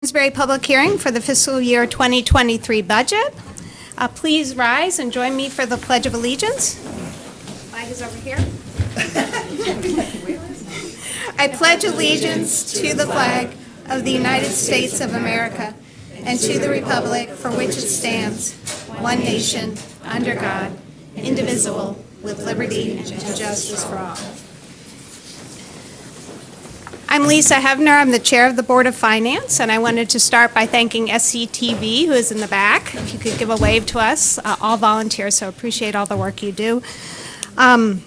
Simsbury public hearing for the fiscal year 2023 budget. Please rise and join me for the Pledge of Allegiance. Flag is over here. I pledge allegiance to the flag of the United States of America and to the republic for which it stands, one nation, under God, indivisible, with liberty and justice for all. I'm Lisa Hevner. I'm the chair of the Board of Finance, and I wanted to start by thanking SCTV, who is in the back. If you could give a wave to us, all volunteers, so appreciate all the work you do. Town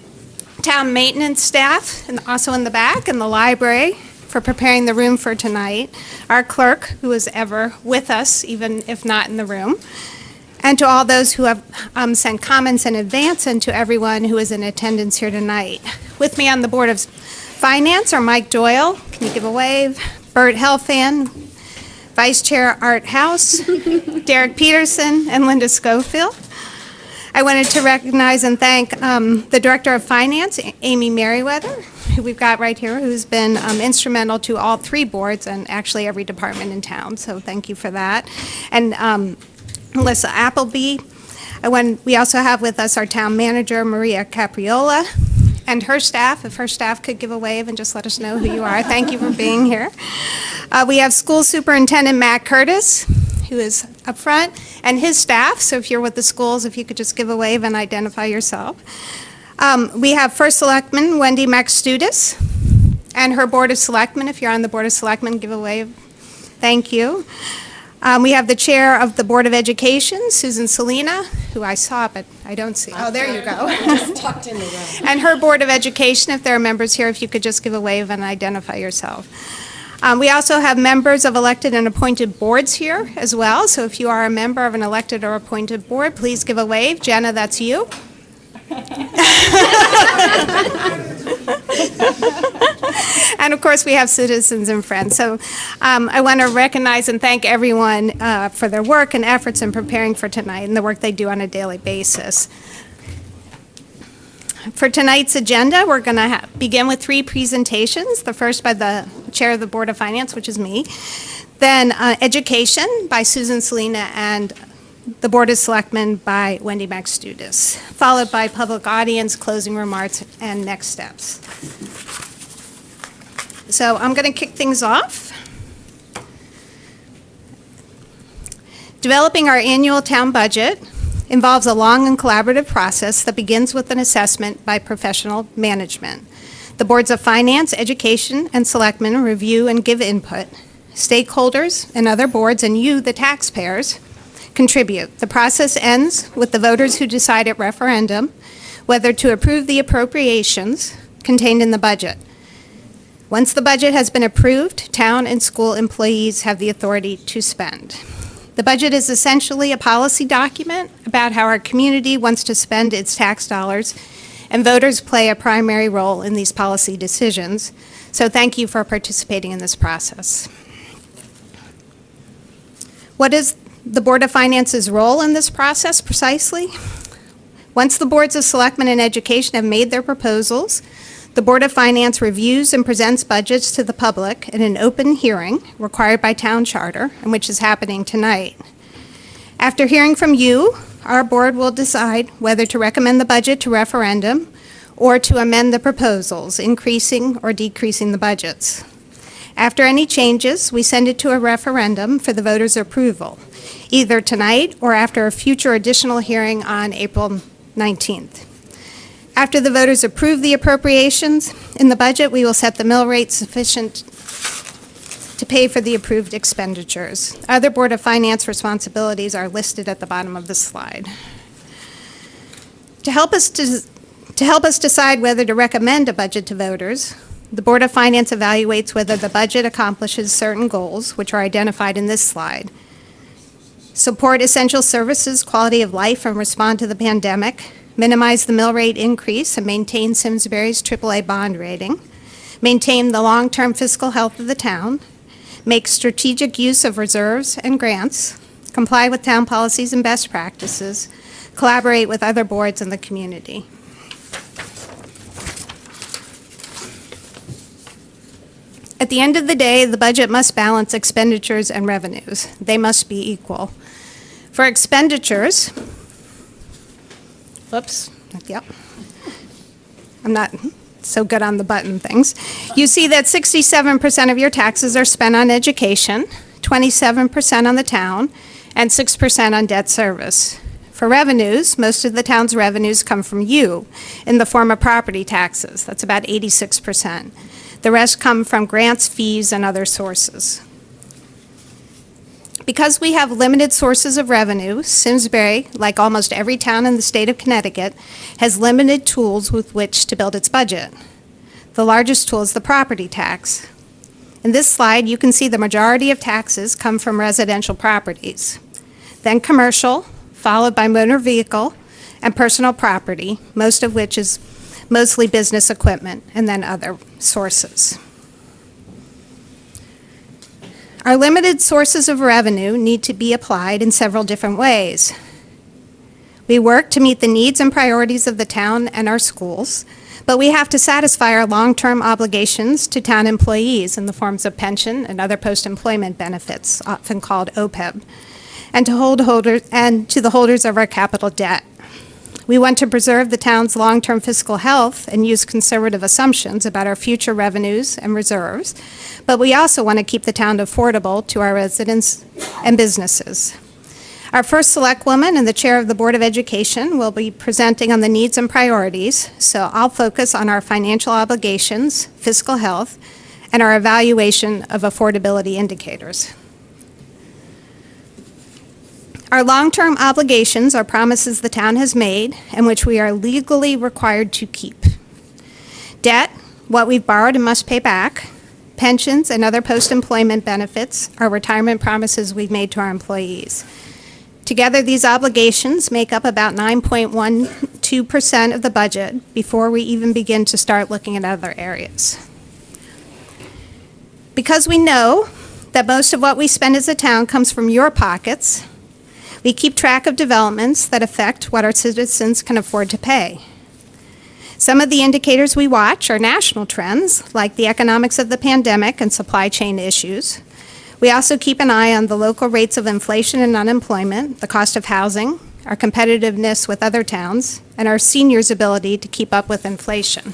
maintenance staff, and also in the back, and the library for preparing the room for tonight. Our clerk, who is ever with us, even if not in the room. And to all those who have sent comments in advance, and to everyone who is in attendance here tonight. With me on the Board of Finance are Mike Doyle, can you give a wave? Bert Helfand, Vice Chair Art House, Derek Peterson, and Linda Schofield. I wanted to recognize and thank the Director of Finance, Amy Merriweather, who we've got right here, who's been instrumental to all three boards and actually every department in town, so thank you for that. And Melissa Appleby. We also have with us our town manager, Maria Capriola, and her staff. If her staff could give a wave and just let us know who you are. Thank you for being here. We have School Superintendent Matt Curtis, who is up front, and his staff. So if you're with the schools, if you could just give a wave and identify yourself. We have First Selectman Wendy Maxtudis and her Board of Selectmen. If you're on the Board of Selectmen, give a wave. Thank you. We have the Chair of the Board of Education, Susan Salina, who I saw, but I don't see. Oh, there you go. Just tucked in the room. And her Board of Education, if there are members here, if you could just give a wave and identify yourself. We also have members of elected and appointed boards here as well. So if you are a member of an elected or appointed board, please give a wave. Jenna, that's you. And of course, we have citizens and friends. So I want to recognize and thank everyone for their work and efforts in preparing for tonight and the work they do on a daily basis. For tonight's agenda, we're going to begin with three presentations. The first by the Chair of the Board of Finance, which is me. Then Education by Susan Salina and the Board of Selectmen by Wendy Maxtudis, followed by public audience, closing remarks, and next steps. So I'm going to kick things off. Developing our annual town budget involves a long and collaborative process that begins with an assessment by professional management. The Boards of Finance, Education, and Selectmen review and give input. Stakeholders and other boards, and you, the taxpayers, contribute. The process ends with the voters who decide at referendum whether to approve the appropriations contained in the budget. Once the budget has been approved, town and school employees have the authority to spend. The budget is essentially a policy document about how our community wants to spend its tax dollars, and voters play a primary role in these policy decisions. So thank you for participating in this process. What is the Board of Finance's role in this process precisely? Once the Boards of Selectmen and Education have made their proposals, the Board of Finance reviews and presents budgets to the public in an open hearing required by town charter, and which is happening tonight. After hearing from you, our board will decide whether to recommend the budget to referendum or to amend the proposals, increasing or decreasing the budgets. After any changes, we send it to a referendum for the voters' approval, either tonight or after a future additional hearing on April 19th. After the voters approve the appropriations in the budget, we will set the mill rate sufficient to pay for the approved expenditures. Other Board of Finance responsibilities are listed at the bottom of the slide. To help us decide whether to recommend a budget to voters, the Board of Finance evaluates whether the budget accomplishes certain goals, which are identified in this slide. Support essential services, quality of life, and respond to the pandemic. Minimize the mill rate increase and maintain Simsbury's AAA bond rating. Maintain the long-term fiscal health of the town. Make strategic use of reserves and grants. Comply with town policies and best practices. Collaborate with other boards in the community. At the end of the day, the budget must balance expenditures and revenues. They must be equal. For expenditures, whoops, yep. I'm not so good on the button things. You see that 67% of your taxes are spent on education, 27% on the town, and 6% on debt service. For revenues, most of the town's revenues come from you in the form of property taxes. That's about 86%. The rest come from grants, fees, and other sources. Because we have limited sources of revenue, Simsbury, like almost every town in the state of Connecticut, has limited tools with which to build its budget. The largest tool is the property tax. In this slide, you can see the majority of taxes come from residential properties, then commercial, followed by motor vehicle and personal property, most of which is mostly business equipment, and then other sources. Our limited sources of revenue need to be applied in several different ways. We work to meet the needs and priorities of the town and our schools, but we have to satisfy our long-term obligations to town employees in the forms of pension and other post-employment benefits, often called OPEB, and to the holders of our capital debt. We want to preserve the town's long-term fiscal health and use conservative assumptions about our future revenues and reserves, but we also want to keep the town affordable to our residents and businesses. Our first select woman and the chair of the Board of Education will be presenting on the needs and priorities, so I'll focus on our financial obligations, fiscal health, and our evaluation of affordability indicators. Our long-term obligations are promises the town has made and which we are legally required to keep. Debt, what we've borrowed and must pay back. Pensions and other post-employment benefits are retirement promises we've made to our employees. Together, these obligations make up about 9.12% of the budget before we even begin to start looking at other areas. Because we know that most of what we spend as a town comes from your pockets, we keep track of developments that affect what our citizens can afford to pay. Some of the indicators we watch are national trends, like the economics of the pandemic and supply chain issues. We also keep an eye on the local rates of inflation and unemployment, the cost of housing, our competitiveness with other towns, and our seniors' ability to keep up with inflation.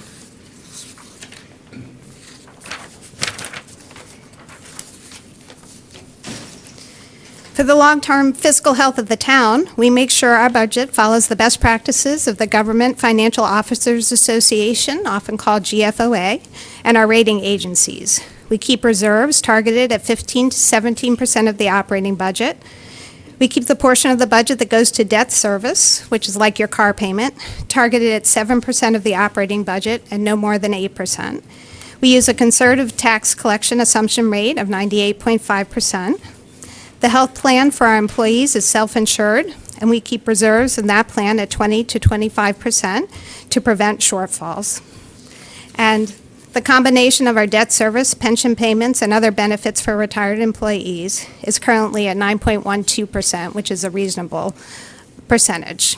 For the long-term fiscal health of the town, we make sure our budget follows the best practices of the Government Financial Officers Association, often called GFOA, and our rating agencies. We keep reserves targeted at 15 to 17% of the operating budget. We keep the portion of the budget that goes to debt service, which is like your car payment, targeted at 7% of the operating budget and no more than 8%. We use a conservative tax collection assumption rate of 98.5%. The health plan for our employees is self-insured, and we keep reserves in that plan at 20 to 25% to prevent shortfalls. And the combination of our debt service, pension payments, and other benefits for retired employees is currently at 9.12%, which is a reasonable percentage.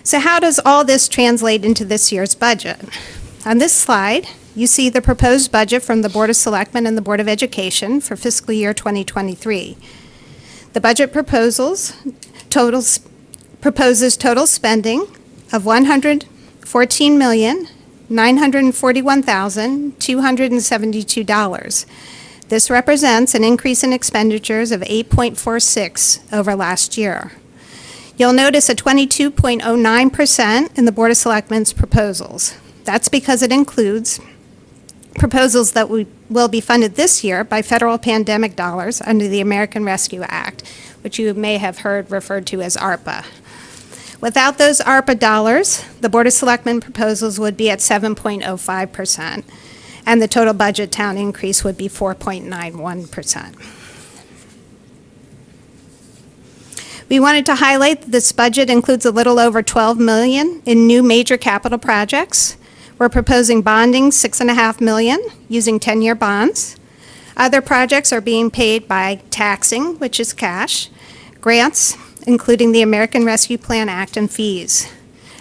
So how does all this translate into this year's budget? On this slide, you see the proposed budget from the Board of Selectmen and the Board of Education for fiscal year 2023. The budget proposes total spending of $114,941,272. This represents an increase in expenditures of 8.46% over last year. You'll notice a 22.09% in the Board of Selectmen's proposals. That's because it includes proposals that will be funded this year by federal pandemic dollars under the American Rescue Act, which you may have heard referred to as Arpa. Without those Arpa dollars, the Board of Selectmen proposals would be at 7.05%, and the total budget town increase would be 4.91%. We wanted to highlight that this budget includes a little over $12 million in new major capital projects. We're proposing bonding $6.5 million using 10-year bonds. Other projects are being paid by taxing, which is cash, grants, including the American Rescue Plan Act, and fees.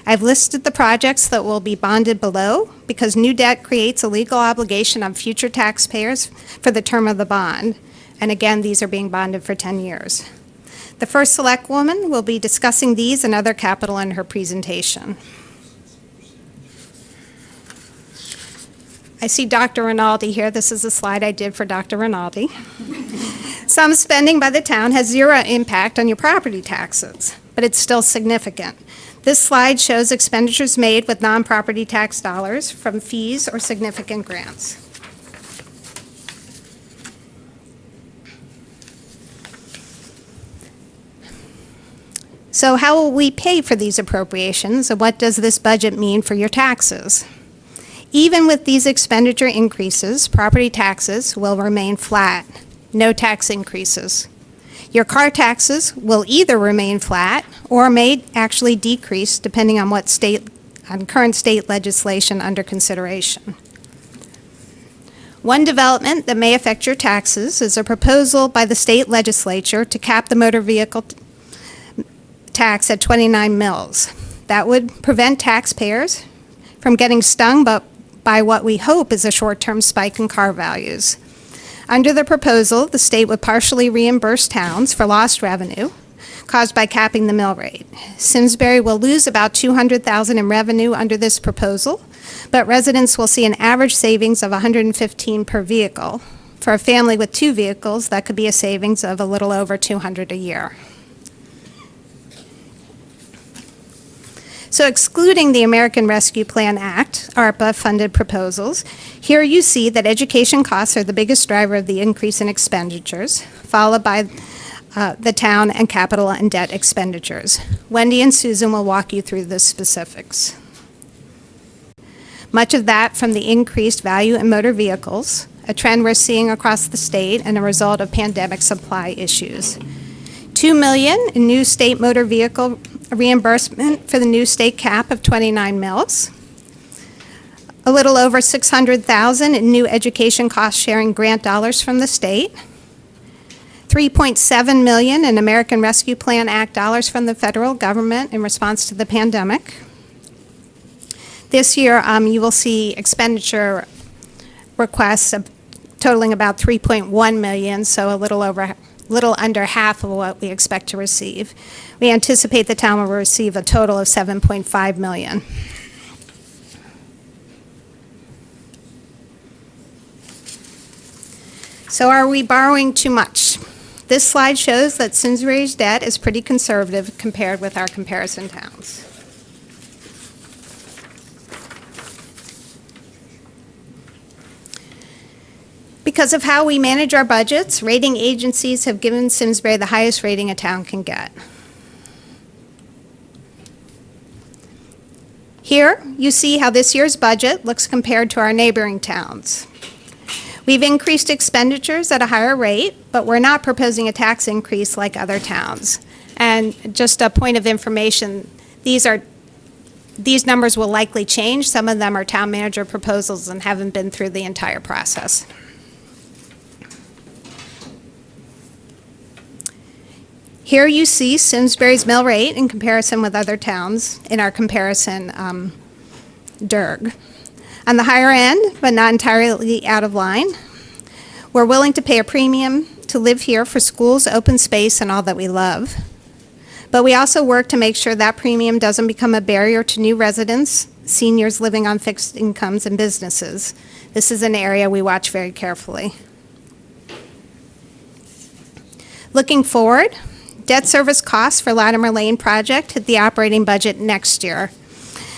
I've listed the projects that will be bonded below because new debt creates a legal obligation on future taxpayers for the term of the bond. And again, these are being bonded for 10 years. The first select woman will be discussing these and other capital in her presentation. I see Dr. Rinaldi here. This is a slide I did for Dr. Rinaldi. Some spending by the town has zero impact on your property taxes, but it's still significant. This slide shows expenditures made with non-property tax dollars from fees or significant grants. So how will we pay for these appropriations, and what does this budget mean for your taxes? Even with these expenditure increases, property taxes will remain flat, no tax increases. Your car taxes will either remain flat or may actually decrease depending on current state legislation under consideration. One development that may affect your taxes is a proposal by the state legislature to cap the motor vehicle tax at 29 mils. That would prevent taxpayers from getting stung by what we hope is a short-term spike in car values. Under the proposal, the state would partially reimburse towns for lost revenue caused by capping the mill rate. Simsbury will lose about $200,000 in revenue under this proposal, but residents will see an average savings of $115 per vehicle. For a family with 2 vehicles, that could be a savings of a little over $200 a year. So excluding the American Rescue Plan Act, ARPA funded proposals, here you see that education costs are the biggest driver of the increase in expenditures, followed by the town and capital and debt expenditures. Wendy and Susan will walk you through the specifics. Much of that from the increased value in motor vehicles, a trend we're seeing across the state and a result of pandemic supply issues. $2 million in new state motor vehicle reimbursement for the new state cap of 29 mils. A little over $600,000 in new education cost-sharing grant dollars from the state. $3.7 million in American Rescue Plan Act dollars from the federal government in response to the pandemic. This year, you will see expenditure requests totaling about $3.1 million, so a little under half of what we expect to receive. We anticipate the town will receive a total of $7.5 million. So are we borrowing too much? This slide shows that Simsbury's debt is pretty conservative compared with our comparison towns. Because of how we manage our budgets, rating agencies have given Simsbury the highest rating a town can get. Here, you see how this year's budget looks compared to our neighboring towns. We've increased expenditures at a higher rate, but we're not proposing a tax increase like other towns. And just a point of information, these numbers will likely change. Some of them are town manager proposals and haven't been through the entire process. Here you see Simsbury's mill rate in comparison with other towns in our comparison DIRG. On the higher end, but not entirely out of line, we're willing to pay a premium to live here for schools, open space, and all that we love. But we also work to make sure that premium doesn't become a barrier to new residents, seniors living on fixed incomes, and businesses. This is an area we watch very carefully. Looking forward, debt service costs for Latimer Lane project hit the operating budget next year.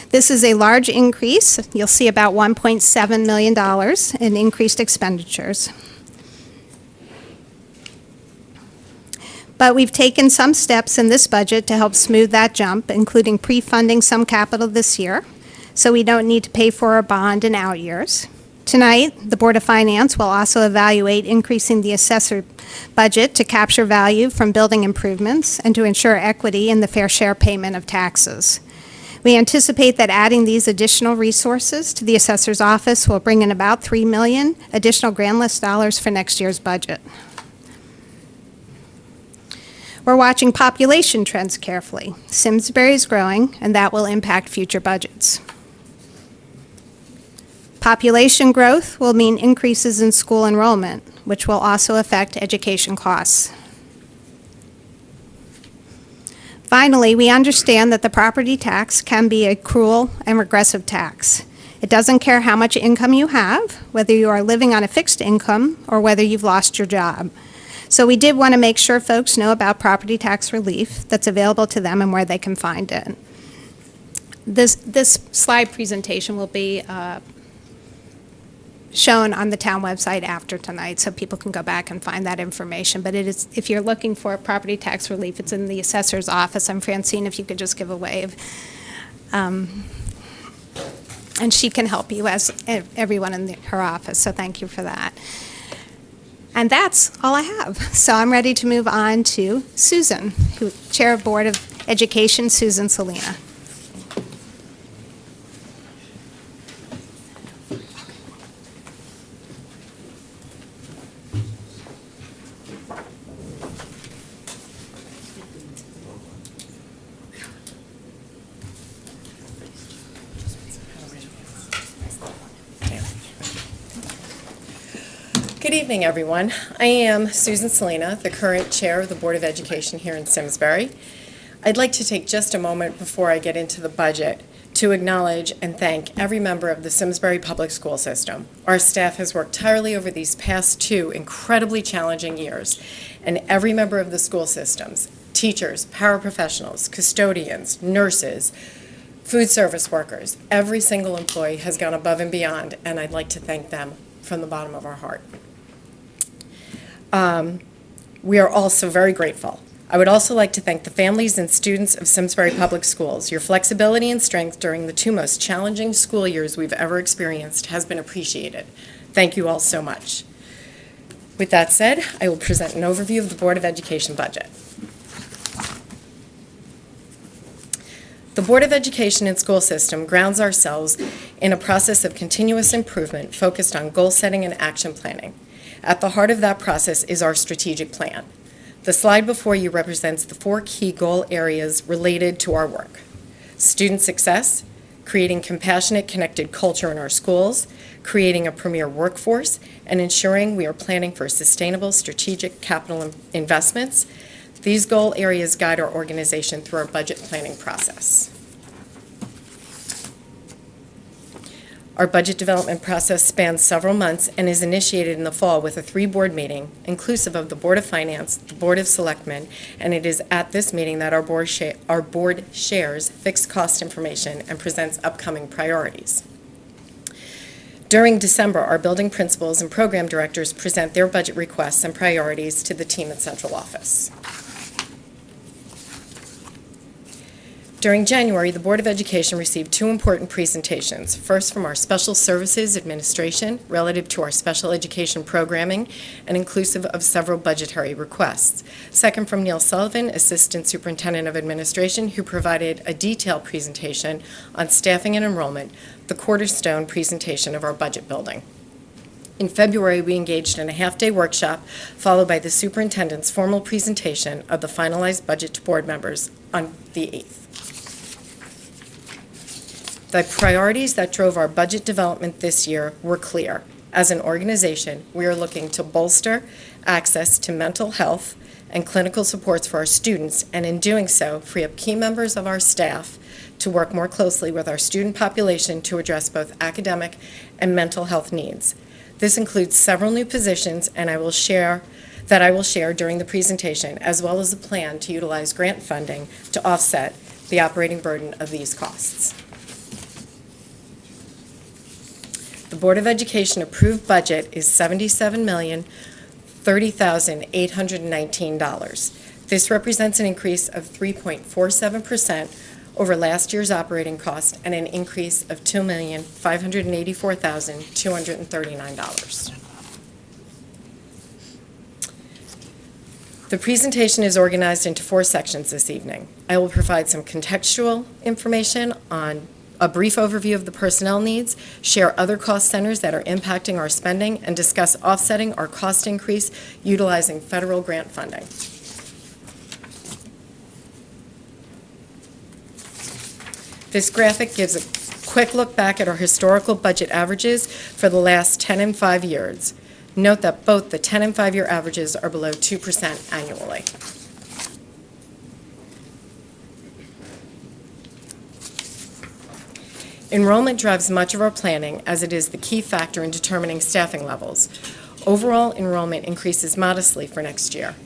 This is a large increase. You'll see about $1.7 million in increased expenditures. But we've taken some steps in this budget to help smooth that jump, including pre-funding some capital this year, so we don't need to pay for a bond in out years. Tonight, the Board of Finance will also evaluate increasing the assessor budget to capture value from building improvements and to ensure equity in the fair share payment of taxes. We anticipate that adding these additional resources to the assessor's office will bring in about $3 million additional grant list dollars for next year's budget. We're watching population trends carefully. Simsbury is growing, and that will impact future budgets. Population growth will mean increases in school enrollment, which will also affect education costs. Finally, we understand that the property tax can be a cruel and regressive tax. It doesn't care how much income you have, whether you are living on a fixed income or whether you've lost your job. So we did want to make sure folks know about property tax relief that's available to them and where they can find it. This slide presentation will be shown on the town website after tonight, so people can go back and find that information. But it is, if you're looking for property tax relief, it's in the assessor's office. I'm Francine, if you could just give a wave. And she can help you, as everyone in her office, so thank you for that. And that's all I have. So I'm ready to move on to Susan, Chair of Board of Education, Susan Salina. Good evening, everyone. I am Susan Salina, the current chair of the Board of Education here in Simsbury. I'd like to take just a moment before I get into the budget to acknowledge and thank every member of the Simsbury Public School System. Our staff has worked tirelessly over these past 2 incredibly challenging years, and every member of the school systems, teachers, paraprofessionals, custodians, nurses, food service workers, every single employee has gone above and beyond, and I'd like to thank them from the bottom of our heart. We are also very grateful. I would also like to thank the families and students of Simsbury Public Schools. Your flexibility and strength during the 2 most challenging school years we've ever experienced has been appreciated. Thank you all so much. With that said, I will present an overview of the Board of Education budget. The Board of Education and School System grounds ourselves in a process of continuous improvement focused on goal setting and action planning. At the heart of that process is our strategic plan. The slide before you represents the 4 key goal areas related to our work: student success, creating compassionate, connected culture in our schools, creating a premier workforce, and ensuring we are planning for sustainable strategic capital investments. These goal areas guide our organization through our budget planning process. Our budget development process spans several months and is initiated in the fall with a 3-board meeting, inclusive of the Board of Finance, the Board of Selectmen, and it is at this meeting that our board shares fixed cost information and presents upcoming priorities. During December, our building principals and program directors present their budget requests and priorities to the team at central office. During January, the Board of Education received 2 important presentations. First, from our Special Services Administration relative to our special education programming and inclusive of several budgetary requests. Second, from Neil Sullivan, Assistant Superintendent of Administration, who provided a detailed presentation on staffing and enrollment, the cornerstone presentation of our budget building. In February, we engaged in a half-day workshop, followed by the superintendent's formal presentation of the finalized budget to board members on the 8th. The priorities that drove our budget development this year were clear. As an organization, we are looking to bolster access to mental health and clinical supports for our students, and in doing so, free up key members of our staff to work more closely with our student population to address both academic and mental health needs. This includes several new positions, and I will share during the presentation, as well as a plan to utilize grant funding to offset the operating burden of these costs. The Board of Education approved budget is $77,030,819. This represents an increase of 3.47% over last year's operating cost and an increase of $2,584,239. The presentation is organized into 4 sections this evening. I will provide some contextual information on a brief overview of the personnel needs, share other cost centers that are impacting our spending, and discuss offsetting our cost increase utilizing federal grant funding. This graphic gives a quick look back at our historical budget averages for the last 10 and 5 years. Note that both the 10 and 5-year averages are below 2% annually. Enrollment drives much of our planning, as it is the key factor in determining staffing levels. Overall enrollment increases modestly for next year.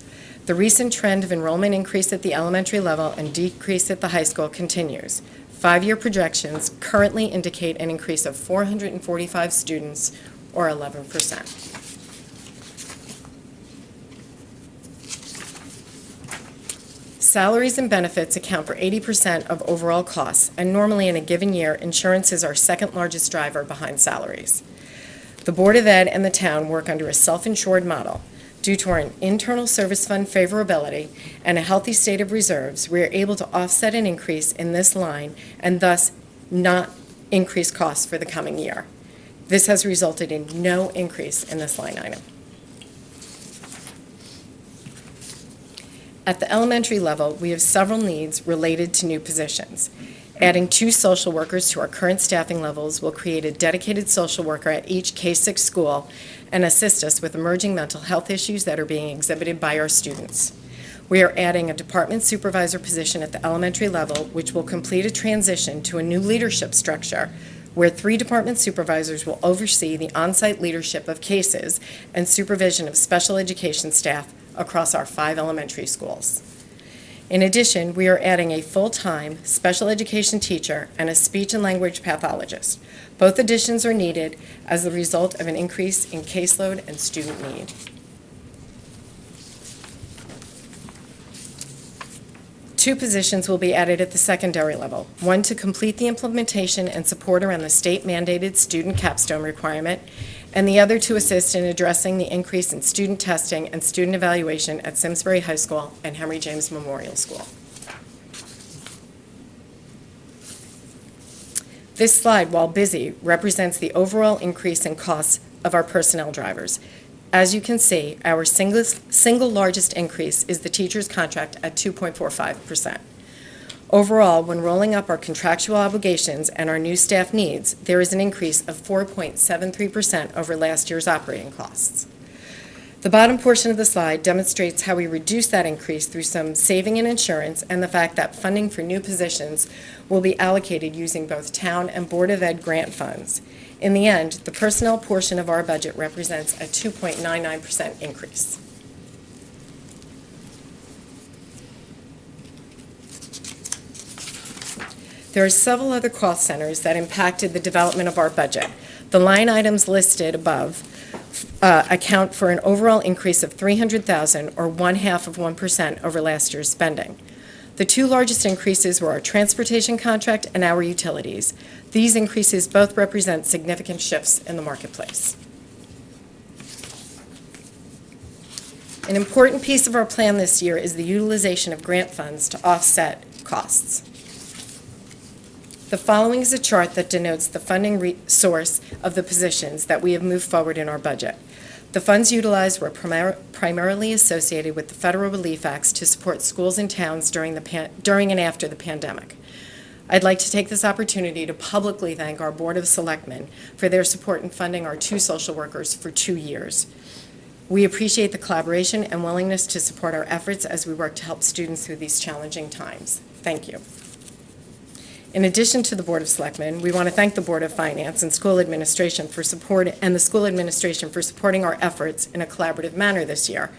The recent trend of enrollment increase at the elementary level and decrease at the high school continues. 5-year projections currently indicate an increase of 445 students, or 11%. Salaries and benefits account for 80% of overall costs, and normally in a given year, insurance is our second largest driver behind salaries. The Board of Ed and the town work under a self-insured model. Due to our internal service fund favorability and a healthy state of reserves, we are able to offset an increase in this line and thus not increase costs for the coming year. This has resulted in no increase in this line item. At the elementary level, we have several needs related to new positions. Adding 2 social workers to our current staffing levels will create a dedicated social worker at each K-6 school and assist us with emerging mental health issues that are being exhibited by our students. We are adding a department supervisor position at the elementary level, which will complete a transition to a new leadership structure where 3 department supervisors will oversee the on-site leadership of cases and supervision of special education staff across our 5 elementary schools. In addition, we are adding a full-time special education teacher and a speech and language pathologist. Both additions are needed as the result of an increase in caseload and student need. Two positions will be added at the secondary level, one to complete the implementation and support around the state-mandated student capstone requirement, and the other to assist in addressing the increase in student testing and student evaluation at Simsbury High School and Henry James Memorial School. This slide, while busy, represents the overall increase in costs of our personnel drivers. As you can see, our single largest increase is the teacher's contract at 2.45%. Overall, when rolling up our contractual obligations and our new staff needs, there is an increase of 4.73% over last year's operating costs. The bottom portion of the slide demonstrates how we reduce that increase through some saving in insurance and the fact that funding for new positions will be allocated using both town and Board of Ed grant funds. In the end, the personnel portion of our budget represents a 2.99% increase. There are several other cost centers that impacted the development of our budget. The line items listed above account for an overall increase of $300,000, or 0.5% over last year's spending. The 2 largest increases were our transportation contract and our utilities. These increases both represent significant shifts in the marketplace. An important piece of our plan this year is the utilization of grant funds to offset costs. The following is a chart that denotes the funding source of the positions that we have moved forward in our budget. The funds utilized were primarily associated with the federal relief acts to support schools and towns during and after the pandemic. I'd like to take this opportunity to publicly thank our Board of Selectmen for their support in funding our 2 social workers for 2 years. We appreciate the collaboration and willingness to support our efforts as we work to help students through these challenging times. Thank you. In addition to the Board of Selectmen, we want to thank the Board of Finance and School Administration for the School Administration for supporting our efforts in a collaborative manner this year.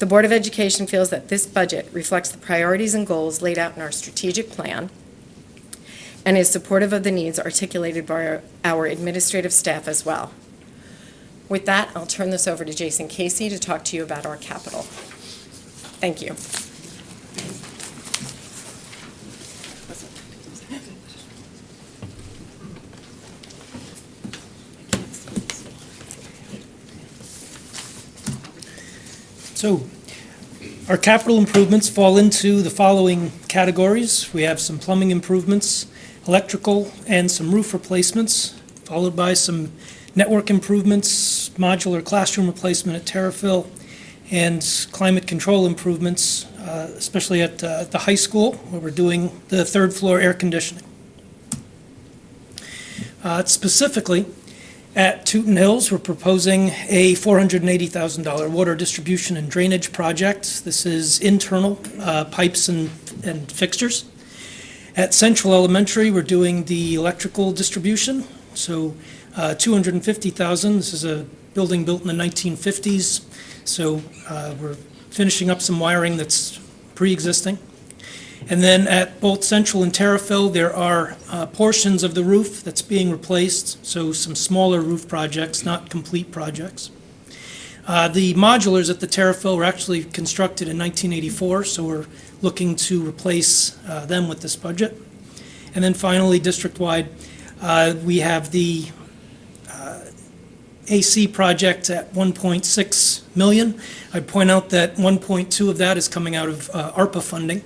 The Board of Education feels that this budget reflects the priorities and goals laid out in our strategic plan and is supportive of the needs articulated by our administrative staff as well. With that, I'll turn this over to Jason Casey to talk to you about our capital. Thank you. So our capital improvements fall into the following categories. We have some plumbing improvements, electrical, and some roof replacements, followed by some network improvements, modular classroom replacement at Terrafil, and climate control improvements, especially at the high school, where we're doing the 3rd floor air conditioning. Specifically, at Tooten Hills, we're proposing a $480,000 water distribution and drainage project. This is internal pipes and fixtures. At Central Elementary, we're doing the electrical distribution, so $250,000. This is a building built in the 1950s, so we're finishing up some wiring that's pre-existing. And then at both Central and Terrafil, there are portions of the roof that's being replaced, so some smaller roof projects, not complete projects. The modulars at the Terrafil were actually constructed in 1984, so we're looking to replace them with this budget. And then finally, district-wide, we have the AC project at $1.6 million. I'd point out that 1.2 of that is coming out of Arpa funding.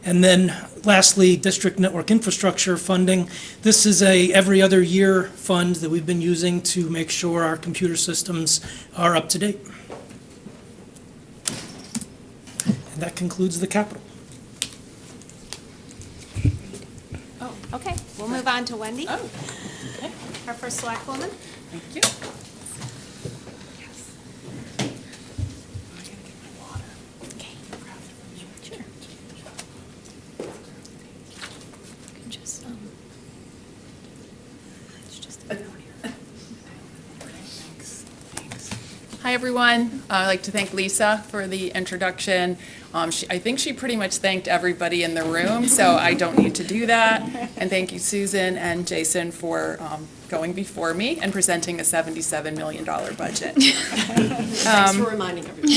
And then lastly, district network infrastructure funding. This is a every other year fund that we've been using to make sure our computer systems are up to date. And that concludes the capital. Oh, okay. We'll move on to Wendy, Oh, okay, our first select woman. thank you. Okay. Sure. Just, it's just about here. Hi, everyone. I'd like to thank Lisa for the introduction. I think she pretty much thanked everybody in the room, so I don't need to do that. And thank you, Susan and Jason, for going before me and presenting a $77 million budget. Thanks for reminding everybody.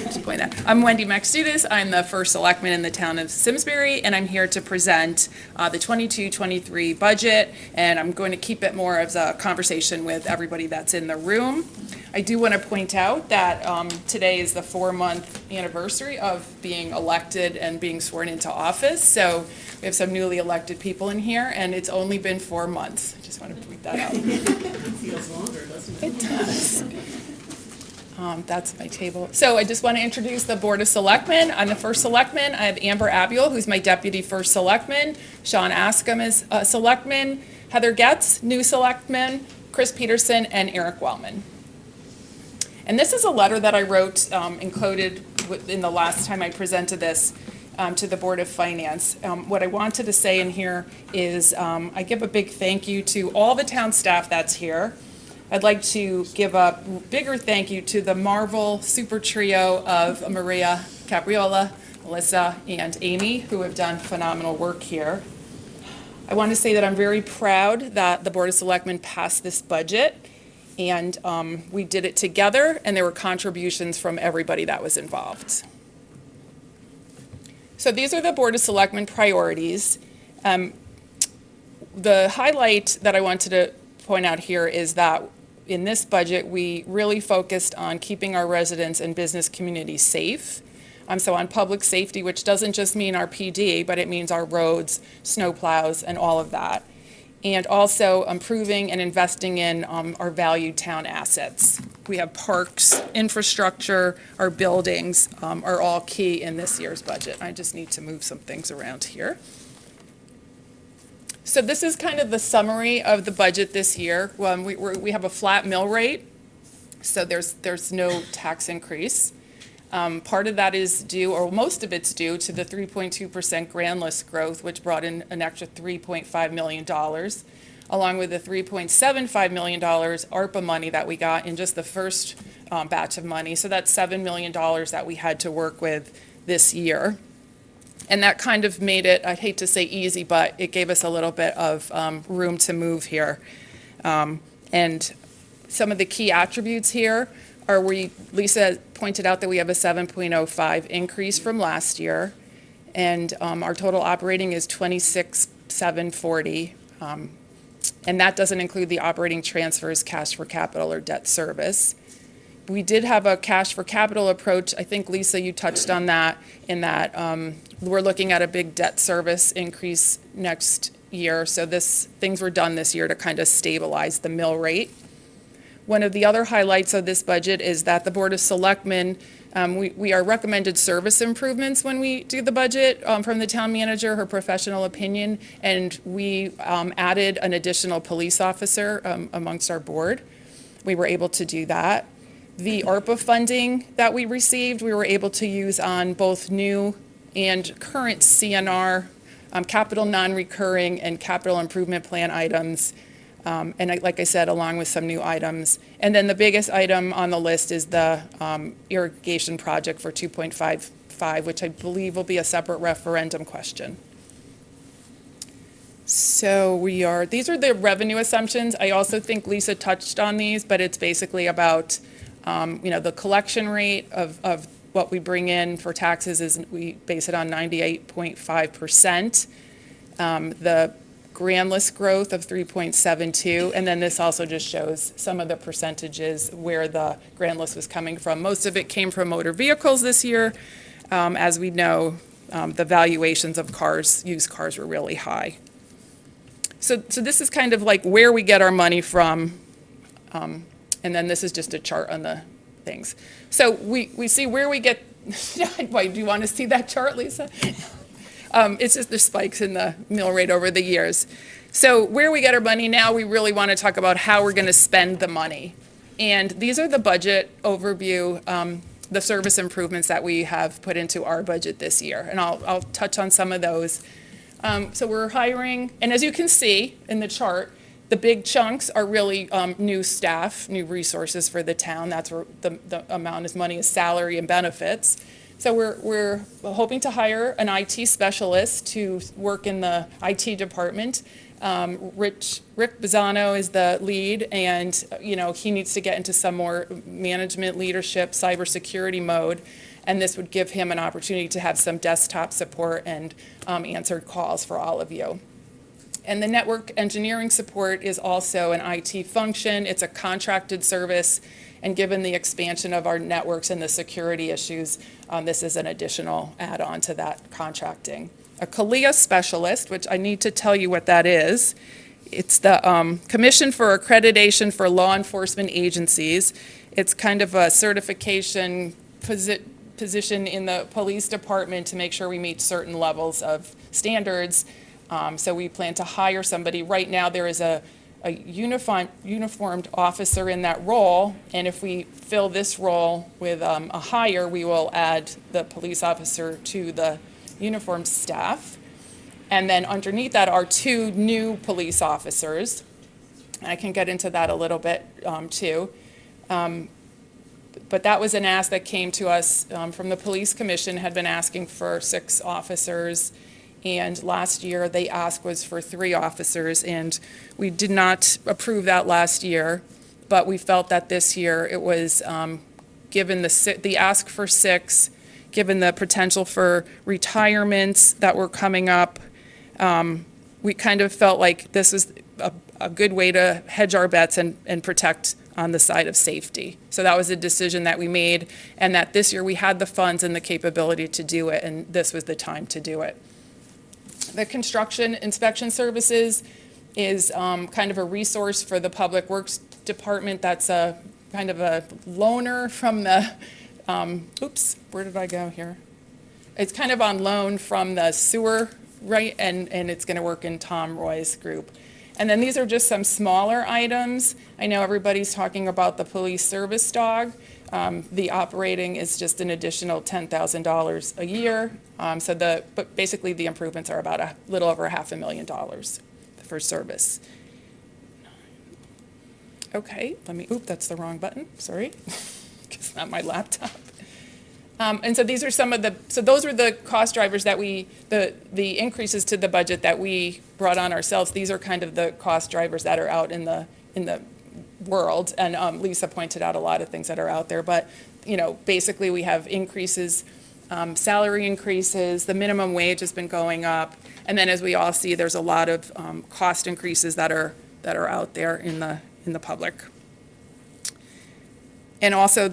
Just point out. I'm Wendy Maxudis. I'm the first selectman in the town of Simsbury, and I'm here to present the 22-23 budget, and I'm going to keep it more as a conversation with everybody that's in the room. I do want to point out that today is the 4-month anniversary of being elected and being sworn into office, so we have some newly elected people in here, and it's only been 4 months. I just want to point that out. Feels longer, doesn't it? It does. That's my table. So I just want to introduce the Board of Selectmen. I'm the first selectman. I have Amber Abiel, who's my deputy first selectman. Sean Askham is a selectman. Heather Getz, new selectman. Chris Peterson, and Eric Wellman. And this is a letter that I wrote, included in the last time I presented this to the Board of Finance. What I wanted to say in here is I give a big thank you to all the town staff that's here. I'd like to give a bigger thank you to the Marvel super trio of Maria Capriola, Melissa, and Amy, who have done phenomenal work here. I want to say that I'm very proud that the Board of Selectmen passed this budget, and we did it together, and there were contributions from everybody that was involved. So these are the Board of Selectmen priorities. The highlight that I wanted to point out here is that in this budget, we really focused on keeping our residents and business community safe. So on public safety, which doesn't just mean our PD, but it means our roads, snow plows, and all of that. And also improving and investing in our valued town assets. We have parks, infrastructure, our buildings are all key in this year's budget. I just need to move some things around here. So this is kind of the summary of the budget this year. We have a flat mill rate, so there's no tax increase. Part of that is due, or most of it's due, to the 3.2% grand list growth, which brought in an extra $3.5 million, along with the $3.75 million ARPA money that we got in just the first batch of money. So that's $7 million that we had to work with this year. And that kind of made it, I'd hate to say easy, but it gave us a little bit of room to move here. And some of the key attributes here are Lisa pointed out that we have a 7.05 increase from last year, and our total operating is 26,740, and that doesn't include the operating transfers, cash for capital, or debt service. We did have a cash for capital approach. I think, Lisa, you touched on that, in that we're looking at a big debt service increase next year, so things were done this year to kind of stabilize the mill rate. One of the other highlights of this budget is that the Board of Selectmen, we are recommended service improvements when we do the budget from the town manager, her professional opinion, and we added an additional police officer amongst our board. We were able to do that. The ARPA funding that we received, we were able to use on both new and current CNR, capital non-recurring and capital improvement plan items. Like I said, along with some new items. And then the biggest item on the list is the irrigation project for 2.55, which I believe will be a separate referendum question. So these are the revenue assumptions. I also think Lisa touched on these, but it's basically about, the collection rate of what we bring in for taxes is we base it on 98.5%. The grand list growth of 3.72, and then this also just shows some of the percentages where the grand list was coming from. Most of it came from motor vehicles this year. As we know, the valuations of used cars were really high. So this is kind of like where we get our money from, and then this is just a chart on the things. So we see where we get, why, do you want to see that chart, Lisa? It's just the spikes in the mill rate over the years. So where we get our money now, we really want to talk about how we're going to spend the money. And these are the budget overview, the service improvements that we have put into our budget this year. And I'll touch on some of those. So we're hiring, and as you can see in the chart, the big chunks are really new staff, new resources for the town. That's where the amount of money is salary and benefits. So we're hoping to hire an IT specialist to work in the IT department. Rick Bizzano is the lead, and he needs to get into some more management, leadership, cybersecurity mode. And this would give him an opportunity to have some desktop support and answered calls for all of you. And the network engineering support is also an IT function. It's a contracted service. And given the expansion of our networks and the security issues, this is an additional add-on to that contracting. A CALIA specialist, which I need to tell you what that is. It's the Commission for Accreditation for Law Enforcement Agencies. It's kind of a certification position in the police department to make sure we meet certain levels of standards. So we plan to hire somebody. Right now there is a uniformed officer in that role, and if we fill this role with a hire, we will add the police officer to the uniformed staff. And then underneath that are 2 new police officers. I can get into that a little bit too. But that was an ask that came to us from the Police Commission, had been asking for 6 officers. And last year, they asked was for 3 officers, and we did not approve that last year, but we felt that this year it was, given the ask for 6, given the potential for retirements that were coming up, we kind of felt like this was a good way to hedge our bets and protect on the side of safety. So that was a decision that we made, and that this year we had the funds and the capability to do it, and this was the time to do it. The construction inspection services is kind of a resource for the Public Works Department. That's a kind of a loaner from the, where did I go here? It's kind of on loan from the sewer, right? And it's going to work in Tom Roy's group. And then these are just some smaller items. I know everybody's talking about the police service dog. The operating is just an additional $10,000 a year. But basically the improvements are about a little over $500,000 for service. Okay, that's the wrong button, sorry. It's not my laptop. And so these are those were the cost drivers that the increases to the budget that we brought on ourselves. These are kind of the cost drivers that are out in the world, and Lisa pointed out a lot of things that are out there, but basically we have increases, salary increases, the minimum wage has been going up, and then as we all see, there's a lot of cost increases that are out there in the public. And also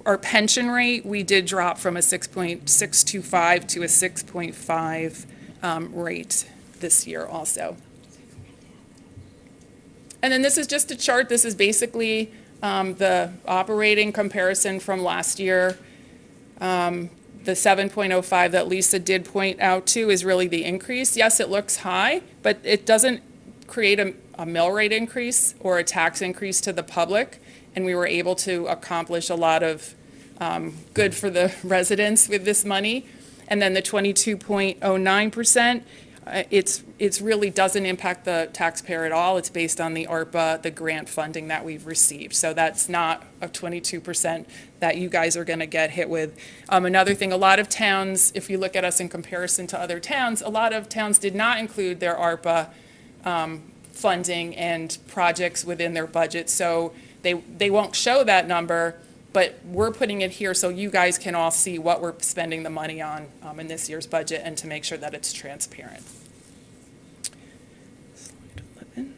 our pension rate, we did drop from a 6.625 to a 6.5 rate this year also. And then this is just a chart. This is basically The operating comparison from last year, the 7.05 that Lisa did point out to is really the increase. Yes, it looks high, but it doesn't create a mill rate increase or a tax increase to the public, and we were able to accomplish a lot of good for the residents with this money. And then the 22.09%, it's really doesn't impact the taxpayer at all. It's based on the Arpa, the grant funding that we've received. So that's not a 22% that you guys are going to get hit with. Another thing, a lot of towns, if you look at us in comparison to other towns, a lot of towns did not include their Arpa funding and projects within their budget. So they won't show that number, but we're putting it here so you guys can all see what we're spending the money on in this year's budget and to make sure that it's transparent. Slide 11.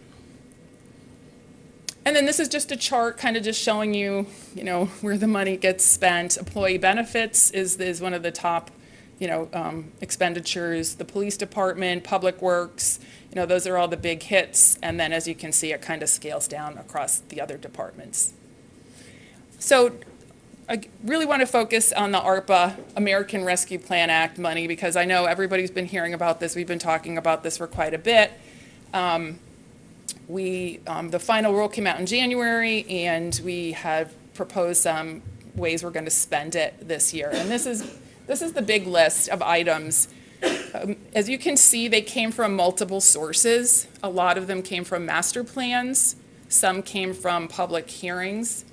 And then this is just a chart kind of just showing you, where the money gets spent. Employee benefits is one of the top, expenditures. The police department, public works, those are all the big hits. And then as you can see, it kind of scales down across the other departments. So I really want to focus on the Arpa, American Rescue Plan Act money, because I know everybody's been hearing about this. We've been talking about this for quite a bit. The final rule came out in January, and we have proposed some ways we're going to spend it this year. And this is the big list of items. As you can see, they came from multiple sources. A lot of them came from master plans. Some came from public hearings.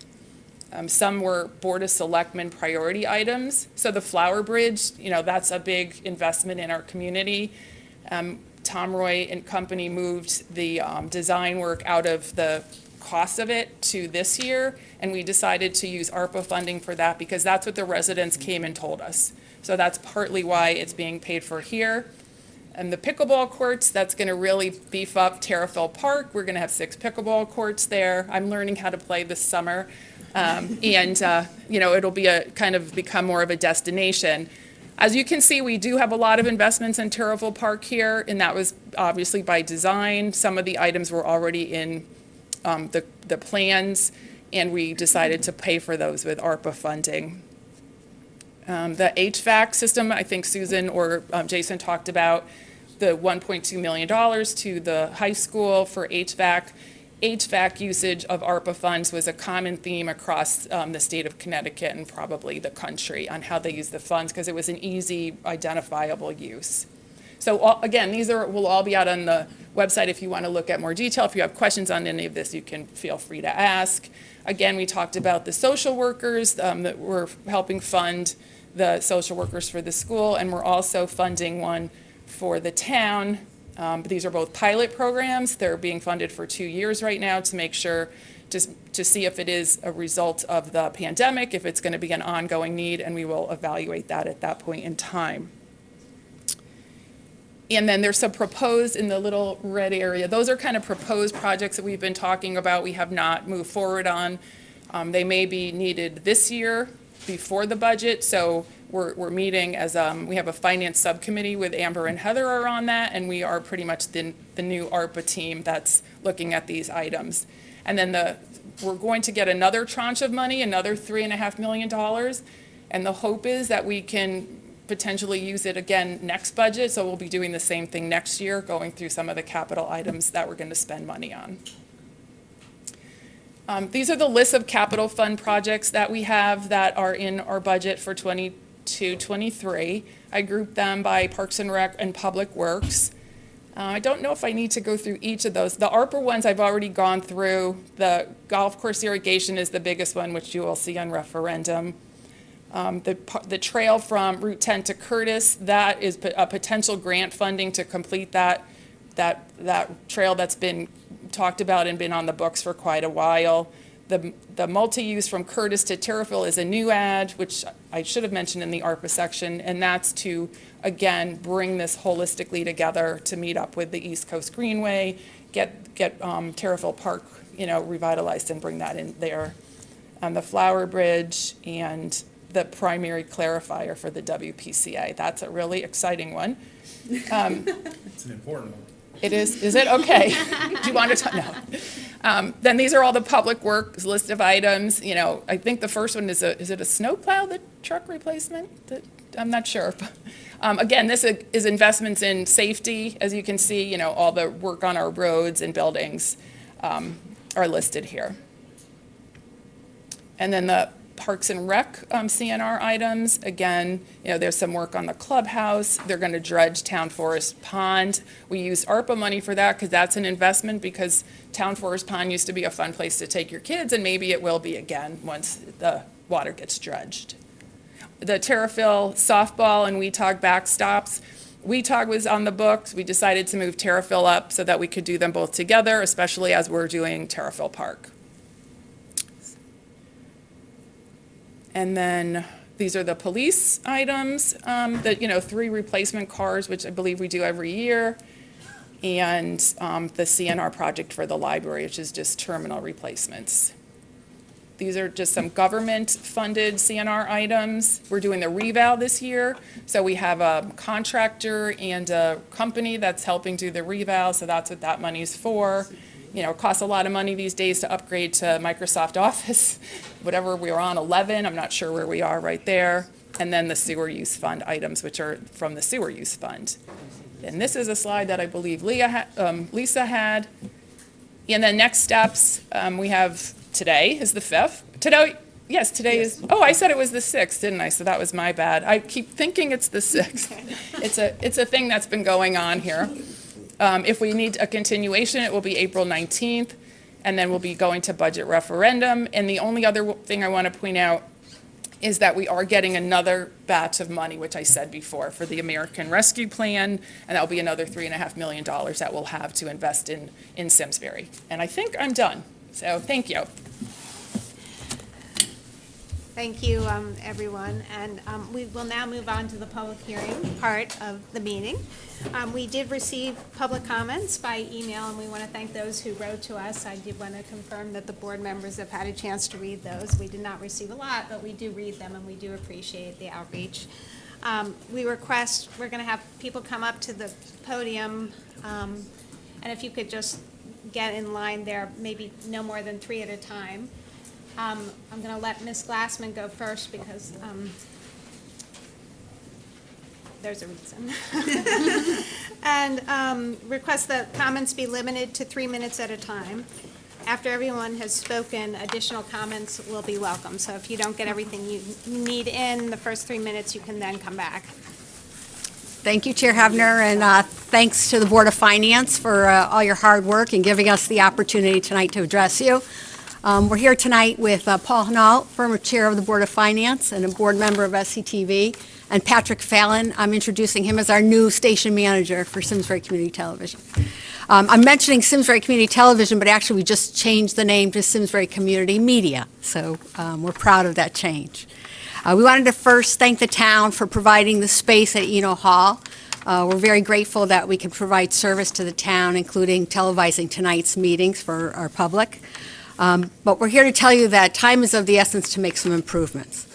Some were Board of Selectmen priority items. So the Flower Bridge, that's a big investment in our community. Tom Roy and company moved the design work out of the cost of it to this year, and we decided to use ARPA funding for that because that's what the residents came and told us. So that's partly why it's being paid for here. And the pickleball courts, that's going to really beef up Terrafil Park. We're going to have 6 pickleball courts there. I'm learning how to play this summer. It'll be become more of a destination. As you can see, we do have a lot of investments in Terrafil Park here, and that was obviously by design. Some of the items were already in the plans, and we decided to pay for those with ARPA funding. The HVAC system, I think Susan or Jason talked about the $1.2 million to the high school for HVAC. HVAC usage of ARPA funds was a common theme across the state of Connecticut and probably the country on how they use the funds because it was an easy, identifiable use. So again, these will all be out on the website if you want to look at more detail. If you have questions on any of this, you can feel free to ask. Again, we talked about the social workers that we're helping fund the social workers for the school, and we're also funding one for the town. These are both pilot programs. They're being funded for 2 years right now to make sure, to see if it is a result of the pandemic, if it's going to be an ongoing need, and we will evaluate that at that point in time. And then there's some proposed in the little red area. Those are kind of proposed projects that we've been talking about. We have not moved forward on. They may be needed this year before the budget, so we're meeting as we have a finance subcommittee with Amber and Heather are on that, and we are pretty much the new ARPA team that's looking at these items. And then we're going to get another tranche of money, another $3.5 million, and the hope is that we can potentially use it again next budget, so we'll be doing the same thing next year, going through some of the capital items that we're going to spend money on. These are the list of capital fund projects that we have that are in our budget for 22-23. I grouped them by Parks and Rec and Public Works. I don't know if I need to go through each of those. The ARPA ones I've already gone through. The golf course irrigation is the biggest one, which you will see on referendum. The trail from Route 10 to Curtis, that is a potential grant funding to complete that trail that's been talked about and been on the books for quite a while. The multi-use from Curtis to Terrafil is a new ad, which I should have mentioned in the ARPA section, and that's to, again, bring this holistically together to meet up with the East Coast Greenway, get Terrafil Park, revitalized and bring that in there. The Flower Bridge and the primary clarifier for the WPCA. That's a really exciting one. It's an important one. It is it? Okay. Do you want to talk? No. Then these are all the public works list of items. You know, I think the first one is it a snowplow, the truck replacement? I'm not sure. Again, this is investments in safety. As you can see, you know, all the work on our roads and buildings are listed here. And then the Parks and Rec CNR items, again, you know, there's some work on the clubhouse. They're going to dredge Town Forest Pond. We use Arpa money for that because that's an investment, because Town Forest Pond used to be a fun place to take your kids, and maybe it will be again once the water gets dredged. The Terrafil softball and WeTog backstops. WeTog was on the books. We decided to move Terrafil up so that we could do them both together, especially as we're doing Terrafil Park. And then these are the police items, that, you know, 3 replacement cars, which I believe we do every year, and the CNR project for the library, which is just terminal replacements. These are just some government-funded CNR items. We're doing the reval this year, so we have a contractor and a company that's helping do the reval, so that's what that money's for. You know, it costs a lot of money these days to upgrade to Microsoft Office, whatever we were on, 11, I'm not sure where we are right there. And then the sewer use fund items, which are from the sewer use fund. And this is a slide that I believe Lisa had. And then next steps, we have today is the 5th. Today is, oh, I said it was the 6th, didn't I? So that was my bad. I keep thinking it's the 6th. It's a thing that's been going on here. If we need a continuation, it will be April 19th, and then we'll be going to budget referendum. And the only other thing I want to point out is that we are getting another batch of money, which I said before, for the American Rescue Plan, and that will be another $3.5 million that we'll have to invest in Simsbury. And I think I'm done, so thank you. Thank you, everyone. And we will now move on to the public hearing part of the meeting. We did receive public comments by email, and we want to thank those who wrote to us. I did want to confirm that the board members have had a chance to read those. We did not receive a lot, but we do read them, and we do appreciate the outreach. We're going to have people come up to the podium, and if you could just get in line there, maybe no more than 3 at a time. I'm going to let Ms. Glassman go first because there's a reason. And request that comments be limited to 3 minutes at a time. After everyone has spoken, additional comments will be welcome. So if you don't get everything you need in the first 3 minutes, you can then come back. Thank you, Chair Hebner, and thanks to the Board of Finance for all your hard work and giving us the opportunity tonight to address you. We're here tonight with Paul Hinault, former Chair of the Board of Finance and a board member of SCTV, and Patrick Fallon. I'm introducing him as our new station manager for Simsbury Community Television. I'm mentioning Simsbury Community Television, but actually we just changed the name to Simsbury Community Media, so we're proud of that change. We wanted to first thank the town for providing the space at Eno Hall. We're very grateful that we can provide service to the town, including televising tonight's meetings for our public. But we're here to tell you that time is of the essence to make some improvements.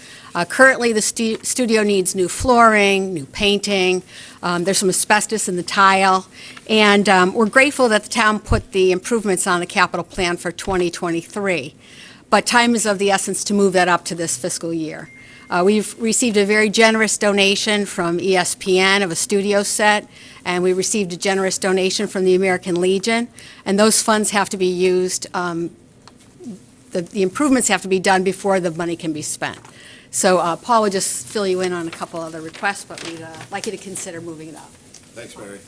Currently, the studio needs new flooring, new painting. There's some asbestos in the tile. And we're grateful that the town put the improvements on the capital plan for 2023. But time is of the essence to move that up to this fiscal year. We've received a very generous donation from ESPN of a studio set, and we received a generous donation from the American Legion. And those funds have to be used the improvements have to be done before the money can be spent. So Paul will just fill you in on a couple other requests, but we'd like you to consider moving it up. Thanks, Mary.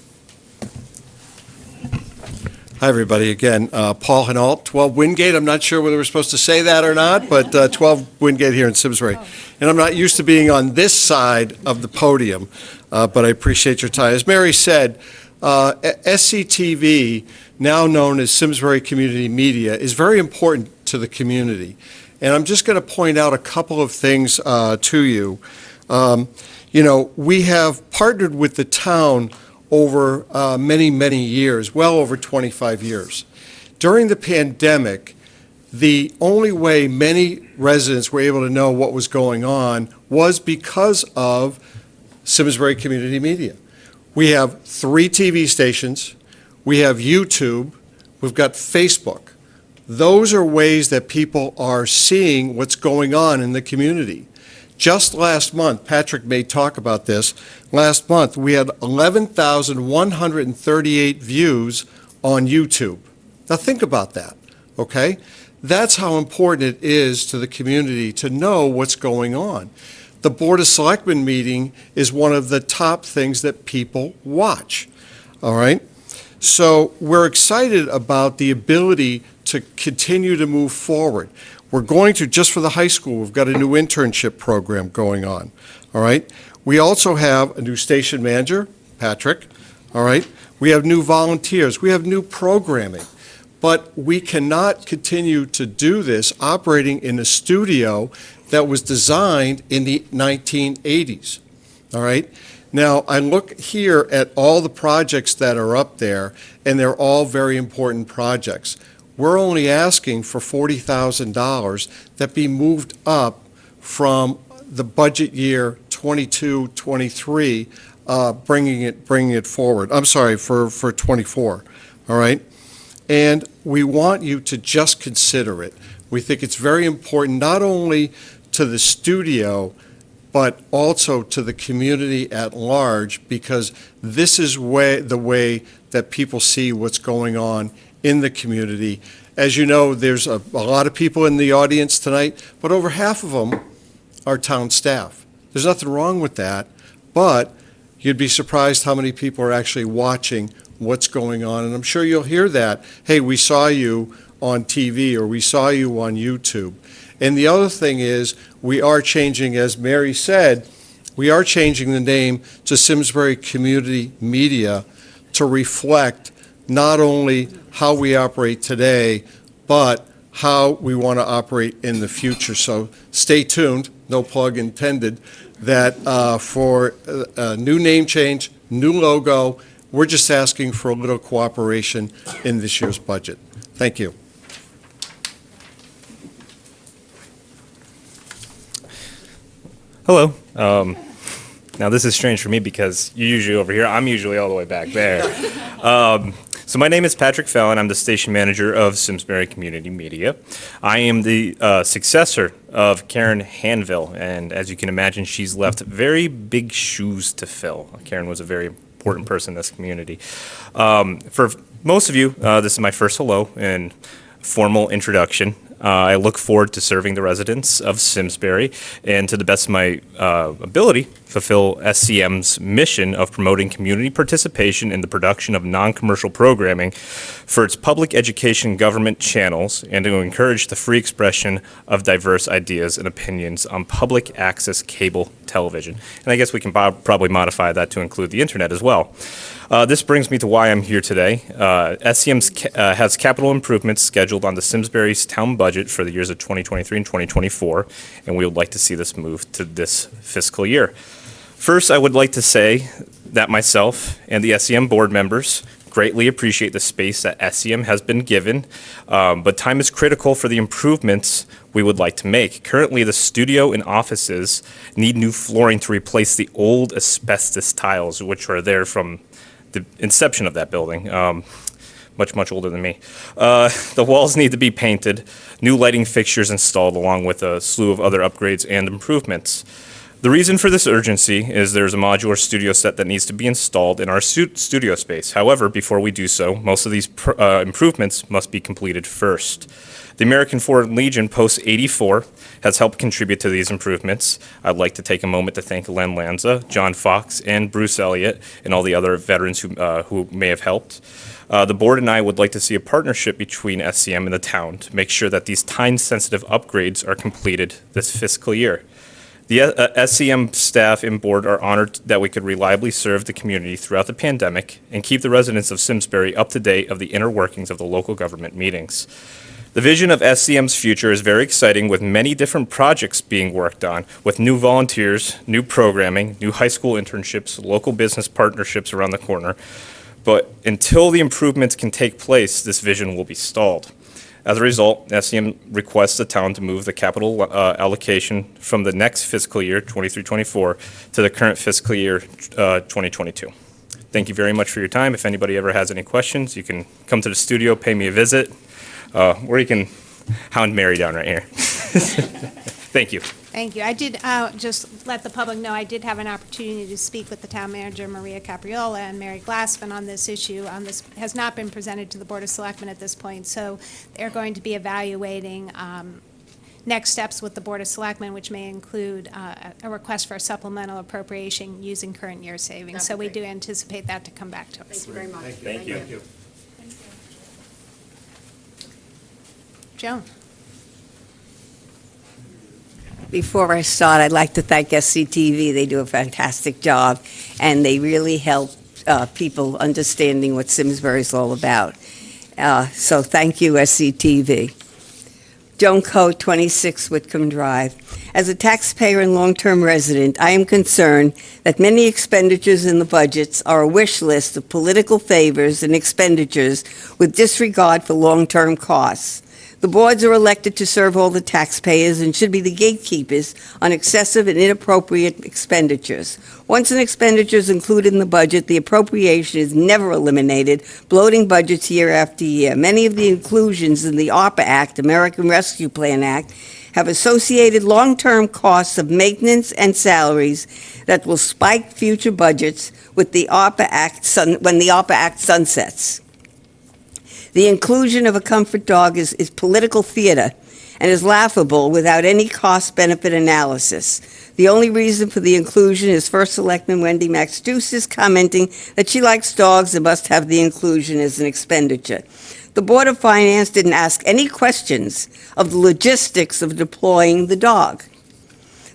Hi, everybody. Again, Paul Hinault, 12 Wingate. I'm not sure whether we're supposed to say that or not, but 12 Wingate here in Simsbury. And I'm not used to being on this side of the podium, but I appreciate your time. As Mary said, SCTV, now known as Simsbury Community Media, is very important to the community. And I'm just going to point out a couple of things to you. You know, we have partnered with the town over many, many years, well over 25 years. During the pandemic, the only way many residents were able to know what was going on was because of Simsbury Community Media. We have 3 TV stations, we have YouTube, we've got Facebook. Those are ways that people are seeing what's going on in the community. Just last month, Patrick may talk about this, last month we had 11,138 views on YouTube. Now think about that, okay? That's how important it is to the community to know what's going on. The Board of Selectmen meeting is one of the top things that people watch, all right? So we're excited about the ability to continue to move forward. We're going to, just for the high school, we've got a new internship program going on, all right? We also have a new station manager, Patrick, all right? We have new volunteers. We have new programming. But we cannot continue to do this operating in a studio that was designed in the 1980s, all right? Now, I look here at all the projects that are up there, and they're all very important projects. We're only asking for $40,000 that be moved up from the budget year 22-23, bringing it forward. I'm sorry, for 24, all right? And we want you to just consider it. We think it's very important, not only to the studio, but also to the community at large, because this is the way that people see what's going on in the community. As you know, there's a lot of people in the audience tonight, but over half of them are town staff. There's nothing wrong with that, but you'd be surprised how many people are actually watching what's going on, and I'm sure you'll hear that, hey, we saw you on TV, or we saw you on YouTube. And the other thing is, we are changing, as Mary said, we are changing the name to Simsbury Community Media to reflect not only how we operate today, but how we want to operate in the future. So stay tuned, no plug intended, that for a new name change, new logo, we're just asking for a little cooperation in this year's budget. Thank you. Hello. Now this is strange for me because you're usually over here. I'm usually all the way back there. So my name is Patrick Fallon. I'm the station manager of Simsbury Community Media. I am the successor of Karen Hanville, and as you can imagine, she's left very big shoes to fill. Karen was a very important person in this community. For most of you, this is my first hello and formal introduction. I look forward to serving the residents of Simsbury and, to the best of my ability, fulfill SCM's mission of promoting community participation in the production of non-commercial programming for its public education government channels and to encourage the free expression of diverse ideas and opinions on public access cable television. And I guess we can probably modify that to include the internet as well. This brings me to why I'm here today. SCM has capital improvements scheduled on the Simsbury's town budget for the years of 2023 and 2024, and we would like to see this move to this fiscal year. First, I would like to say that myself and the SCM board members greatly appreciate the space that SCM has been given, but time is critical for the improvements we would like to make. Currently, the studio and offices need new flooring to replace the old asbestos tiles, which are there from the inception of that building, much older than me. The walls need to be painted, new lighting fixtures installed, along with a slew of other upgrades and improvements. The reason for this urgency is there's a modular studio set that needs to be installed in our studio space. However, before we do so, most of these improvements must be completed first. The American Foreign Legion Post 84 has helped contribute to these improvements. I'd like to take a moment to thank Len Lanza, John Fox, and Bruce Elliott, and all the other veterans who may have helped. The board and I would like to see a partnership between SCM and the town to make sure that these time-sensitive upgrades are completed this fiscal year. The SCM staff and board are honored that we could reliably serve the community throughout the pandemic and keep the residents of Simsbury up to date of the inner workings of the local government meetings. The vision of SCM's future is very exciting, with many different projects being worked on, with new volunteers, new programming, new high school internships, local business partnerships around the corner. But until the improvements can take place, this vision will be stalled. As a result, SCM requests the town to move the capital allocation from the next fiscal year, 23-24, to the current fiscal year, 2022. Thank you very much for your time. If anybody ever has any questions, you can come to the studio, pay me a visit. where you can hound Mary down right here. Thank you. Thank you. I did just let the public know I did have an opportunity to speak with the town manager, Maria Capriola, and Mary Glassman on this issue. This has not been presented to the Board of Selectmen at this point, so they're going to be evaluating next steps with the Board of Selectmen, which may include a request for a supplemental appropriation using current year savings. So we do anticipate that to come back to us. Thank you very much. Thank you. Joan? Before I start, I'd like to thank SCTV. They do a fantastic job, and they really help people understanding what Simsbury is all about. So thank you, SCTV. Joan Coe, 26 Whitcomb Drive. As a taxpayer and long-term resident, I am concerned that many expenditures in the budgets are a wish list of political favors and expenditures with disregard for long-term costs. The boards are elected to serve all the taxpayers and should be the gatekeepers on excessive and inappropriate expenditures. Once an expenditure is included in the budget, the appropriation is never eliminated, bloating budgets year after year. Many of the inclusions in the Arpa Act, American Rescue Plan Act, have associated long-term costs of maintenance and salaries that will spike future budgets with the Arpa Act when the Arpa Act sunsets. The inclusion of a comfort dog is political theater and is laughable without any cost-benefit analysis. The only reason for the inclusion is First Selectman Wendy Maxducis commenting that she likes dogs and must have the inclusion as an expenditure. The Board of Finance didn't ask any questions of the logistics of deploying the dog.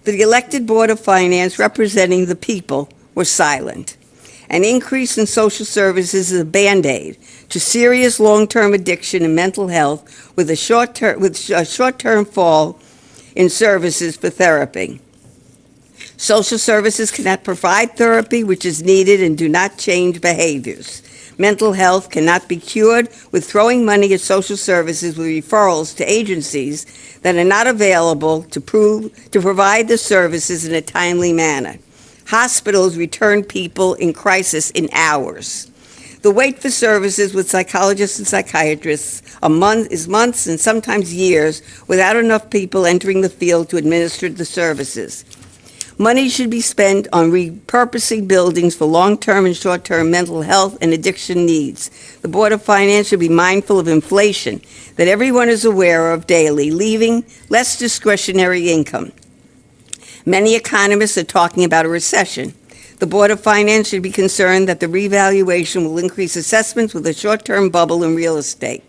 The elected Board of Finance representing the people were silent. An increase in social services is a Band-Aid to serious long-term addiction and mental health with a short-term fall in services for therapy. Social services cannot provide therapy which is needed and do not change behaviors. Mental health cannot be cured with throwing money at social services with referrals to agencies that are not available to provide the services in a timely manner. Hospitals return people in crisis in hours. The wait for services with psychologists and psychiatrists is months and sometimes years without enough people entering the field to administer the services. Money should be spent on repurposing buildings for long-term and short-term mental health and addiction needs. The Board of Finance should be mindful of inflation that everyone is aware of daily, leaving less discretionary income. Many economists are talking about a recession. The Board of Finance should be concerned that the revaluation will increase assessments with a short-term bubble in real estate.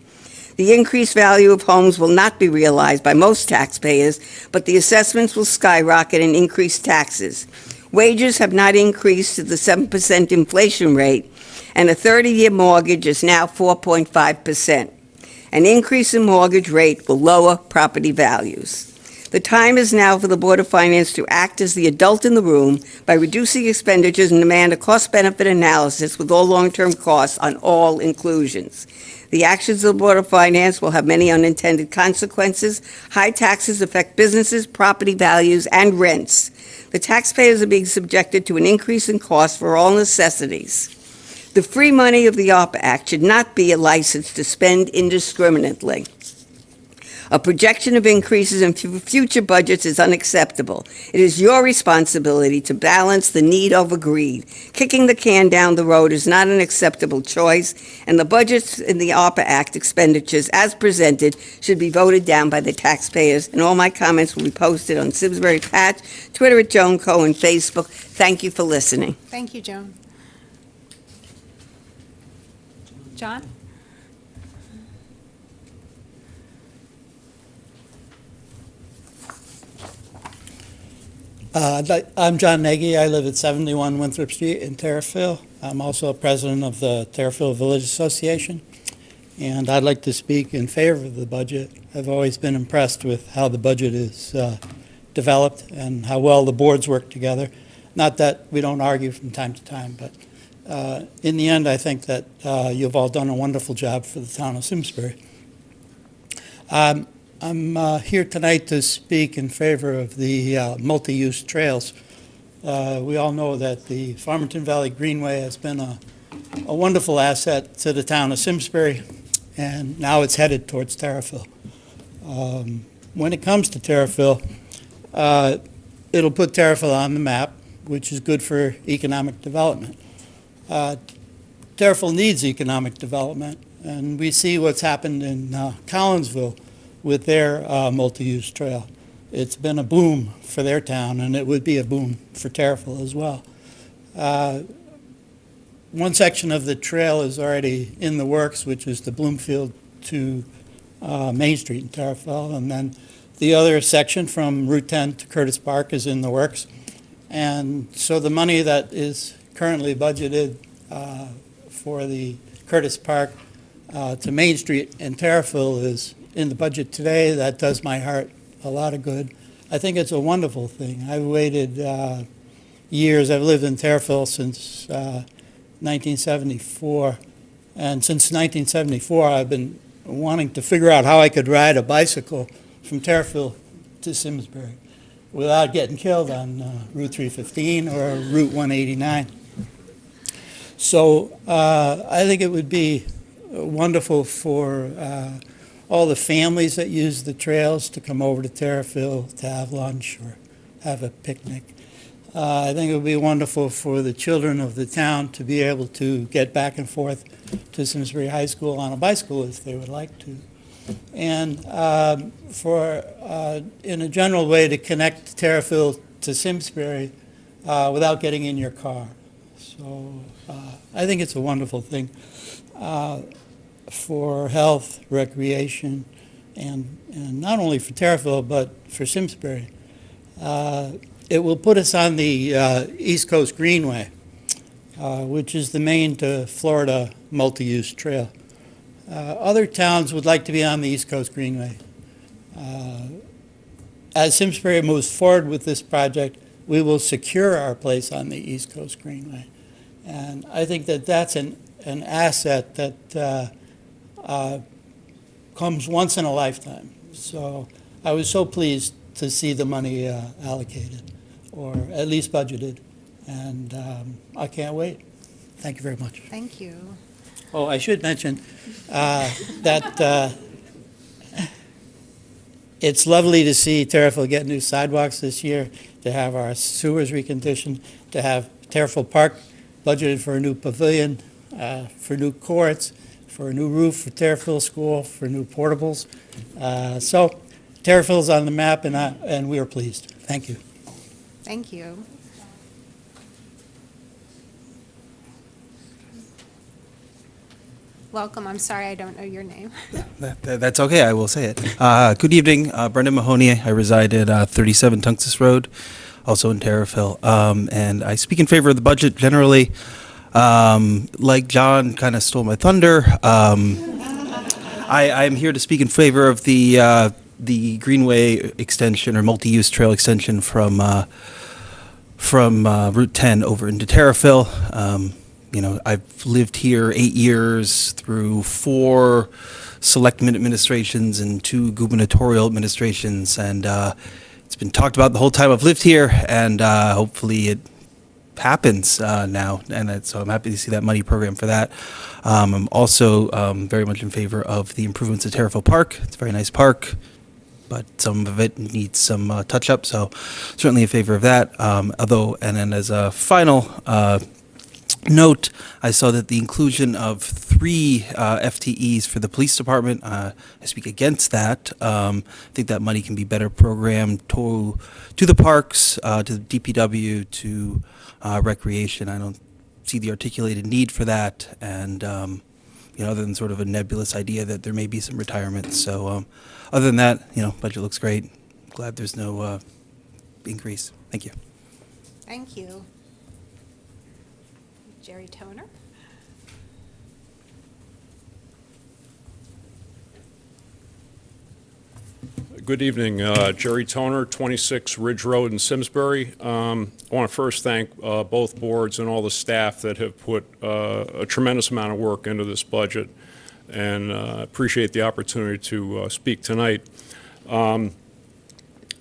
The increased value of homes will not be realized by most taxpayers, but the assessments will skyrocket and increase taxes. Wages have not increased to the 7% inflation rate, and a 30-year mortgage is now 4.5%. An increase in mortgage rate will lower property values. The time is now for the Board of Finance to act as the adult in the room by reducing expenditures and demand a cost-benefit analysis with all long-term costs on all inclusions. The actions of the Board of Finance will have many unintended consequences. High taxes affect businesses, property values, and rents. The taxpayers are being subjected to an increase in costs for all necessities. The free money of the Arpa Act should not be a license to spend indiscriminately. A projection of increases in future budgets is unacceptable. It is your responsibility to balance the need over greed. Kicking the can down the road is not an acceptable choice, and the budgets in the Arpa Act expenditures as presented should be voted down by the taxpayers, and all my comments will be posted on Simsbury Patch, Twitter at Joan Coe, and Facebook. Thank you for listening. Thank you, Joan. John? I'm John Nagy. I live at 71 Winthrop Street in Terrafil. I'm also president of the Terrafil Village Association, and I'd like to speak in favor of the budget. I've always been impressed with how the budget is developed and how well the boards work together. Not that we don't argue from time to time, but in the end, I think that you've all done a wonderful job for the town of Simsbury. I'm here tonight to speak in favor of the multi-use trails. We all know that the Farmington Valley Greenway has been a wonderful asset to the town of Simsbury, and now it's headed towards Terrafil. When it comes to Terrafil, it'll put Terrafil on the map, which is good for economic development. Terrafil needs economic development, and we see what's happened in Collinsville with their multi-use trail. It's been a boom for their town, and it would be a boom for Terrafil as well. One section of the trail is already in the works, which is the Bloomfield to Main Street in Terrafil, and then the other section from Route 10 to Curtis Park is in the works. And so the money that is currently budgeted for the Curtis Park to Main Street and Terrafil is in the budget today. That does my heart a lot of good. I think it's a wonderful thing. I've waited years. I've lived in Terrafil since 1974, and since 1974 I've been wanting to figure out how I could ride a bicycle from Terrafil to Simsbury without getting killed on Route 315 or Route 189. So I think it would be wonderful for all the families that use the trails to come over to Terrafil to have lunch or have a picnic. I think it would be wonderful for the children of the town to be able to get back and forth to Simsbury High School on a bicycle if they would like to. And in a general way, to connect Terrafil to Simsbury without getting in your car. So I think it's a wonderful thing for health, recreation, and not only for Terrafil, but for Simsbury. It will put us on the East Coast Greenway, which is the Maine to Florida multi-use trail. Other towns would like to be on the East Coast Greenway. As Simsbury moves forward with this project, we will secure our place on the East Coast Greenway. And I think that that's an asset that comes once in a lifetime. So I was so pleased to see the money allocated, or at least budgeted, and I can't wait. Thank you very much. Thank you. Oh, I should mention that it's lovely to see Terrafil get new sidewalks this year, to have our sewers reconditioned, to have Terrafil Park budgeted for a new pavilion, for new courts, for a new roof for Terrafil School, for new portables. So Terrafil's on the map, and we are pleased. Thank you. Thank you. Welcome. I'm sorry I don't know your name. That's okay, I will say it. Good evening, Brendan Mahoney. I reside at 37 Tunxus Road, also in Terrafil. And I speak in favor of the budget generally. Like John kind of stole my thunder. I'm here to speak in favor of the Greenway extension or multi-use trail extension from Route 10 over into Terrafil. I've lived here 8 years through 4 Selectmen administrations and 2 gubernatorial administrations, and it's been talked about the whole time I've lived here, and hopefully it happens now, and so I'm happy to see that money program for that. I'm also very much in favor of the improvements at Terrafil Park. It's a very nice park, but some of it needs some touch-up, so certainly in favor of that. And then as a final note, I saw that the inclusion of 3 FTEs for the police department, I speak against that. I think that money can be better programmed to the parks, to the DPW, to recreation. I don't see the articulated need for that, and other than sort of a nebulous idea that there may be some retirement. So other than that, budget looks great. Glad there's no increase. Thank you. Thank you. Jerry Toner. Good evening, Jerry Toner, 26 Ridge Road in Simsbury. I want to first thank both boards and all the staff that have put a tremendous amount of work into this budget, and appreciate the opportunity to speak tonight.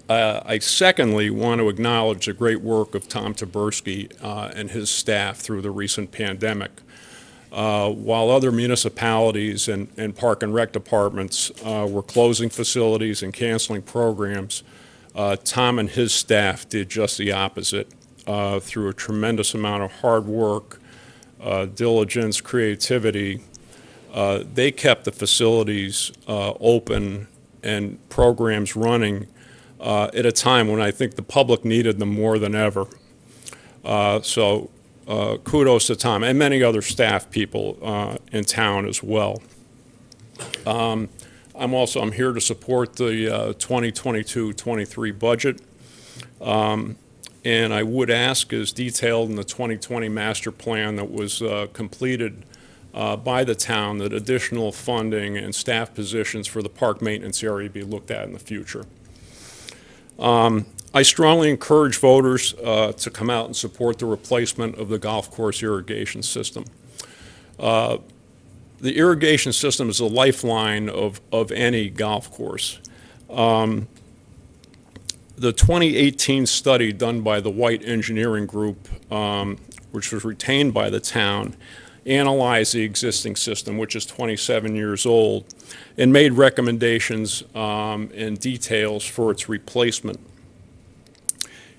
I secondly want to acknowledge the great work of Tom Taberski and his staff through the recent pandemic. while other municipalities and park and rec departments were closing facilities and canceling programs, Tom and his staff did just the opposite through a tremendous amount of hard work, diligence, creativity. They kept the facilities open and programs running at a time when I think the public needed them more than ever. So kudos to Tom and many other staff people in town as well. I'm here to support the 2022-23 budget. And I would ask, as detailed in the 2020 master plan that was completed by the town, that additional funding and staff positions for the park maintenance area be looked at in the future. I strongly encourage voters to come out and support the replacement of the golf course irrigation system. The irrigation system is the lifeline of any golf course. The 2018 study done by the White Engineering Group, which was retained by the town, analyzed the existing system, which is 27 years old, and made recommendations and details for its replacement.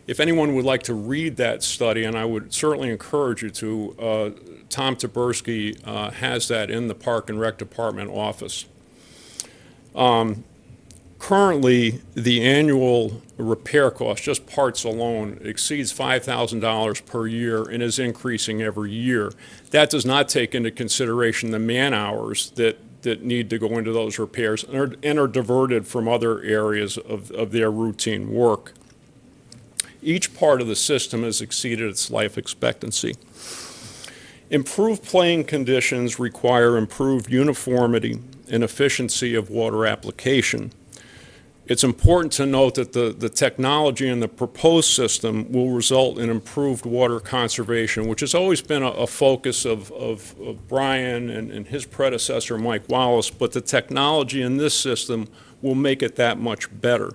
If anyone would like to read that study, and I would certainly encourage you to, Tom Taberski has that in the Park and Rec Department office. Currently, the annual repair cost, just parts alone, exceeds $5,000 per year and is increasing every year. That does not take into consideration the man hours that need to go into those repairs and are diverted from other areas of their routine work. Each part of the system has exceeded its life expectancy. Improved playing conditions require improved uniformity and efficiency of water application. It's important to note that the technology in the proposed system will result in improved water conservation, which has always been a focus of Brian and his predecessor, Mike Wallace, but the technology in this system will make it that much better.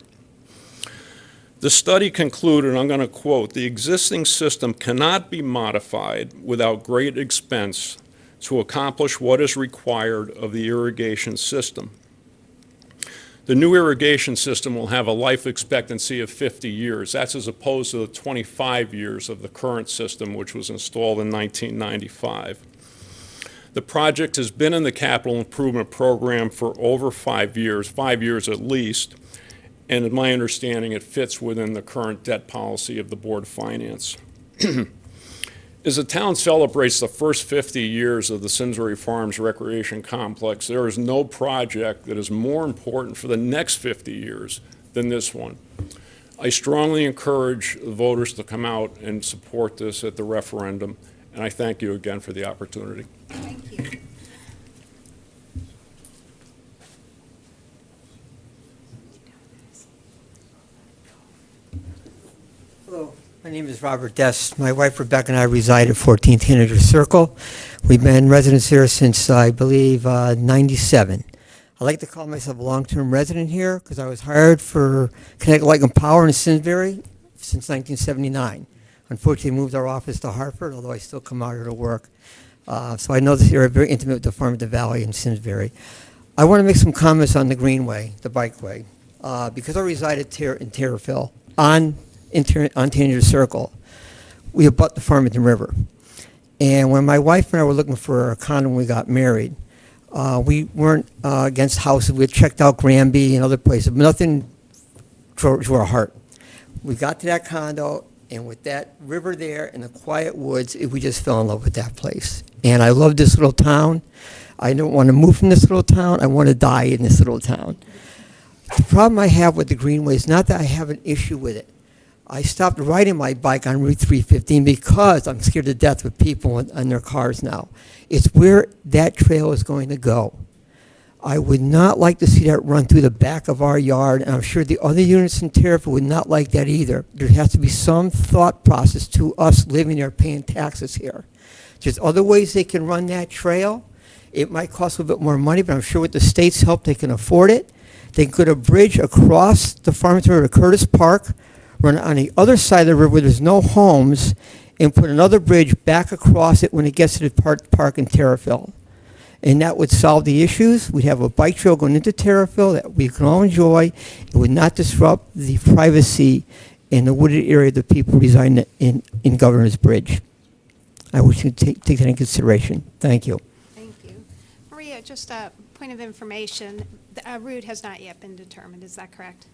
The study concluded, and I'm going to quote, "The existing system cannot be modified without great expense to accomplish what is required of the irrigation system. The new irrigation system will have a life expectancy of 50 years. That's as opposed to the 25 years of the current system, which was installed in 1995. The project has been in the capital improvement program for over 5 years at least, and in my understanding, it fits within the current debt policy of the Board of Finance. As the town celebrates the first 50 years of the Simsbury Farms Recreation Complex, there is no project that is more important for the next 50 years than this one. I strongly encourage the voters to come out and support this at the referendum, and I thank you again for the opportunity. Thank you. Hello, my name is Robert Dest. My wife Rebecca and I reside at 14 Teenager Circle. We've been residents here since, I believe, 97. I like to call myself a long-term resident here because I was hired for Connecticut Light and Power in Simsbury since 1979. Unfortunately, moved our office to Hartford, although I still come out here to work. So I know this area very intimate with the Farmington Valley and Simsbury. I want to make some comments on the Greenway, the bikeway, because I reside in Terrafil on Teenager Circle. We abut the Farmington River. And when my wife and I were looking for a condo when we got married, we weren't against houses. We had checked out Granby and other places, but nothing to our heart. We got to that condo, and with that river there and the quiet woods, we just fell in love with that place. And I love this little town. I don't want to move from this little town. I want to die in this little town. The problem I have with the Greenway is not that I have an issue with it. I stopped riding my bike on Route 315 because I'm scared to death with people in their cars now. It's where that trail is going to go. I would not like to see that run through the back of our yard, and I'm sure the other units in Terrafil would not like that either. There has to be some thought process to us living there paying taxes here. There's other ways they can run that trail. It might cost a little bit more money, but I'm sure with the state's help they can afford it. They could have a bridge across the Farmington River to Curtis Park, run on the other side of the river where there's no homes, and put another bridge back across it when it gets to the park in Terrafil. And that would solve the issues. We'd have a bike trail going into Terrafil that we can all enjoy. It would not disrupt the privacy in the wooded area that people reside in Governor's Bridge. I wish you'd take that into consideration. Thank you. Thank you. Maria, just a point of information, the route has not yet been determined, is that correct?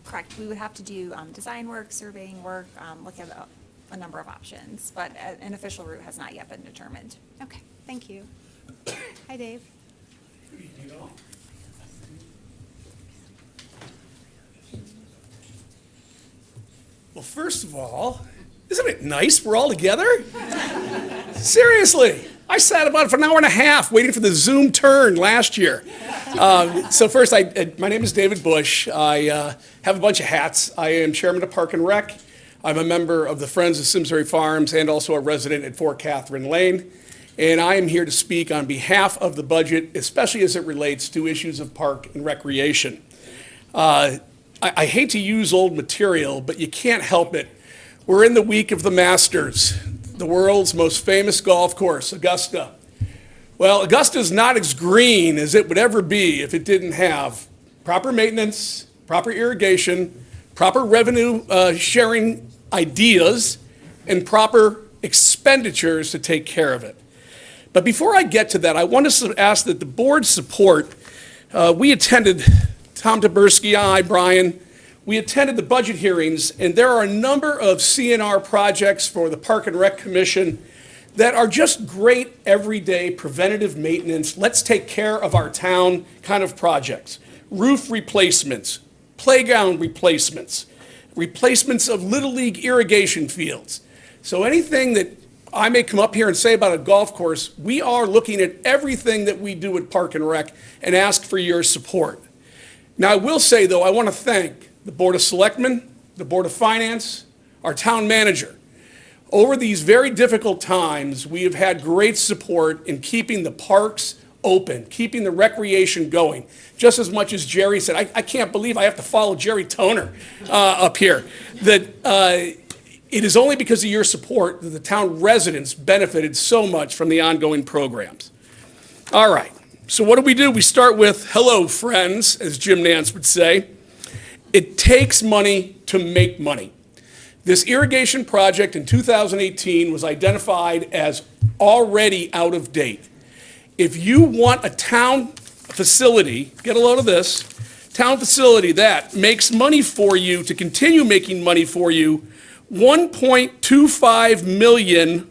Correct. We would have to do design work, surveying work, look at a number of options, but an official route has not yet been determined. Okay, thank you. Hi, Dave. Well, first of all, isn't it nice we're all together? Seriously, I sat about for an hour and a half waiting for the Zoom turn last year. So first, my name is David Bush. I have a bunch of hats. I am chairman of Park and Rec. I'm a member of the Friends of Simsbury Farms and also a resident at 4 Catherine Lane. And I am here to speak on behalf of the budget, especially as it relates to issues of park and recreation. I hate to use old material, but you can't help it. We're in the week of the Masters, the world's most famous golf course, Augusta. Well, Augusta's not as green as it would ever be if it didn't have proper maintenance, proper irrigation, proper revenue sharing ideas, and proper expenditures to take care of it. But before I get to that, I want to ask that the board's support. We attended, Tom Taberski, I, Brian, we attended the budget hearings, and there are a number of CNR projects for the Park and Rec Commission that are just great everyday preventative maintenance, let's take care of our town kind of projects. Roof replacements, playground replacements, replacements of Little League irrigation fields. So anything that I may come up here and say about a golf course, we are looking at everything that we do at Park and Rec and ask for your support. Now, I will say, though, I want to thank the Board of Selectmen, the Board of Finance, our town manager. Over these very difficult times, we have had great support in keeping the parks open, keeping the recreation going, just as much as Jerry said. I can't believe I have to follow Jerry Toner up here. That it is only because of your support that the town residents benefited so much from the ongoing programs. All right, so what do? We start with, hello, friends, as Jim Nance would say. It takes money to make money. This irrigation project in 2018 was identified as already out of date. If you want a town facility, get a load of this, town facility that makes money for you to continue making money for you, 1.25 million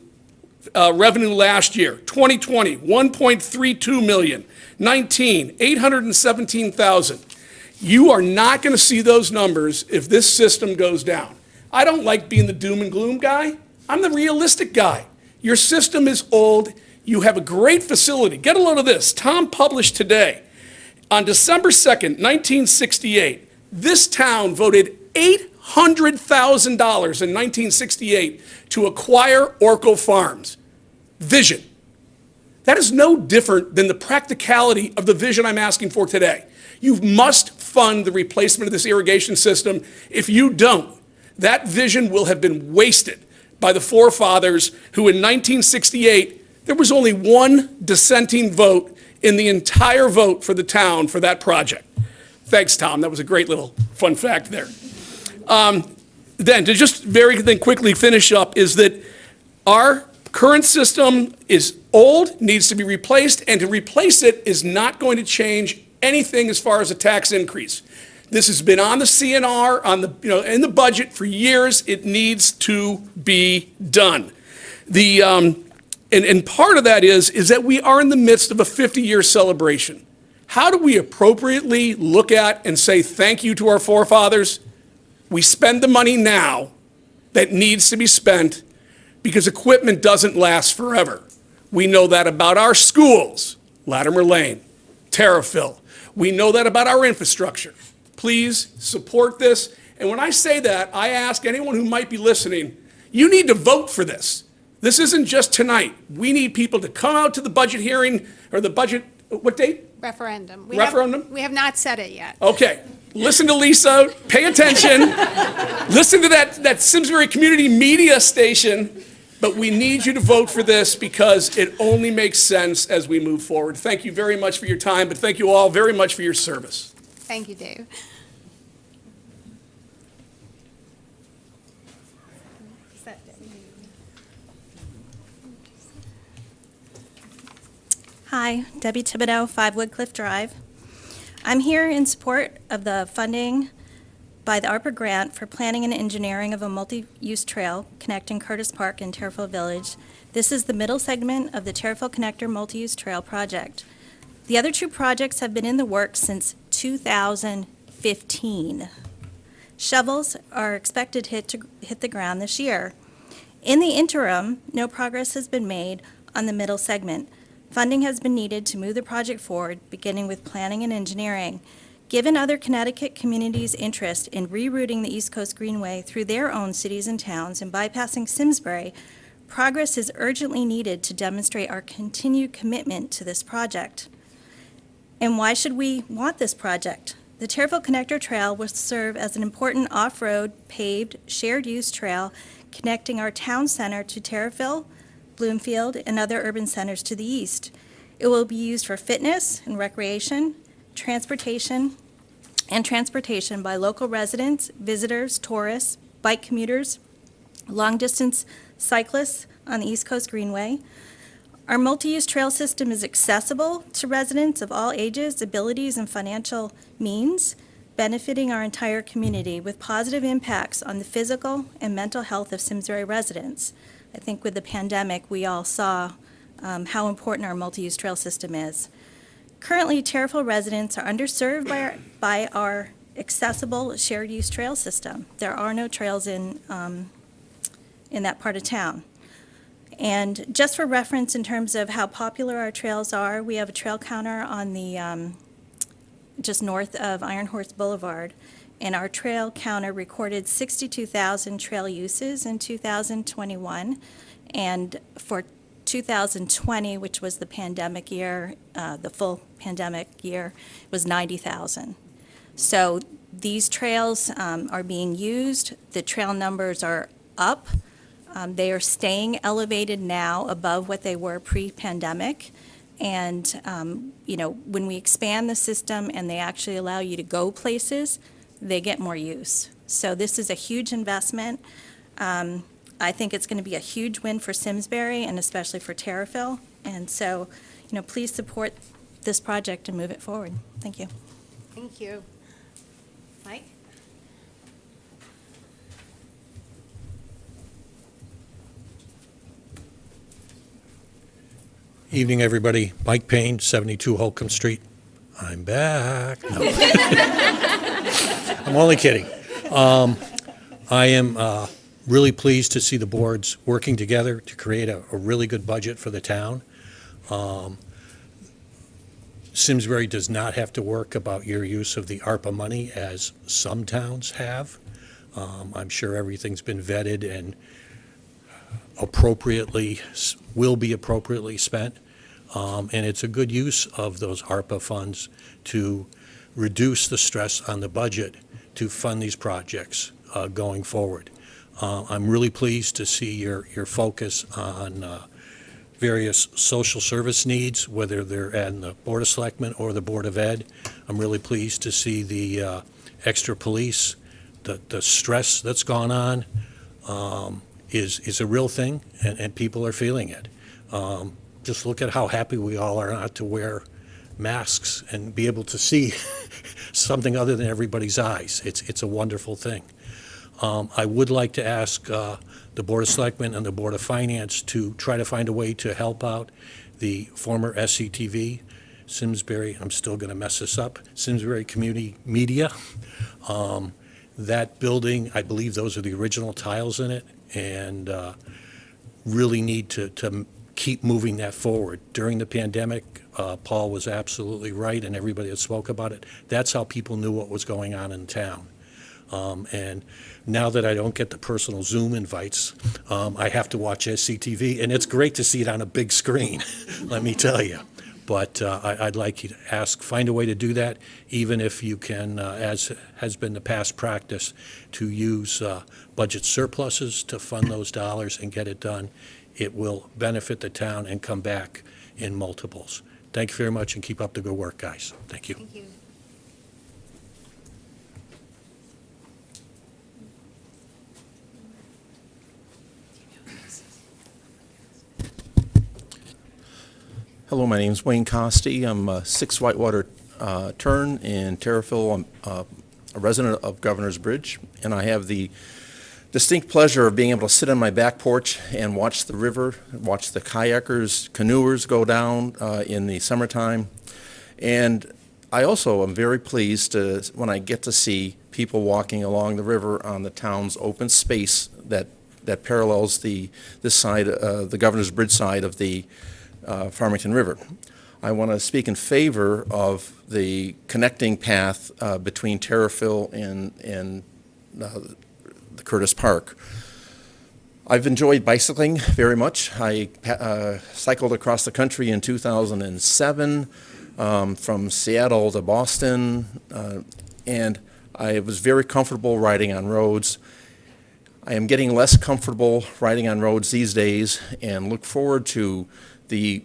revenue last year, 2020, 1.32 million, 19, 817,000. You are not going to see those numbers if this system goes down. I don't like being the doom and gloom guy. I'm the realistic guy. Your system is old. You have a great facility. Get a load of this. Tom published today. On December 2nd, 1968, this town voted $800,000 in 1968 to acquire Orco Farms. Vision. That is no different than the practicality of the vision I'm asking for today. You must fund the replacement of this irrigation system. If you don't, that vision will have been wasted by the forefathers who in 1968, there was only one dissenting vote in the entire vote for the town for that project. Thanks, Tom. That was a great little fun fact there. Then to just very quickly finish up is that our current system is old, needs to be replaced, and to replace it is not going to change anything as far as a tax increase. This has been on the CNR, in the budget for years. It needs to be done. And part of that is that we are in the midst of a 50-year celebration. How do we appropriately look at and say thank you to our forefathers? We spend the money now that needs to be spent because equipment doesn't last forever. We know that about our schools, Latimer Lane, Terrafil. We know that about our infrastructure. Please support this. And when I say that, I ask anyone who might be listening, you need to vote for this. This isn't just tonight. We need people to come out to the budget hearing or the budget, what date? Referendum. Referendum? We have not set it yet. Okay. listen to Lisa, pay attention, listen to that Simsbury Community Media station, but we need you to vote for this because it only makes sense as we move forward. Thank you very much for your time, but thank you all very much for your service. Thank you, Dave. Hi, Debbie Thibodeau, 5 Woodcliff Drive. I'm here in support of the funding by the Arpa grant for planning and engineering of a multi-use trail connecting Curtis Park and Terrafil Village. This is the middle segment of the Terrafil Connector Multi-Use Trail project. The other 2 projects have been in the works since 2015. Shovels are expected to hit the ground this year. In the interim, no progress has been made on the middle segment. Funding has been needed to move the project forward, beginning with planning and engineering. Given other Connecticut communities' interest in rerouting the East Coast Greenway through their own cities and towns and bypassing Simsbury, progress is urgently needed to demonstrate our continued commitment to this project. And why should we want this project? The Terrafil Connector Trail will serve as an important off-road, paved, shared-use trail connecting our town center to Terrafil, Bloomfield, and other urban centers to the east. It will be used for fitness and recreation, transportation by local residents, visitors, tourists, bike commuters, long-distance cyclists on the East Coast Greenway. Our multi-use trail system is accessible to residents of all ages, abilities, and financial means, benefiting our entire community with positive impacts on the physical and mental health of Simsbury residents. I think with the pandemic, we all saw how important our multi-use trail system is. Currently, Terrafil residents are underserved by our accessible shared-use trail system. There are no trails in that part of town. And just for reference in terms of how popular our trails are, we have a trail counter on the just north of Iron Horse Boulevard, and our trail counter recorded 62,000 trail uses in 2021, and for 2020, which was the pandemic year, the full pandemic year, was 90,000. So these trails are being used. The trail numbers are up. They are staying elevated now above what they were pre-pandemic. And, when we expand the system and they actually allow you to go places, they get more use. So this is a huge investment. I think it's going to be a huge win for Simsbury and especially for Terrafil. And so, please support this project and move it forward. Thank you. Thank you. Mike? Evening, everybody. Mike Payne, 72 Holcomb Street. I'm back. No. I'm only kidding. I am really pleased to see the boards working together to create a really good budget for the town. Simsbury does not have to work about your use of the Arpa money as some towns have. I'm sure everything's been vetted and will be appropriately spent. And it's a good use of those ARPA funds to reduce the stress on the budget to fund these projects going forward. I'm really pleased to see your focus on various social service needs, whether they're in the Board of Selectmen or the Board of Ed. I'm really pleased to see the extra police, the stress that's gone on is a real thing, and people are feeling it. Just look at how happy we all are not to wear masks and be able to see something other than everybody's eyes. It's a wonderful thing. I would like to ask the Board of Selectmen and the Board of Finance to try to find a way to help out the former SCTV, Simsbury, I'm still going to mess this up, Simsbury Community Media. That building, I believe those are the original tiles in it, and really need to keep moving that forward. During the pandemic, Paul was absolutely right, and everybody that spoke about it. That's how people knew what was going on in town. And now that I don't get the personal Zoom invites, I have to watch SCTV, and it's great to see it on a big screen, let me tell you. But I'd like you to find a way to do that, even if you can, as has been the past practice, to use budget surpluses to fund those dollars and get it done. It will benefit the town and come back in multiples. Thank you very much, and keep up the good work, guys. Thank you. Thank you. Hello, my name is Wayne Costi. I'm 6 Whitewater Turn in Terrafil. I'm a resident of Governor's Bridge, and I have the distinct pleasure of being able to sit on my back porch and watch the river, watch the kayakers, canoers go down in the summertime. And I also am very pleased when I get to see people walking along the river on the town's open space that parallels this side, the Governor's Bridge side of the Farmington River. I want to speak in favor of the connecting path between Terrafil and the Curtis Park. I've enjoyed bicycling very much. I cycled across the country in 2007 from Seattle to Boston, and I was very comfortable riding on roads. I am getting less comfortable riding on roads these days and look forward to the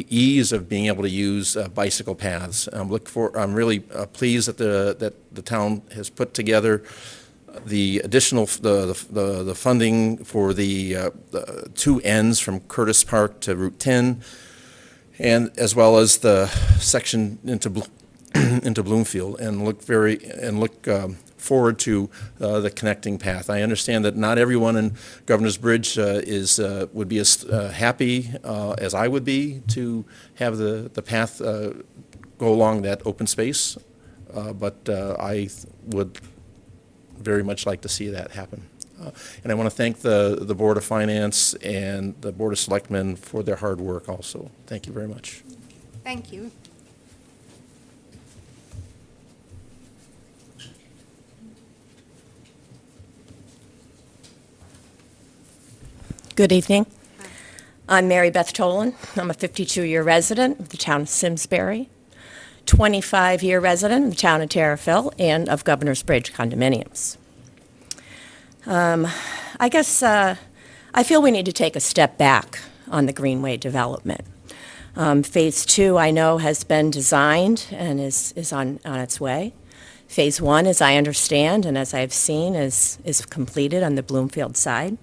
ease of being able to use bicycle paths. I'm really pleased that the town has put together the additional the funding for the two ends from Curtis Park to Route 10, and as well as the section into Bloomfield, and look forward to the connecting path. I understand that not everyone in Governor's Bridge would be as happy as I would be to have the path go along that open space, but I would very much like to see that happen. And I want to thank the Board of Finance and the Board of Selectmen for their hard work also. Thank you very much. Thank you. Good evening. I'm Mary Beth Tolan. I'm a 52-year resident of the town of Simsbury, 25-year resident of the town of Terrafil, and of Governor's Bridge condominiums. I guess I feel we need to take a step back on the Greenway development. Phase 2, I know, has been designed and is on its way. Phase 1, as I understand and as I've seen, is completed on the Bloomfield side.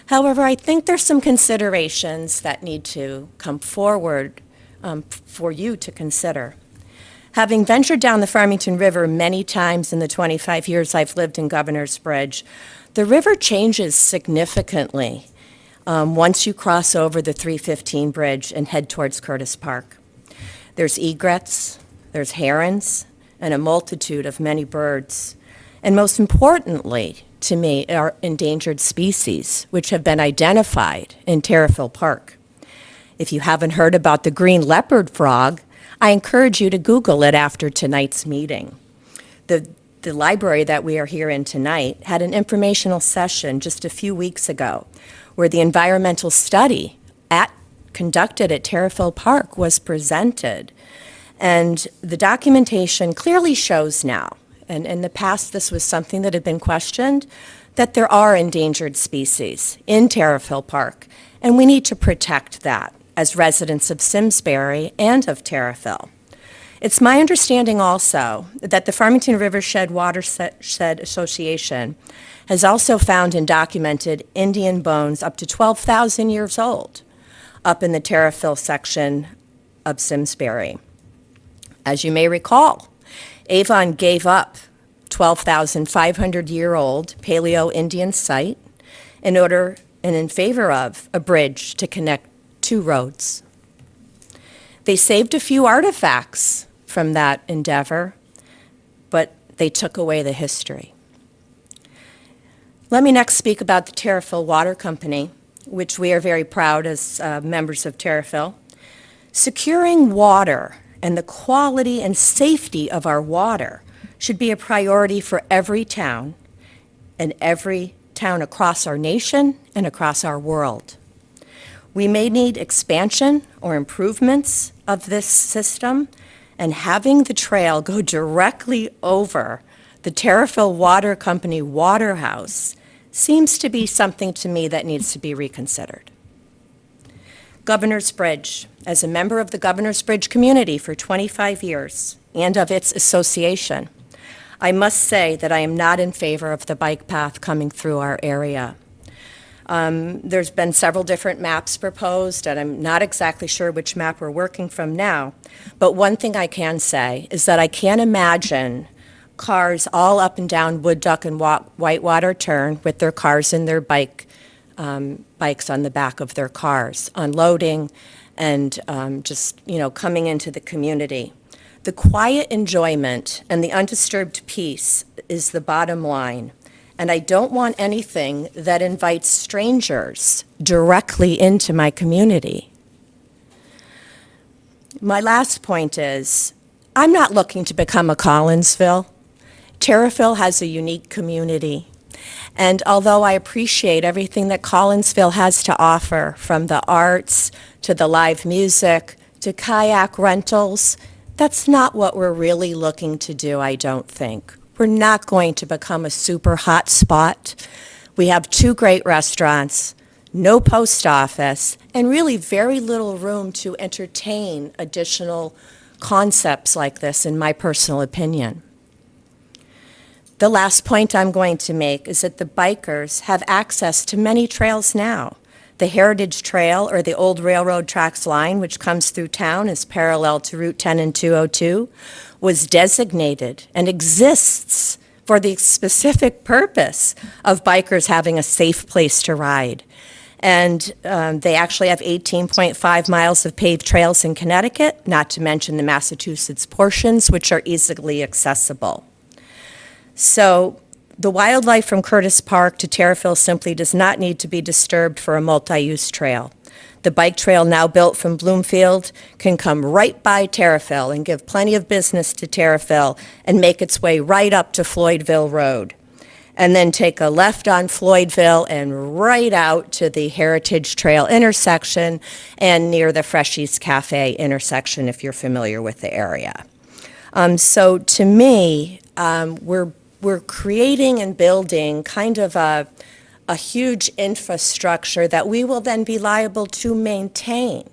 However, I think there's some considerations that need to come forward for you to consider. Having ventured down the Farmington River many times in the 25 years I've lived in Governor's Bridge, the river changes significantly once you cross over the 315 bridge and head towards Curtis Park. There's egrets, there's herons, and a multitude of many birds. And most importantly, to me, are endangered species, which have been identified in Terrafil Park. If you haven't heard about the green leopard frog, I encourage you to Google it after tonight's meeting. The library that we are here in tonight had an informational session just a few weeks ago where the environmental study conducted at Terrafil Park was presented. And the documentation clearly shows now, and in the past this was something that had been questioned, that there are endangered species in Terrafil Park, and we need to protect that as residents of Simsbury and of Terrafil. It's my understanding also that the Farmington Rivershed Watershed Association has also found and documented Indian bones up to 12,000 years old up in the Terrafil section of Simsbury. As you may recall, Avon gave up 12,500-year-old Paleo-Indian site in favor of a bridge to connect two roads. They saved a few artifacts from that endeavor, but they took away the history. Let me next speak about the Terrafil Water Company, which we are very proud as members of Terrafil. Securing water and the quality and safety of our water should be a priority for every town and every town across our nation and across our world. We may need expansion or improvements of this system, and having the trail go directly over the Terrafil Water Company water house seems to be something to me that needs to be reconsidered. Governor's Bridge. As a member of the Governor's Bridge community for 25 years and of its association, I must say that I am not in favor of the bike path coming through our area. There's been several different maps proposed, and I'm not exactly sure which map we're working from now. But one thing I can say is that I can't imagine cars all up and down Wood Duck and Whitewater Turn with their cars and their bikes on the back of their cars, unloading and just, coming into the community. The quiet enjoyment and the undisturbed peace is the bottom line. And I don't want anything that invites strangers directly into my community. My last point is, I'm not looking to become a Collinsville. Terrafil has a unique community. And although I appreciate everything that Collinsville has to offer, from the arts to the live music to kayak rentals, that's not what we're really looking to do, I don't think. We're not going to become a super hot spot. We have 2 great restaurants, no post office, and really very little room to entertain additional concepts like this, in my personal opinion. The last point I'm going to make is that the bikers have access to many trails now. The Heritage Trail, or the old railroad tracks line, which comes through town, is parallel to Route 10 and 202, was designated and exists for the specific purpose of bikers having a safe place to ride. And they actually have 18.5 miles of paved trails in Connecticut, not to mention the Massachusetts portions, which are easily accessible. So the wildlife from Curtis Park to Terrafil simply does not need to be disturbed for a multi-use trail. The bike trail now built from Bloomfield can come right by Terrafil and give plenty of business to Terrafil and make its way right up to Floydville Road. And then take a left on Floydville and right out to the Heritage Trail intersection and near the Freshies Cafe intersection, if you're familiar with the area. So to me, we're creating and building kind of a huge infrastructure that we will then be liable to maintain.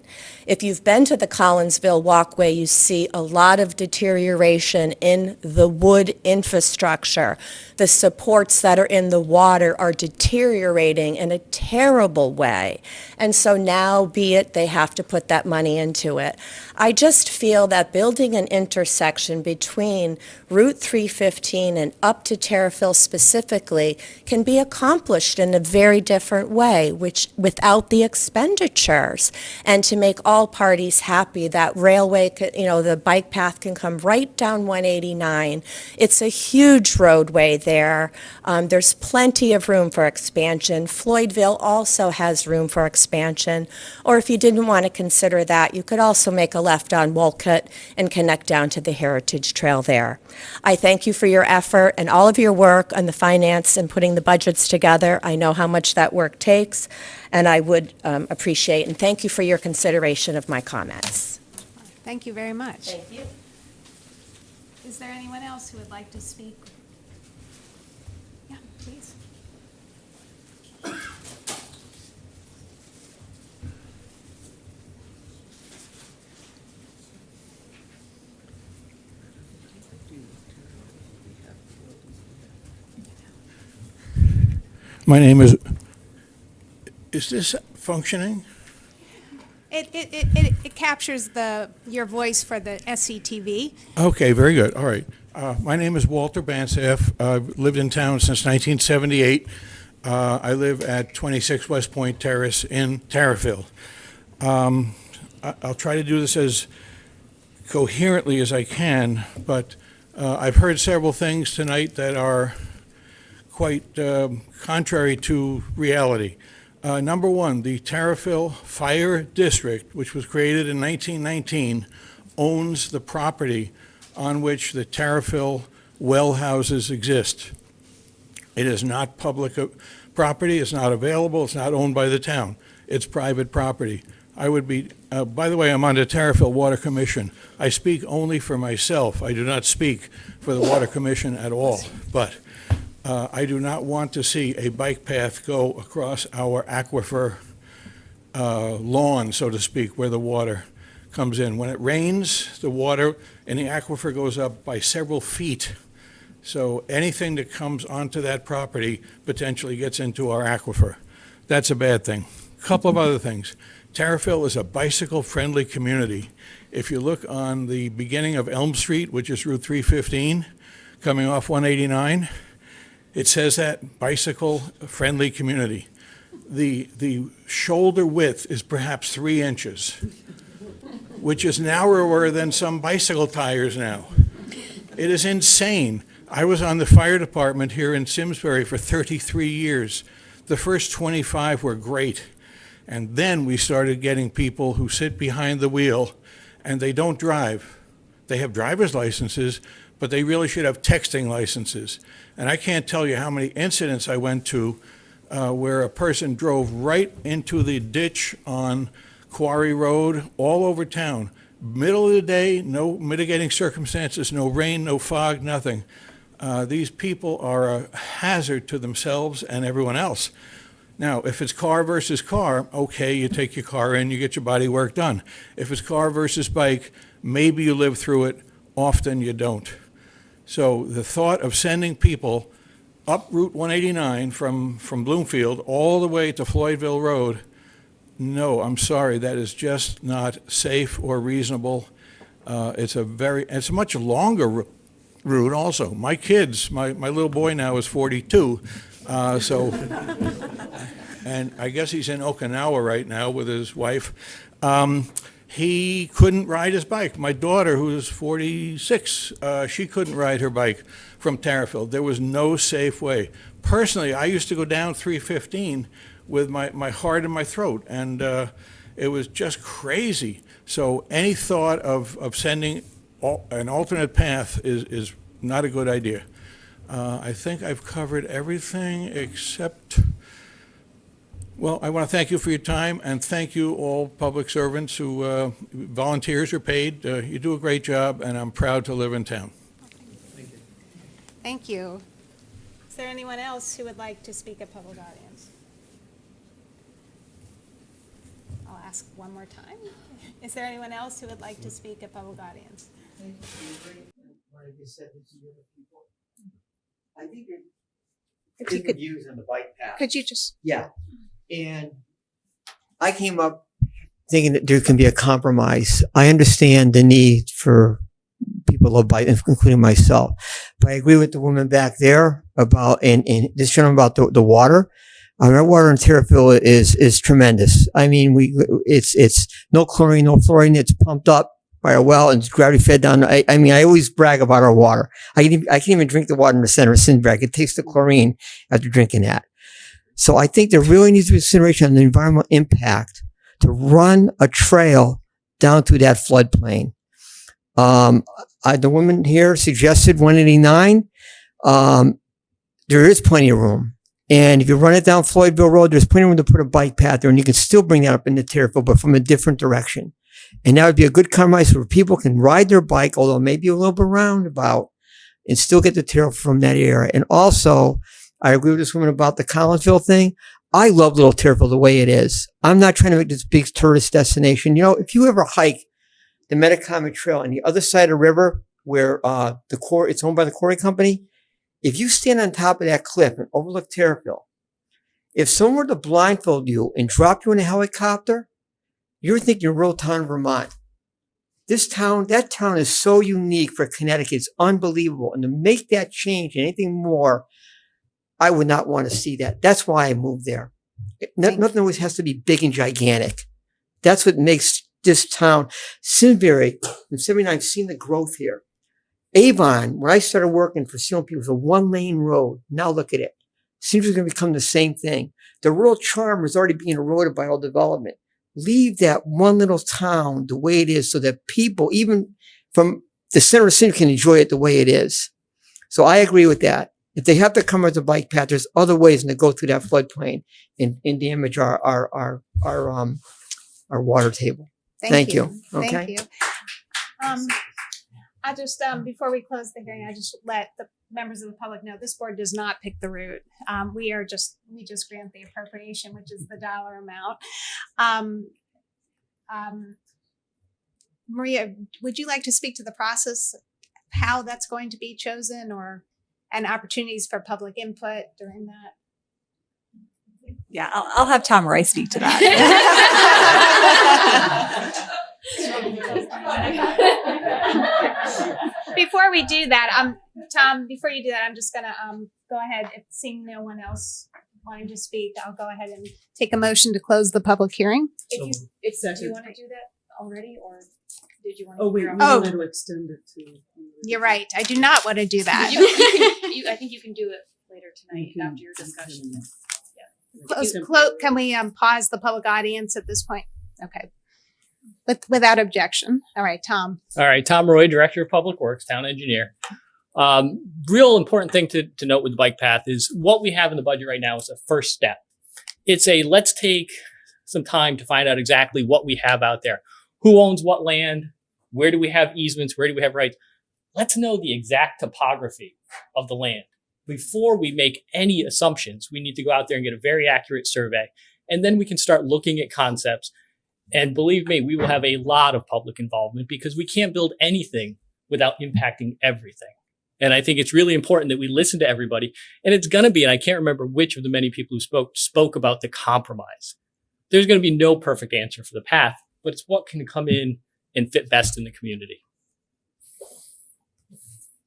If you've been to the Collinsville Walkway, you see a lot of deterioration in the wood infrastructure. The supports that are in the water are deteriorating in a terrible way. And so now, be it they have to put that money into it. I just feel that building an intersection between Route 315 and up to Terrafil specifically can be accomplished in a very different way, which without the expenditures, and to make all parties happy. That railway, the bike path can come right down 189. It's a huge roadway there. There's plenty of room for expansion. Floydville also has room for expansion. Or if you didn't want to consider that, you could also make a left on Wolcott and connect down to the Heritage Trail there. I thank you for your effort and all of your work on the finance and putting the budgets together. I know how much that work takes, and I would appreciate and thank you for your consideration of my comments. Thank you very much. Thank you. Is there anyone else who would like to speak? Yeah, please. My name is this functioning? It captures your voice for the SCTV. Okay, very good. All right. My name is Walter Bansaff. I've lived in town since 1978. I live at 26 West Point Terrace in Terrafil. I'll try to do this as coherently as I can, but I've heard several things tonight that are quite contrary to reality. Number one, the Terrafil Fire District, which was created in 1919, owns the property on which the Terrafil well houses exist. It is not public property, it's not available, it's not owned by the town. It's private property. I would be, by the way, I'm on the Terrafil Water Commission. I speak only for myself. I do not speak for the Water Commission at all. But I do not want to see a bike path go across our aquifer lawn, so to speak, where the water comes in. When it rains, the water in the aquifer goes up by several feet. So anything that comes onto that property potentially gets into our aquifer. That's a bad thing. A couple of other things. Terrafil is a bicycle-friendly community. If you look on the beginning of Elm Street, which is Route 315, coming off 189, it says that bicycle-friendly community. The shoulder width is perhaps 3 inches, which is narrower than some bicycle tires now. It is insane. I was on the fire department here in Simsbury for 33 years. The first 25 were great. And then we started getting people who sit behind the wheel and they don't drive. They have driver's licenses, but they really should have texting licenses. And I can't tell you how many incidents I went to where a person drove right into the ditch on Quarry Road all over town. Middle of the day, no mitigating circumstances, no rain, no fog, nothing. These people are a hazard to themselves and everyone else. Now, if it's car versus car, okay, you take your car in, you get your body work done. If it's car versus bike, maybe you live through it, often you don't. So the thought of sending people up Route 189 from Bloomfield all the way to Floydville Road, no, I'm sorry, that is just not safe or reasonable. It's a much longer route also. My kids, my little boy now is 42, and I guess he's in Okinawa right now with his wife. He couldn't ride his bike. My daughter, who's 46, she couldn't ride her bike from Terrafil. There was no safe way. Personally, I used to go down 315 with my heart in my throat, and it was just crazy. So any thought of sending an alternate path is not a good idea. I think I've covered everything except, well, I want to thank you for your time, and thank you all public servants who volunteers are paid. You do a great job, and I'm proud to live in town. Thank you. Is there anyone else who would like to speak at public audience? I'll ask one more time. Is there anyone else who would like to speak at public audience? I think different views on the bike path. Could you just? Yeah. And I came up thinking that there can be a compromise. I understand the need for people to bike, including myself. But I agree with the woman back there about, and this gentleman about the water. Our water in Terrafil is tremendous. I mean, it's no chlorine, no fluorine. It's pumped up by a well and it's gravity fed down. I mean, I always brag about our water. I can't even drink the water in the center of Simsbury. I can taste the chlorine after drinking that. So I think there really needs to be consideration on the environmental impact to run a trail down through that floodplain. The woman here suggested 189. There is plenty of room. And if you run it down Floydville Road, there's plenty of room to put a bike path there, and you can still bring that up into Terrafil, but from a different direction. And that would be a good compromise where people can ride their bike, although maybe a little bit roundabout, and still get to Terrafil from that area. And also, I agree with this woman about the Collinsville thing. I love Little Terrafil the way it is. I'm not trying to make this big tourist destination. You know, if you ever hike the Metacomet Trail on the other side of the river where it's owned by the quarry company, if you stand on top of that cliff and overlook Terrafil, if someone were to blindfold you and drop you in a helicopter, you're thinking you're rural town, Vermont. That town is so unique for Connecticut. It's unbelievable. And to make that change, anything more, I would not want to see that. That's why I moved there. Nothing always has to be big and gigantic. That's what makes this town. Simsbury, in 79, I've seen the growth here. Avon, when I started working for Sealand People, it was a one-lane road. Now look at it. Seems it's going to become the same thing. The rural charm is already being eroded by all development. Leave that one little town the way it is so that people, even from the center of the city, can enjoy it the way it is. So I agree with that. If they have to come with a bike path, there's other ways to go through that floodplain and damage our water table. Thank you. Okay. Thank you. I just, before we close the hearing, I just let the members of the public know this board does not pick the route. We just grant the appropriation, which is the dollar amount. Maria, would you like to speak to the process, how that's going to be chosen, and opportunities for public input during that? Yeah, I'll have Tom Roy speak to that. Before we do that, Tom, before you do that, I'm just gonna go ahead. If seeing no one else wanting to speak, I'll go ahead and take a motion to close the public hearing. Do Do you want to do that already, or did you want to? Oh, wait, we wanted to extend it to. You're right. I do not want to do that. I think you can do it later tonight after your discussion. Can we pause the public audience at this point? Okay. Without objection. All right, Tom. All right, Tom Roy, Director of Public Works, Town Engineer. Real important thing to note with the bike path is what we have in the budget right now is a first step. It's let's take some time to find out exactly what we have out there. Who owns what land? Where do we have easements? Where do we have rights? Let's know the exact topography of the land. Before we make any assumptions, we need to go out there and get a very accurate survey. And then we can start looking at concepts. And believe me, we will have a lot of public involvement because we can't build anything without impacting everything. And I think it's really important that we listen to everybody. And it's going to be, and I can't remember which of the many people who spoke about the compromise. There's going to be no perfect answer for the path, but it's what can come in and fit best in the community.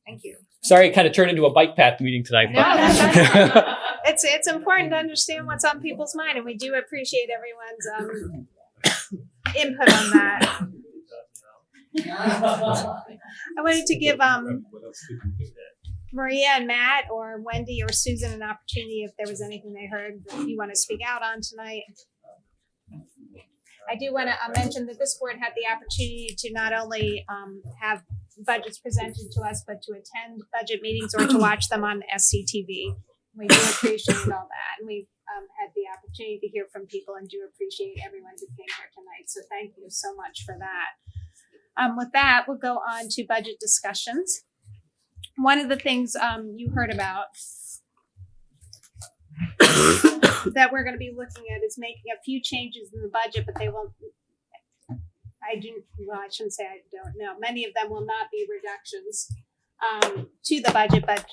Thank you. Sorry, it kind of turned into a bike path meeting tonight. No, that's it's important to understand what's on people's mind, and we do appreciate everyone's input on that. I wanted to give Maria and Matt or Wendy or Susan an opportunity if there was anything they heard that you want to speak out on tonight. I do want to mention that this board had the opportunity to not only have budgets presented to us, but to attend budget meetings or to watch them on SCTV. We do appreciate all that. And we've had the opportunity to hear from people and do appreciate everyone who came here tonight. So thank you so much for that. With that, we'll go on to budget discussions. One of the things you heard about that we're going to be looking at is making a few changes in the budget, but they won't. I shouldn't say I don't know. Many of them will not be reductions to the budget, but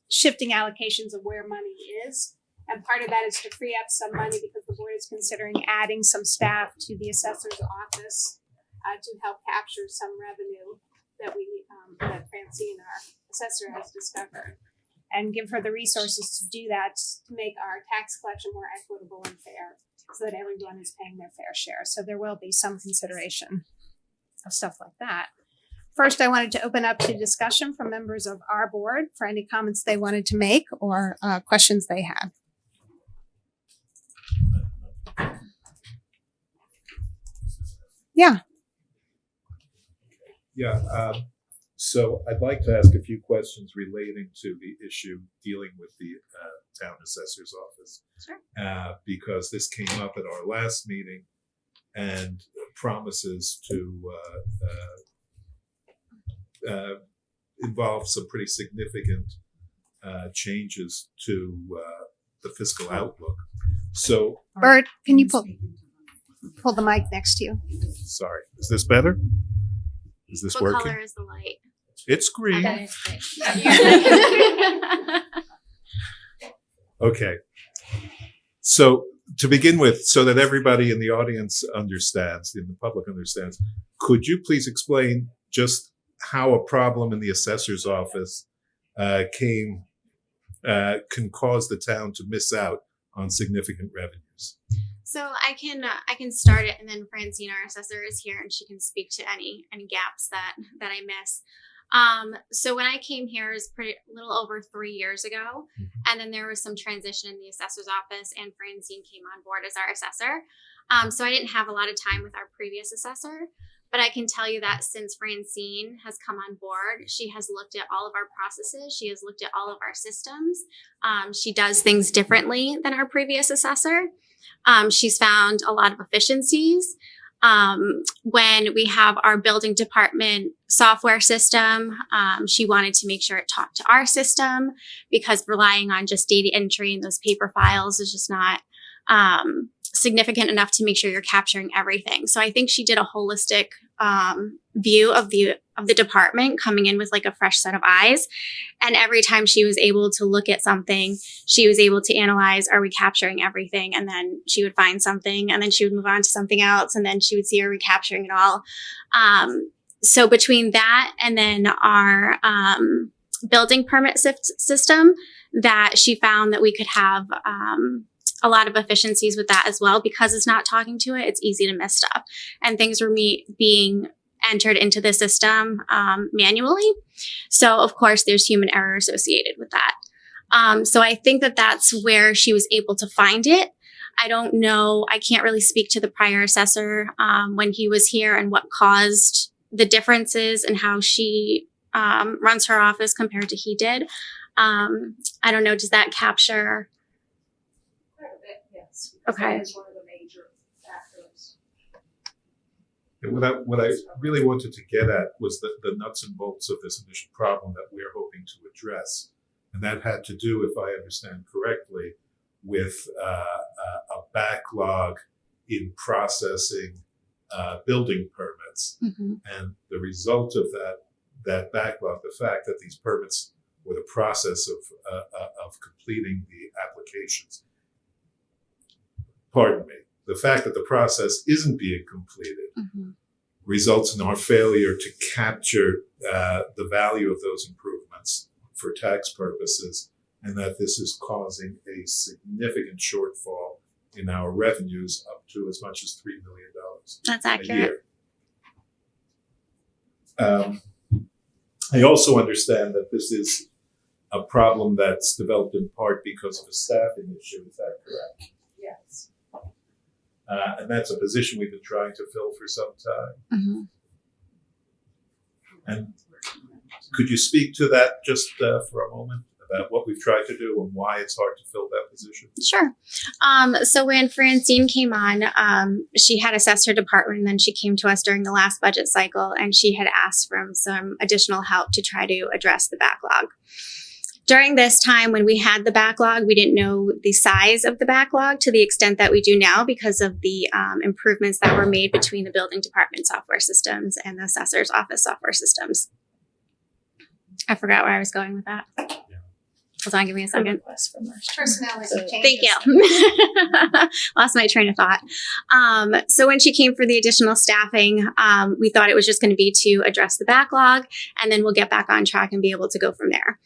shifting allocations of where money is. And part of that is to free up some money because the board is considering adding some staff to the assessor's office to help capture some revenue that that Francine, our assessor, has discovered, and give her the resources to do that, to make our tax collection more equitable and fair, so that everyone is paying their fair share. So there will be some consideration of stuff like that. First, I wanted to open up to discussion from members of our board for any comments they wanted to make or questions they had. Yeah. Yeah, so I'd like to ask a few questions relating to the issue dealing with the town assessor's office. Sure. Because this came up at our last meeting and promises to involve some pretty significant changes to the fiscal outlook. So, Bert, can you pull the mic next to you? Sorry, is this better? Is this working? What color is the light? It's green. Okay, great. Okay. So to begin with, so that everybody in the audience understands, in the public understands, could you please explain just how a problem in the assessor's office can cause the town to miss out on significant revenues? So I can start it, and then Francine, our assessor, is here, and she can speak to any gaps that I miss. So when I came here, it was a little over 3 years ago, and then there was some transition in the assessor's office, and Francine came on board as our assessor. So I didn't have a lot of time with our previous assessor, But I can tell you that since Francine has come on board, she has looked at all of our processes. She has looked at all of our systems. She does things differently than our previous assessor. She's found a lot of efficiencies. When we have our building department software system, she wanted to make sure it talked to our system, because relying on just data entry and those paper files is just not significant enough to make sure you're capturing everything. So I think she did a holistic view of the department, coming in with like a fresh set of eyes. And every time she was able to look at something, she was able to analyze, are we capturing everything? And then she would find something, and then she would move on to something else, and then she would see, are we capturing it all? So between that and then our building permit system, that she found that we could have a lot of efficiencies with that as well, because it's not talking to it. It's easy to miss stuff, and things were being entered into the system manually. So of course there's human error associated with that. So I think that that's where she was able to find it. I don't know. I can't really speak to the prior assessor when he was here and what caused the differences and how she runs her office compared to he did. I don't know. Does that capture? Yes. Okay. That is one of the major factors. And what I really wanted to get at was the nuts and bolts of this initial problem that we're hoping to address. And that had to do, if I understand correctly, with a backlog in processing building permits. Mm-hmm. And the result of that backlog, the fact that these permits were the process of completing the applications. Pardon me. The fact that the process isn't being completed Mm-hmm. results in our failure to capture the value of those improvements for tax purposes, and that this is causing a significant shortfall in our revenues, up to as much as $3 million That's a accurate. year. I also understand that this is a problem that's developed in part because of a staffing issue. Is that correct? Yes. And that's a position we've been trying to fill for some time. Mm-hmm. And could you speak to that just for a moment, about what we've tried to do and why it's hard to fill that position? Sure. So when Francine came on, she had assessed her department, and then she came to us during the last budget cycle, and she had asked for some additional help to try to address the backlog. During this time when we had the backlog, we didn't know the size of the backlog to the extent that we do now, because of the improvements that were made between the building department software systems and the assessor's office software systems. I forgot where I was going with that. Hold on, give me a second. Personnel is a change. Thank you. Lost my train of thought. So when she came for the additional staffing, we thought it was just going to be to address the backlog, and then we'll get back on track and be able to go from there.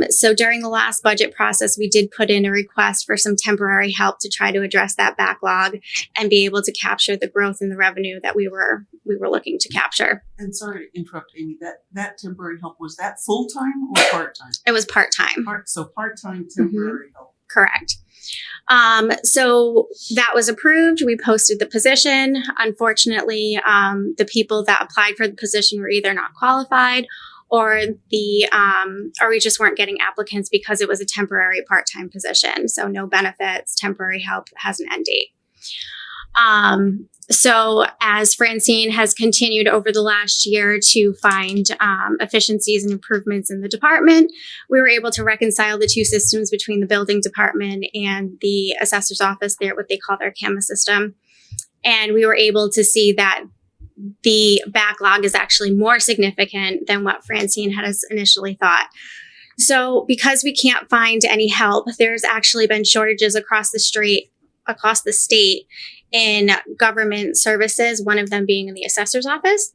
So during the last budget process, we did put in a request for some temporary help to try to address that backlog and be able to capture the growth in the revenue that we were looking to capture. And sorry to interrupt, Amy, that temporary help, was that full-time or part-time? It was part-time. So part-time temporary help. Correct. So that was approved. We posted the position. Unfortunately, the people that applied for the position were either not qualified, or we just weren't getting applicants because it was a temporary part-time position. So no benefits, temporary help, has an end date. So as Francine has continued over the last year to find efficiencies and improvements in the department, we were able to reconcile the two systems between the building department and the assessor's office, there, what they call their CAMA system. And we were able to see that the backlog is actually more significant than what Francine had initially thought. So because we can't find any help, there's actually been shortages across the state in government services, one of them being in the assessor's office.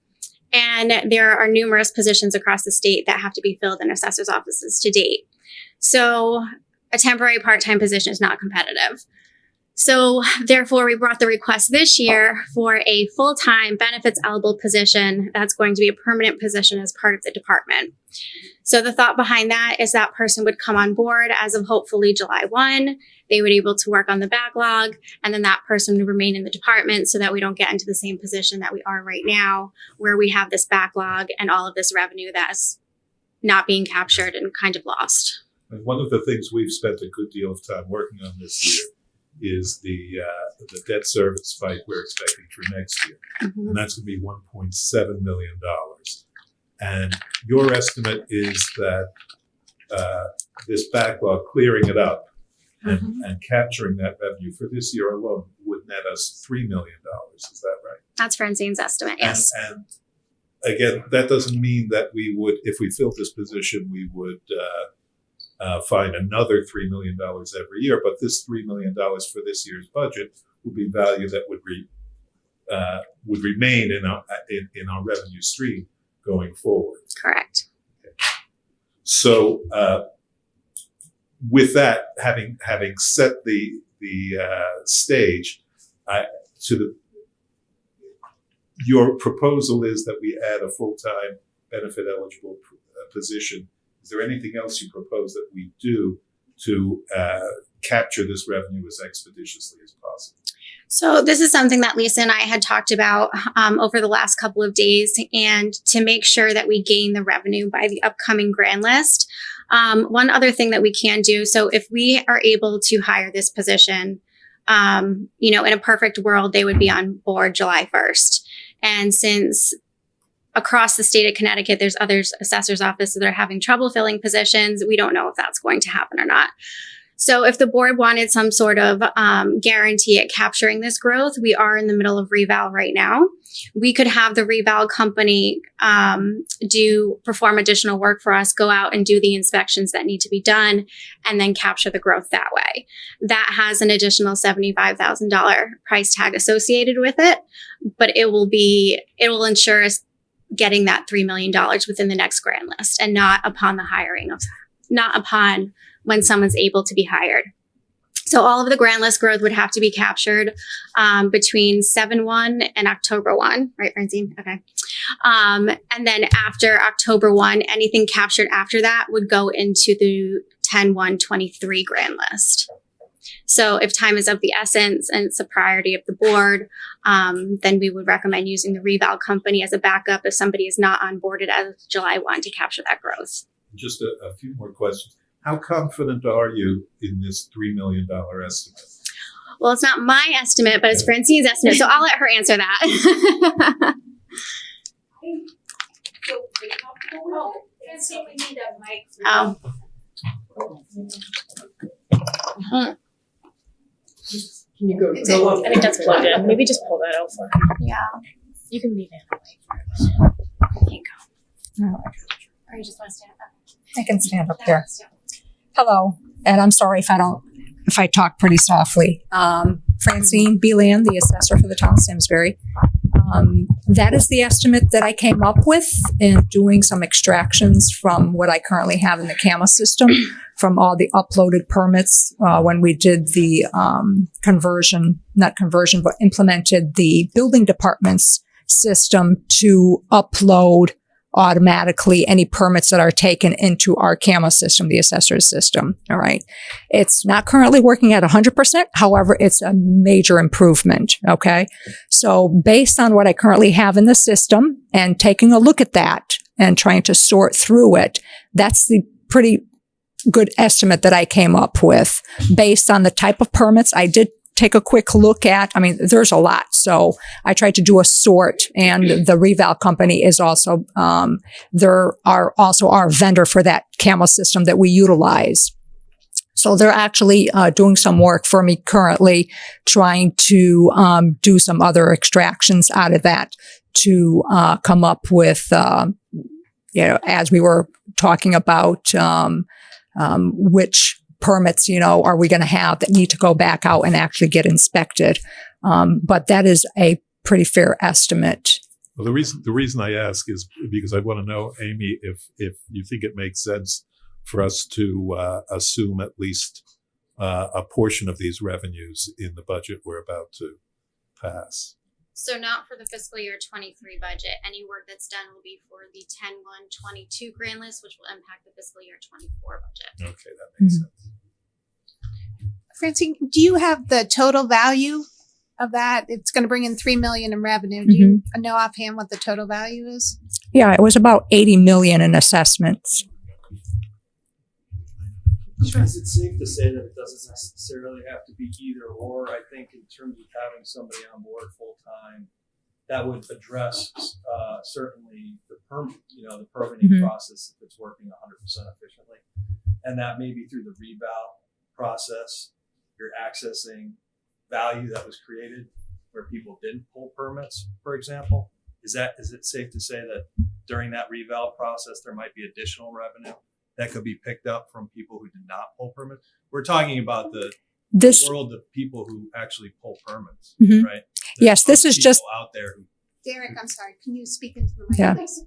And there are numerous positions across the state that have to be filled in assessor's offices to date. So a temporary part-time position is not competitive. So therefore, we brought the request this year for a full-time benefits eligible position that's going to be a permanent position as part of the department. So the thought behind that is that person would come on board as of hopefully July 1. They would be able to work on the backlog, and then that person would remain in the department so that we don't get into the same position that we are right now, where we have this backlog and all of this revenue that's not being captured and kind of lost. And one of the things we've spent a good deal of time working on this year is the debt service spike we're expecting for next year. Mm-hmm. And that's going to be $1.7 million. And your estimate is that this backlog, clearing it up and capturing that revenue for this year alone would net us $3 million. Is that right? That's Francine's estimate, yes. And again, that doesn't mean that we would, if we filled this position, we would find another $3 million every year. But this $3 million for this year's budget would be value that would remain in our revenue stream going forward. Correct. Okay. So with that, having set the stage, your proposal is that we add a full-time benefit eligible position. Is there anything else you propose that we do to capture this revenue as expeditiously as possible? So this is something that Lisa and I had talked about over the last couple of days, and to make sure that we gain the revenue by the upcoming grand list. One other thing that we can do, so if we are able to hire this position, in a perfect world, they would be on board July 1st. And since across the state of Connecticut, there's other assessors' offices that are having trouble filling positions, we don't know if that's going to happen or not. So if the board wanted some sort of guarantee at capturing this growth, we are in the middle of reval right now. We could have the reval company perform additional work for us, go out and do the inspections that need to be done, and then capture the growth that way. That has an additional $75,000 price tag associated with it, but it will ensure us getting that $3 million within the next grand list, and not upon when someone's able to be hired. So all of the grand list growth would have to be captured between 7/1 and October 1, right, Francine? Okay. And then after October 1, anything captured after that would go into the 10/1/23 grand list. So if time is of the essence and it's a priority of the board, then we would recommend using the reval company as a backup if somebody is not onboarded as of July 1 to capture that growth. Just a few more questions. How confident are you in this $3 million estimate? Well, it's not my estimate, but it's Francine's estimate, so I'll let her answer that. Oh. Can you go? I think that's plugged in. Maybe just pull that out for her. Yeah. You can be there. There you go. Or you just want to stand up? I can stand up there. Hello, and I'm sorry if I talk pretty softly. Francine Beeland, the assessor for the town of Simsbury. That is the estimate that I came up with in doing some extractions from what I currently have in the CAMA system from all the uploaded permits when we did the implemented the building department's system to upload automatically any permits that are taken into our CAMA system, the assessor's system. All right. It's not currently working at 100%. However, it's a major improvement. Okay. So based on what I currently have in the system and taking a look at that and trying to sort through it, that's the pretty good estimate that I came up with based on the type of permits. I did take a quick look at, there's a lot. So I tried to do a sort, and the reval company is also, there are also our vendor for that CAMA system that we utilize. So they're actually doing some work for me currently, trying to do some other extractions out of that to come up with, as we were talking about, which permits, are we going to have that need to go back out and actually get inspected? But that is a pretty fair estimate. Well, the reason I ask is because I want to know, Amy, if you think it makes sense for us to assume at least a portion of these revenues in the budget we're about to pass. So not for the fiscal year 23 budget. Any work that's done will be for the 10/1/22 grand list, which will impact the fiscal year 24 budget. Okay, that makes sense. Francine, do you have the total value of that? It's going to bring in $3 million in revenue. Do you know offhand what the total value is? Yeah, it was about 80 million in assessments. Is it safe to say that it doesn't necessarily have to be either or? I think in terms of having somebody on board full time, that would address certainly the permitting process if it's working 100% efficiently, and that maybe through the revow process, you're accessing value that was created where people didn't pull permits, for example. Is it safe to say that during that revow process there might be additional revenue that could be picked up from people who did not pull permits? We're talking about the world of people who actually pull permits, right? Yes, this is just out there. Derek, I'm sorry. Can you speak into the mic, please?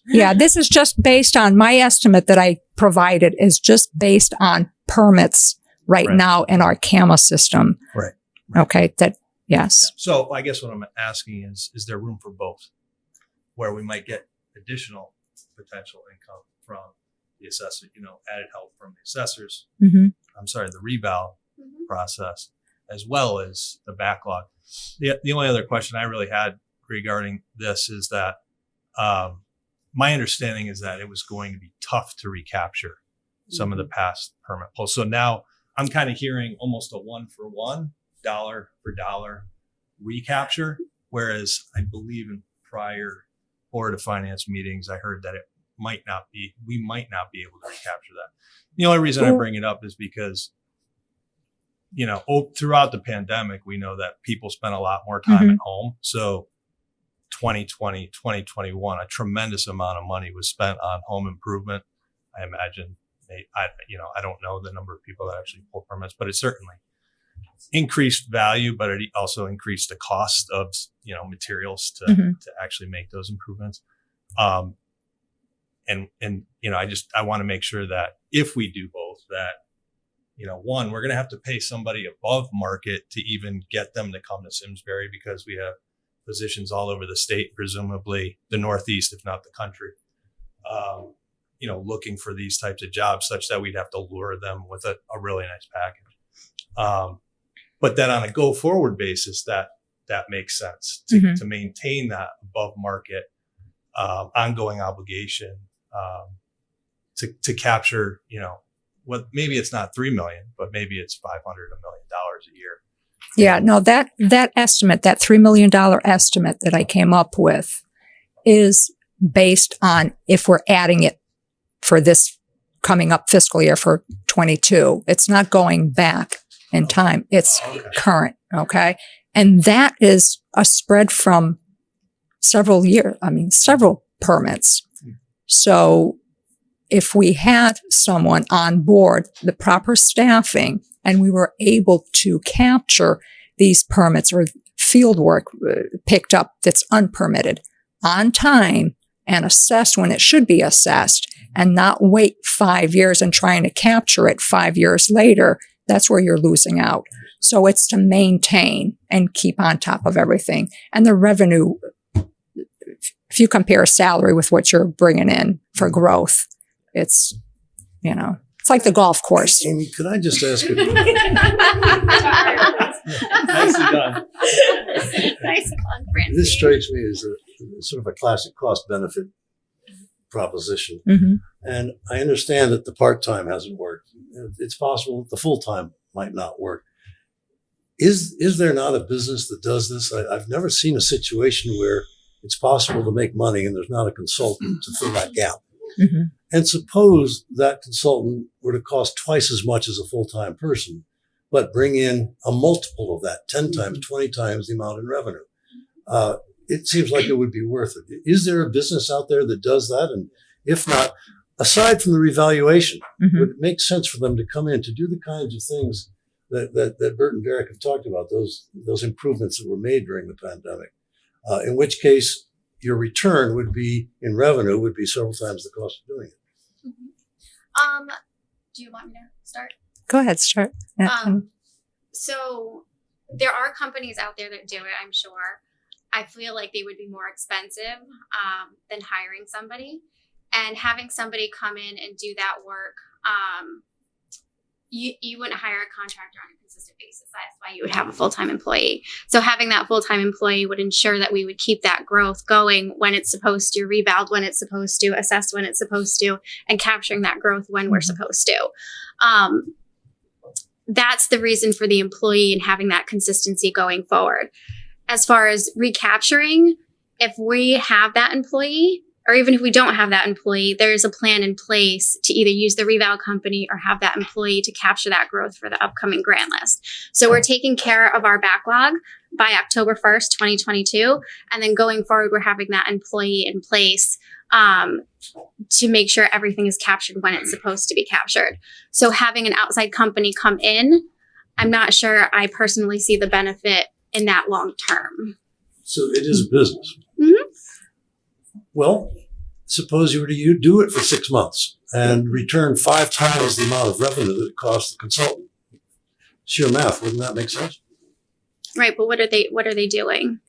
Yeah, this is just based on my estimate that I provided is just based on permits right now in our CAMA system. Right. Okay, yes. So I guess what I'm asking is there room for both, where we might get additional potential income from the assessor, added help from the assessors, the revow process, as well as the backlog. The only other question I really had regarding this is that my understanding is that it was going to be tough to recapture some of the past permit pulls. So now I'm kind of hearing almost a 1-for-1, dollar for dollar recapture, whereas I believe in prior Board of Finance meetings, I heard that we might not be able to recapture that. The only reason I bring it up is because, throughout the pandemic, we know that people spent a lot more time at home. So 2020, 2021, a tremendous amount of money was spent on home improvement. I imagine, I don't know the number of people that actually pull permits, but it certainly increased value, but it also increased the cost of, materials to actually make those improvements. I want to make sure that if we do both, that, one, we're going to have to pay somebody above market to even get them to come to Simsbury, because we have positions all over the state, presumably the Northeast, if not the country, looking for these types of jobs, such that we'd have to lure them with a really nice package. But then on a go forward basis, that makes sense to maintain that above market ongoing obligation to capture, what maybe it's not 3 million, but maybe it's $500 million a year. Yeah, no, that estimate, that $3 million estimate that I came up with is based on if we're adding it for this coming up fiscal year for 22. It's not going back in time. It's current. Okay. And that is a spread from several permits. So if we had someone on board, the proper staffing, and we were able to capture these permits or field work picked up that's unpermitted on time and assessed when it should be assessed, and not wait 5 years and trying to capture it 5 years later, that's where you're losing out. So it's to maintain and keep on top of everything. And the revenue, if you compare salary with what you're bringing in for growth, it's, it's like the golf course. Amy, could I just ask you? Nicely done. Nice one, Francine. This strikes me as a sort of a classic cost benefit proposition. And I understand that the part-time hasn't worked. It's possible that the full-time might not work. Is there not a business that does this? I've never seen a situation where it's possible to make money and there's not a consultant to fill that gap. And suppose that consultant were to cost twice as much as a full-time person, but bring in a multiple of that, 10 times, 20 times the amount in revenue. It seems like it would be worth it. Is there a business out there that does that? And if not, aside from the revaluation, would it make sense for them to come in to do the kinds of things that Bert and Derek have talked about, those improvements that were made during the pandemic, in which case your return would be in revenue would be several times the cost of doing it. Do you want me to start? Go ahead, start. So there are companies out there that do it, I'm sure. I feel like they would be more expensive than hiring somebody. And having somebody come in and do that work, you wouldn't hire a contractor on a consistent basis. That's why you would have a full-time employee. So having that full-time employee would ensure that we would keep that growth going when it's supposed to, revalve when it's supposed to, assess when it's supposed to, and capturing that growth when we're supposed to. That's the reason for the employee and having that consistency going forward. As far as recapturing, if we have that employee, or even if we don't have that employee, there's a plan in place to either use the reval company or have that employee to capture that growth for the upcoming grant list. So we're taking care of our backlog by October 1st, 2022. And then going forward, we're having that employee in place to make sure everything is captured when it's supposed to be captured. So having an outside company come in, I'm not sure I personally see the benefit in that long term. So it is a business. Mm-hmm. Well, suppose you were to do it for 6 months and return 5 times the amount of revenue that it cost the consultant. Sheer math, wouldn't that make sense? Right, but what are they doing?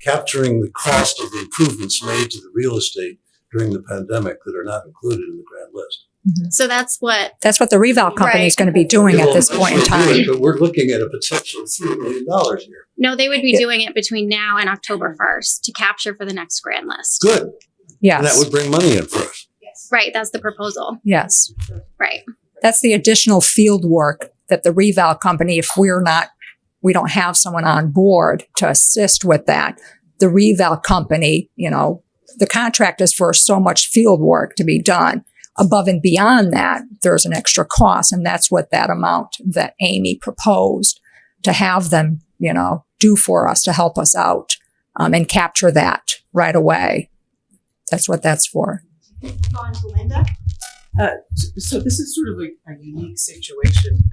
Capturing the cost of the improvements made to the real estate during the pandemic that are not included in the grant list. So that's what the reval company is going to be doing at this point in time. But we're looking at a potential of $3 million here. No, they would be doing it between now and October 1st to capture for the next grant list. Good. Yes. And that would bring money in for us. Right, that's the proposal. Yes. Right. That's the additional field work that the reval company, if we don't have someone on board to assist with that, the reval company, the contract is for so much field work to be done. Above and beyond that, there's an extra cost, and that's what that amount that Amy proposed to have them, do for us to help us out and capture that right away. That's what that's for. On to Linda. So this is sort of a unique situation.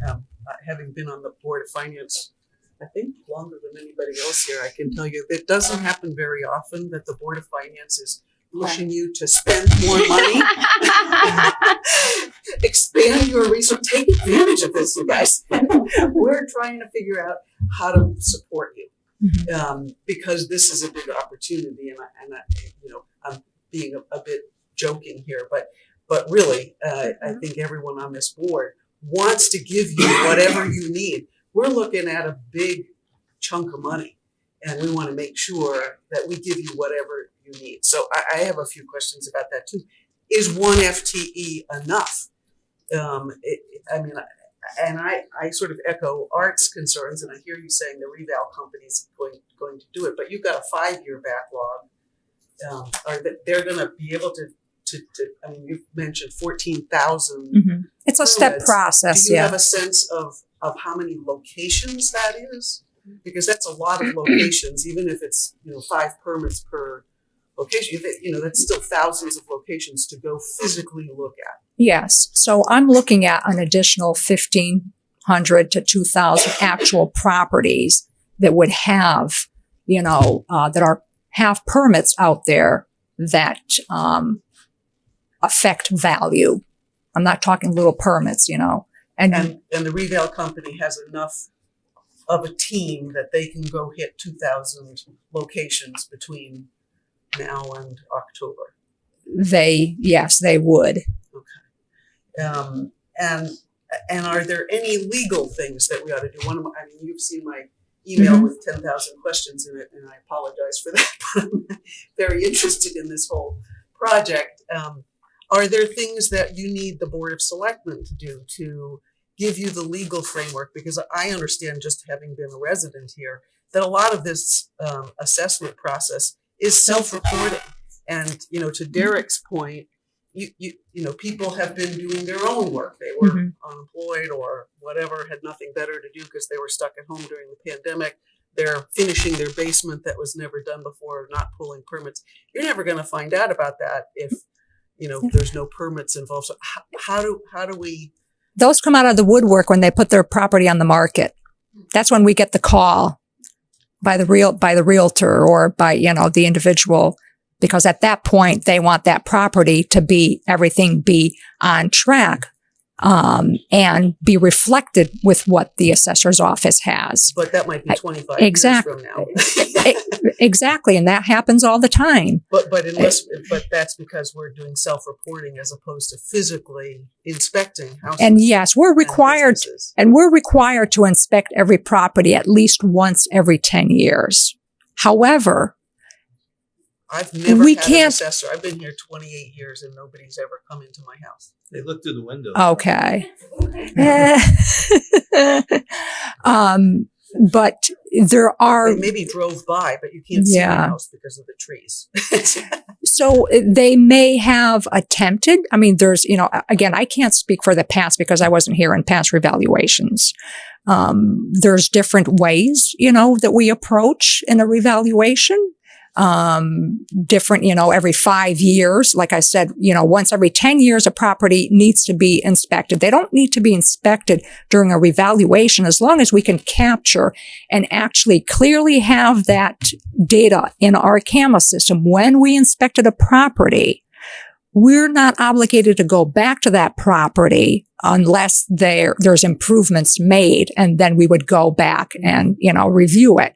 Having been on the Board of Finance, I think longer than anybody else here, I can tell you it doesn't happen very often that the Board of Finance is pushing you to spend more money, expand your resources, take advantage of this, you guys. We're trying to figure out how to support you because this is a big opportunity, and I'm being a bit joking here, but really, I think everyone on this board wants to give you whatever you need. We're looking at a big chunk of money, and we want to make sure that we give you whatever you need. So I have a few questions about that too. Is one FTE enough? I sort of echo Art's concerns, and I hear you saying the reval company's going to do it, but you've got a 5-year backlog. They're going to be able to you've mentioned 14,000. Mm-hmm. It's a step process. Do you have a sense of how many locations that is? Because that's a lot of locations, even if it's 5 permits per location. That's still thousands of locations to go physically look at. Yes. So I'm looking at an additional 1,500 to 2,000 actual properties that would have, have permits out there that affect value. I'm not talking little permits, And the reval company has enough of a team that they can go hit 2,000 locations between now and October. They would. Okay. And are there any legal things that we ought to do? You've seen my email with 10,000 questions in it, and I apologize for that, but I'm very interested in this whole project. Are there things that you need the Board of Selectmen to do to give you the legal framework? Because I understand, just having been a resident here, that a lot of this assessment process is self-reporting. And, to Derek's point, people have been doing their own work. They were unemployed or whatever, had nothing better to do because they were stuck at home during the pandemic. They're finishing their basement that was never done before, not pulling permits. You're never going to find out about that if, there's no permits involved. So how do we? Those come out of the woodwork when they put their property on the market. That's when we get the call by the realtor or by, the individual, because at that point they want that property to be everything be on track and be reflected with what the assessor's office has. But that might be 25 Exactly. years from now. Exactly, and that happens all the time. But that's because we're doing self-reporting as opposed to physically inspecting houses. And yes, we're required to inspect every property at least once every 10 years. However, I've never we had an can't. assessor. I've been here 28 years and nobody's ever come into my house. They look through the window. Okay. But there are. They maybe drove by, but you can't see the house because of the trees. So they may have attempted. I mean, there's, again, I can't speak for the past because I wasn't here in past revaluations. There's different ways, that we approach in a revaluation. Different, every 5 years. Like I said, once every 10 years, a property needs to be inspected. They don't need to be inspected during a revaluation as long as we can capture and actually clearly have that data in our CAMA system. When we inspected a property, we're not obligated to go back to that property unless there's improvements made, and then we would go back and, review it.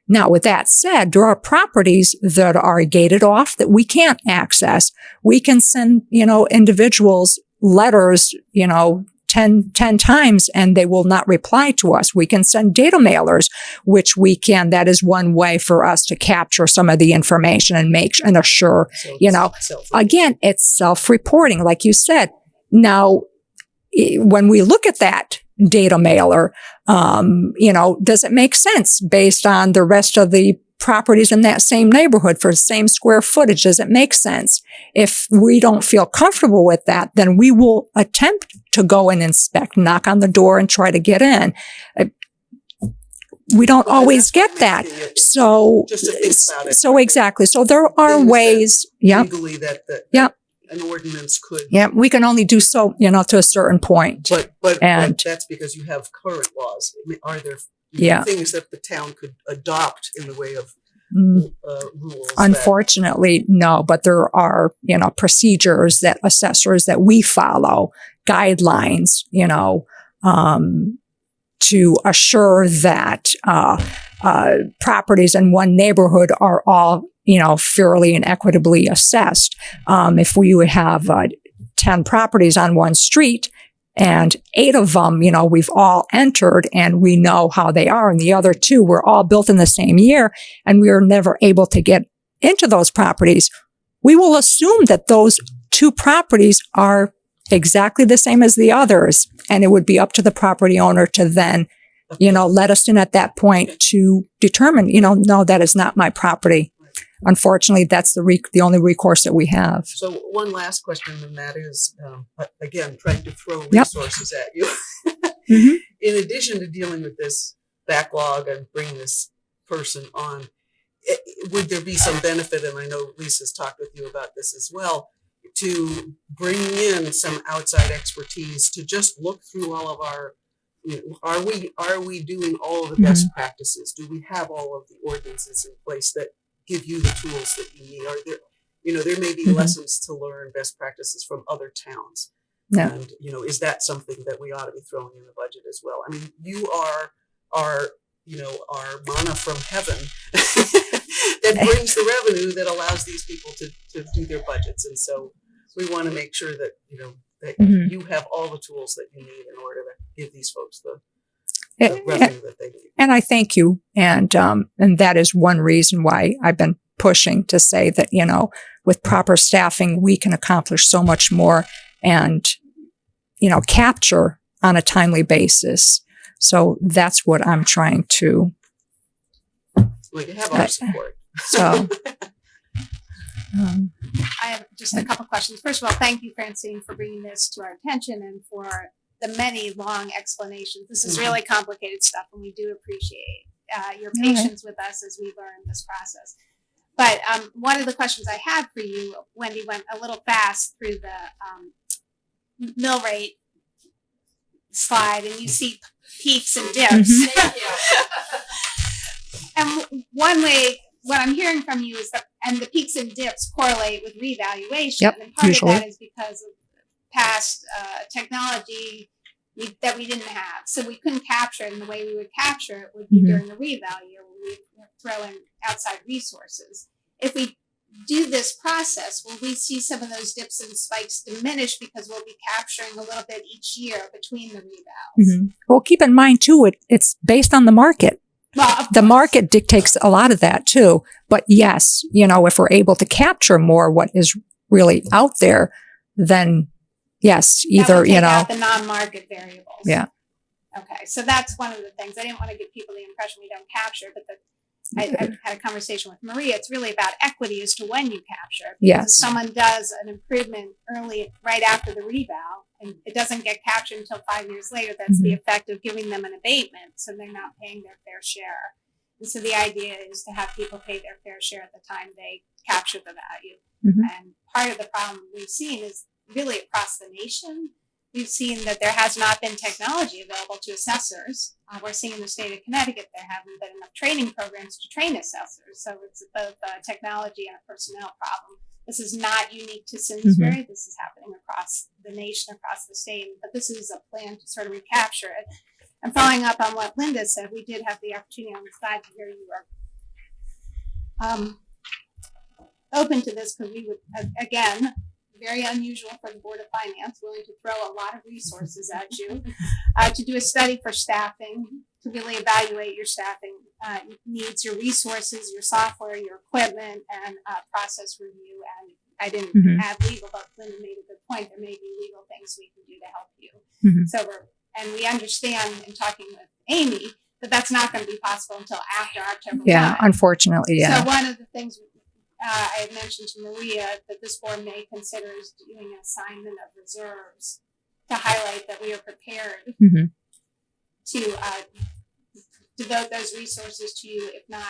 Now, with that said, there are properties that are gated off that we can't access. We can send, individuals letters, 10 times and they will not reply to us. We can send data mailers, that is one way for us to capture some of the information and assure, again, it's self-reporting, like you said. Now, when we look at that data mailer, does it make sense based on the rest of the properties in that same neighborhood for the same square footage? Does it make sense? If we don't feel comfortable with that, then we will attempt to go and inspect, knock on the door and try to get in. We don't always get that. So, just to think about it. So exactly. So there are ways. Legally that an ordinance could. Yeah, we can only do so, to a certain point. But that's because you have current laws. I mean, are there things that the town could adopt in the way of rules? Unfortunately, no, but there are, procedures that assessors that we follow, guidelines, to assure that properties in one neighborhood are all fairly and equitably assessed. If we would have 10 properties on one street and 8 of them, we've all entered and we know how they are, and the other 2 were all built in the same year and we were never able to get into those properties, we will assume that those 2 properties are exactly the same as the others, and it would be up to the property owner to then, let us in at that point to determine, no, that is not my property. Unfortunately, that's the only recourse that we have. So one last question, and that is, again, trying to throw resources at you. Mm-hmm. In addition to dealing with this backlog and bringing this person on, would there be some benefit, and I know Lisa's talked with you about this as well, to bring in some outside expertise to just look through all of our, are we doing all of the best practices? Do we have all of the ordinances in place that give you the tools that you need? Are there, there may be lessons to learn, best practices from other towns. Yeah. And, is that something that we ought to be throwing in the budget as well? I mean, you are our manna from heaven that brings the revenue that allows these people to do their budgets. And so we want to make sure that, that you have all the tools that you need in order to give these folks the revenue that they need. And I thank you. And that is one reason why I've been pushing to say that, with proper staffing, we can accomplish so much more and, capture on a timely basis. So that's what I'm trying to. Well, you have our support. So. I have just a couple questions. First of all, thank you, Francine, for bringing this to our attention and for the many long explanations. This is really complicated stuff, and we do appreciate your patience with us as we learn this process. But one of the questions I had for you, Wendy, went a little fast through the mill rate slide, and you see peaks and dips. Thank you. And one way, what I'm hearing from you is that, and the peaks and dips correlate with revaluation. Yep, and part usually. of that is because of past technology that we didn't have. So we couldn't capture it, and the way we would capture it would be during the reval year when we throw in outside resources. If we do this process, will we see some of those dips and spikes diminish because we'll be capturing a little bit each year between the revals? Well, keep in mind too, it's based on the market. Well, the market dictates a lot of that too. But yes, if we're able to capture more what is really out there, then yes, either, out the non-market variables. Yeah. Okay, so that's one of the things. I didn't want to give people the impression we don't capture, but I had a conversation with Maria. It's really about equity as to when you capture. Because if someone does an improvement right after the reval, and it doesn't get captured until 5 years later, that's the effect of giving them an abatement, so they're not paying their fair share. And so the idea is to have people pay their fair share at the time they capture the value. And part of the problem we've seen is really across the nation. We've seen that there has not been technology available to assessors. We're seeing in the state of Connecticut there haven't been enough training programs to train assessors. So it's both a technology and a personnel problem. This is not unique to Simsbury. This is happening across the nation, across the state. But this is a plan to sort of recapture it. And following up on what Linda said, we did have the opportunity on the side to hear you were open to this because we would, again, very unusual for the Board of Finance, willing to throw a lot of resources at you, to do a study for staffing, to really evaluate your staffing needs, your resources, your software, your equipment, and process review. And I didn't add legal, but Linda made a good point. There may be legal things we can do to help you. So we understand in talking with Amy that that's not going to be possible until after October 1. Unfortunately, So one of the things I had mentioned to Maria that this board may consider is doing an assignment of reserves to highlight that we are prepared to devote those resources to you, if not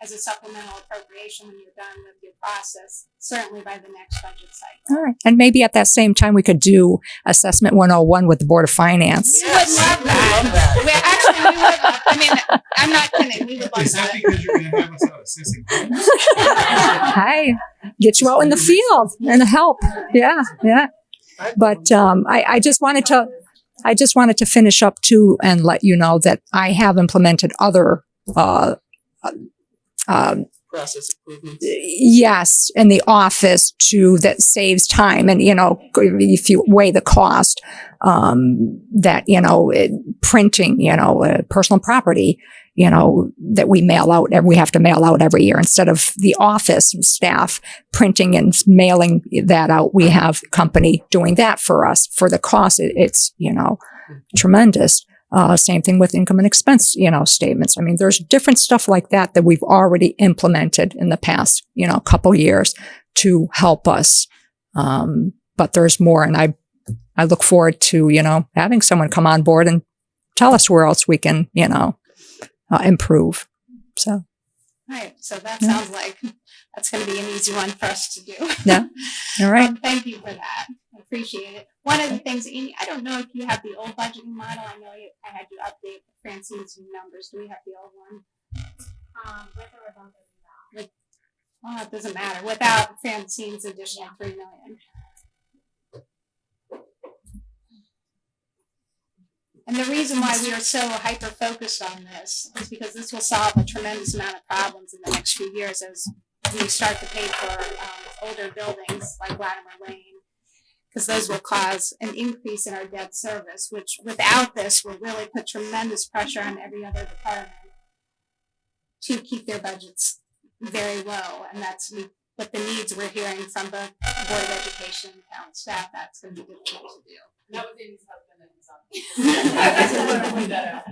as a supplemental appropriation when you're done with your process, certainly by the next budget cycle. All right. And maybe at that same time, we could do Assessment 101 with the Board of Finance. We would love that. We would love. I mean, I'm not kidding. We would love Is that that. because you're going to have us out assessing homes? Hi, get you out in the field and help. Yeah. But I just wanted to finish up too and let you know that I have implemented other Process improvements. yes, in the office that saves time. And, if you weigh the cost, printing, personal property, that we mail out, we have to mail out every year instead of the office staff printing and mailing that out. We have a company doing that for us. For the cost, it's, tremendous. Same thing with income and expense, statements. I mean, there's different stuff like that we've already implemented in the past, couple years to help us. But there's more, and I look forward to, having someone come on board and tell us where else we can, improve. So. All right. So that sounds like that's going to be an easy one for us to do. Yeah. All right. Thank you for that. I appreciate it. One of the things, Amy, I don't know if you have the old budgeting model. I know I had you update Francine's numbers. Do we have the old one? With or without the reval? Well, it doesn't matter. Without Francine's additional $3 million. And the reason why we are so hyper-focused on this is because this will solve a tremendous amount of problems in the next few years as we start to pay for older buildings like Latimer Lane, because those will cause an increase in our debt service, which without this will really put tremendous pressure on every other department to keep their budgets very low. And that's what the needs we're hearing from the Board of Education and town staff. That's going to be difficult to do. That was Amy's husband and his son. I just want to point that out.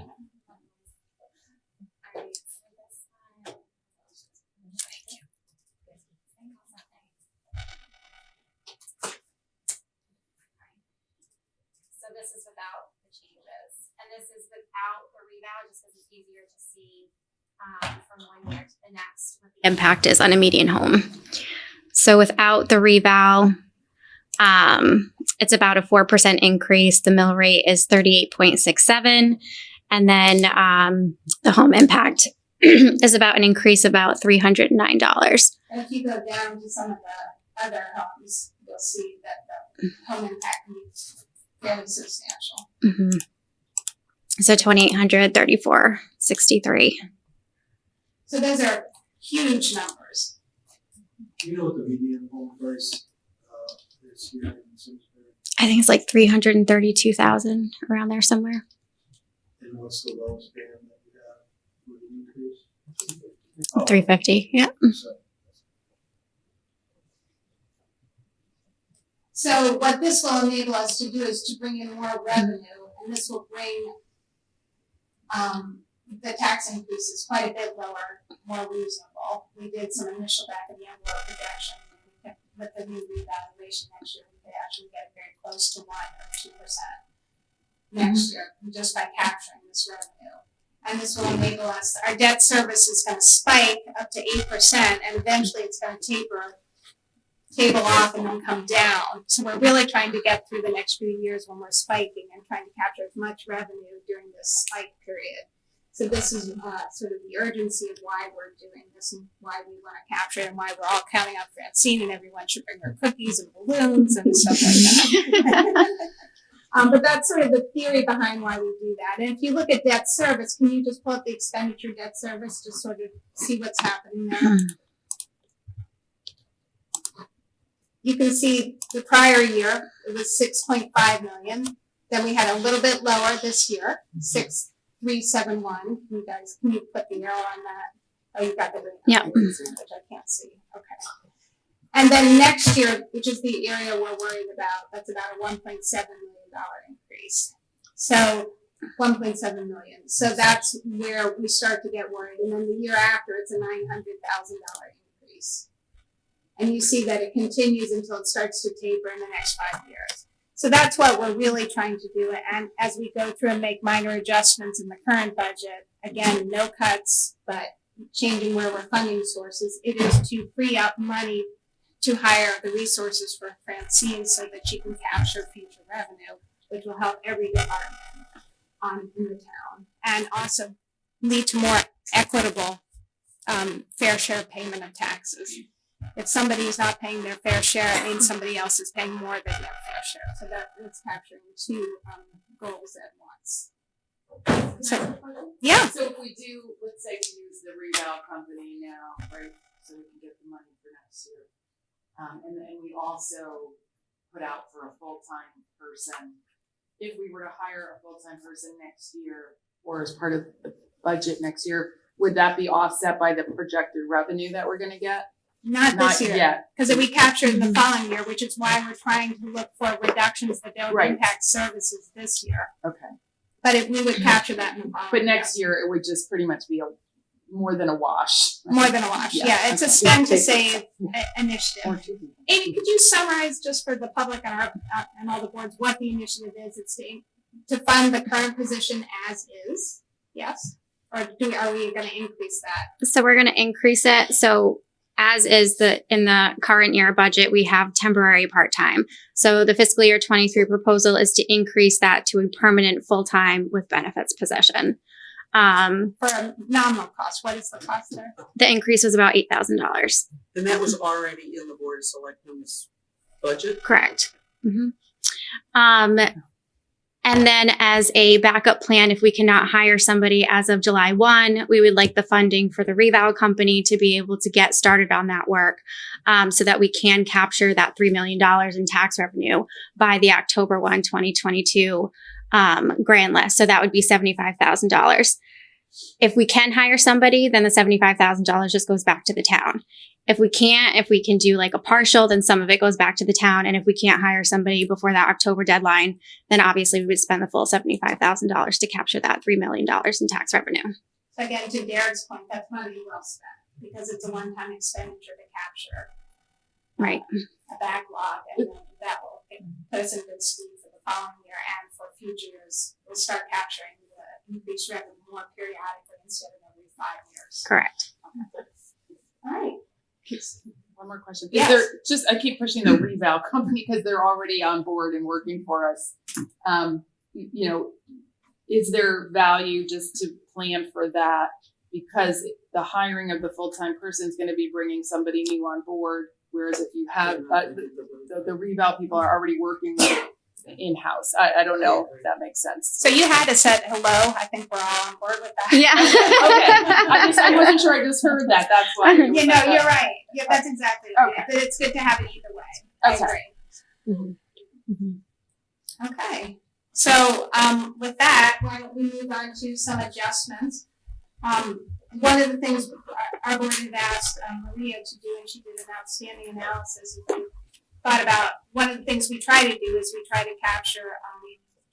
So this is without the changes, and this is without the reval, just because it's easier to see from one year to the next what the impact is on a median home. So without the reval, it's about a 4% increase. The mill rate is 38.67. And then the home impact is about an increase of about $309. And if you go down to some of the other homes, you'll see that the home impact can be fairly substantial. Mm-hmm. So 2,834.63. So those are huge numbers. Do you know what the median home price is here in Simsbury? I think it's like 332,000 around there somewhere. And what's the lowest band that you have for the increase? 350. Yeah. So what this will enable us to do is to bring in more revenue, and this will bring the tax increases quite a bit lower, more reasonable. We did some initial back of the envelope projections, and with the new revaluation next year, we could actually get very close to 1 or 2% next year just by capturing this revenue. And this will enable us, our debt service is going to spike up to 8%, and eventually it's going to table off and then come down. So we're really trying to get through the next few years when we're spiking and trying to capture as much revenue during this spike period. So this is sort of the urgency of why we're doing this and why we want to capture it and why we're all counting on Francine and everyone should bring their cookies and balloons and stuff like that. But that's sort of the theory behind why we do that. And if you look at debt service, can you just pull up the expenditure debt service to sort of see what's happening there? You can see the prior year, it was 6.5 million. Then we had a little bit lower this year, 6,371. You guys, can you put the arrow on that? Oh, you got the green. Yeah. Which I can't see. Okay. And then next year, which is the area we're worried about, that's about a $1.7 million increase. So 1.7 million. So that's where we start to get worried. And then the year after, it's a $900,000 increase. And you see that it continues until it starts to taper in the next 5 years. So that's what we're really trying to do. And as we go through and make minor adjustments in the current budget, again, no cuts, but changing where we're funding sources, it is to free up money to hire the resources for Francine so that she can capture future revenue, which will help every department in the town, and also lead to more equitable fair share payment of taxes. If somebody is not paying their fair share, it means somebody else is paying more than their fair share. So that it's capturing two goals at once. So, yeah. So if we do, let's say we use the reval company now, right? So we can get the money for next year. And then we also put out for a full-time person. If we were to hire a full-time person next year, or as part of the budget next year, would that be offset by the projected revenue that we're going to get? Not this year, yet. Because we captured in the following year, which is why we're trying to look for reductions that don't impact services this year. Okay. But we would capture that in the following But next year, it would just pretty much be more than a wash. More than a wash. Yeah, it's a spend to save initiative. Amy, could you summarize just for the public and all the boards what the initiative is? It's to fund the current position as is. Yes. Or are we going to increase that? So we're going to increase it. So as is in the current year budget, we have temporary part-time. So the fiscal year 23 proposal is to increase that to a permanent full-time with benefits position. For a nominal cost, what is the cost there? The increase was about $8,000. And that was already in the Board of Selectmen's budget? Correct. Mm-hmm. And then as a backup plan, if we cannot hire somebody as of July 1, we would like the funding for the reval company to be able to get started on that work so that we can capture that $3 million in tax revenue by the October 1, 2022 grand list. So that would be $75,000. If we can hire somebody, then the $75,000 just goes back to the town. If we can't, if we can do like a partial, then some of it goes back to the town. And if we can't hire somebody before that October deadline, then obviously we would spend the full $75,000 to capture that $3 million in tax revenue. So again, to Derek's point, that's money well spent because it's a one-time expenditure to capture right a backlog, and that will put us in good stead for the following year and for future years. We'll start capturing the increased revenue more periodically instead of every 5 years. Correct. Okay. All right. One more question. Yes. Is there just, I keep pushing the reval company because they're already on board and working for us. Is there value just to plan for that? Because the hiring of the full-time person is going to be bringing somebody new on board Whereas if you have, the reval people are already working in-house. I don't know if that makes sense. So you had to said hello. I think we're all on board with that. Yeah. Okay. I wasn't sure I just heard that. That's why. You know, you're right. Yeah, that's exactly right. Okay. But it's good to have it either way. Okay. I agree. Okay. So with that, why don't we move on to some adjustments? One of the things our board had asked Maria to do, and she did an outstanding analysis, and we thought about one of the things we try to do is we try to capture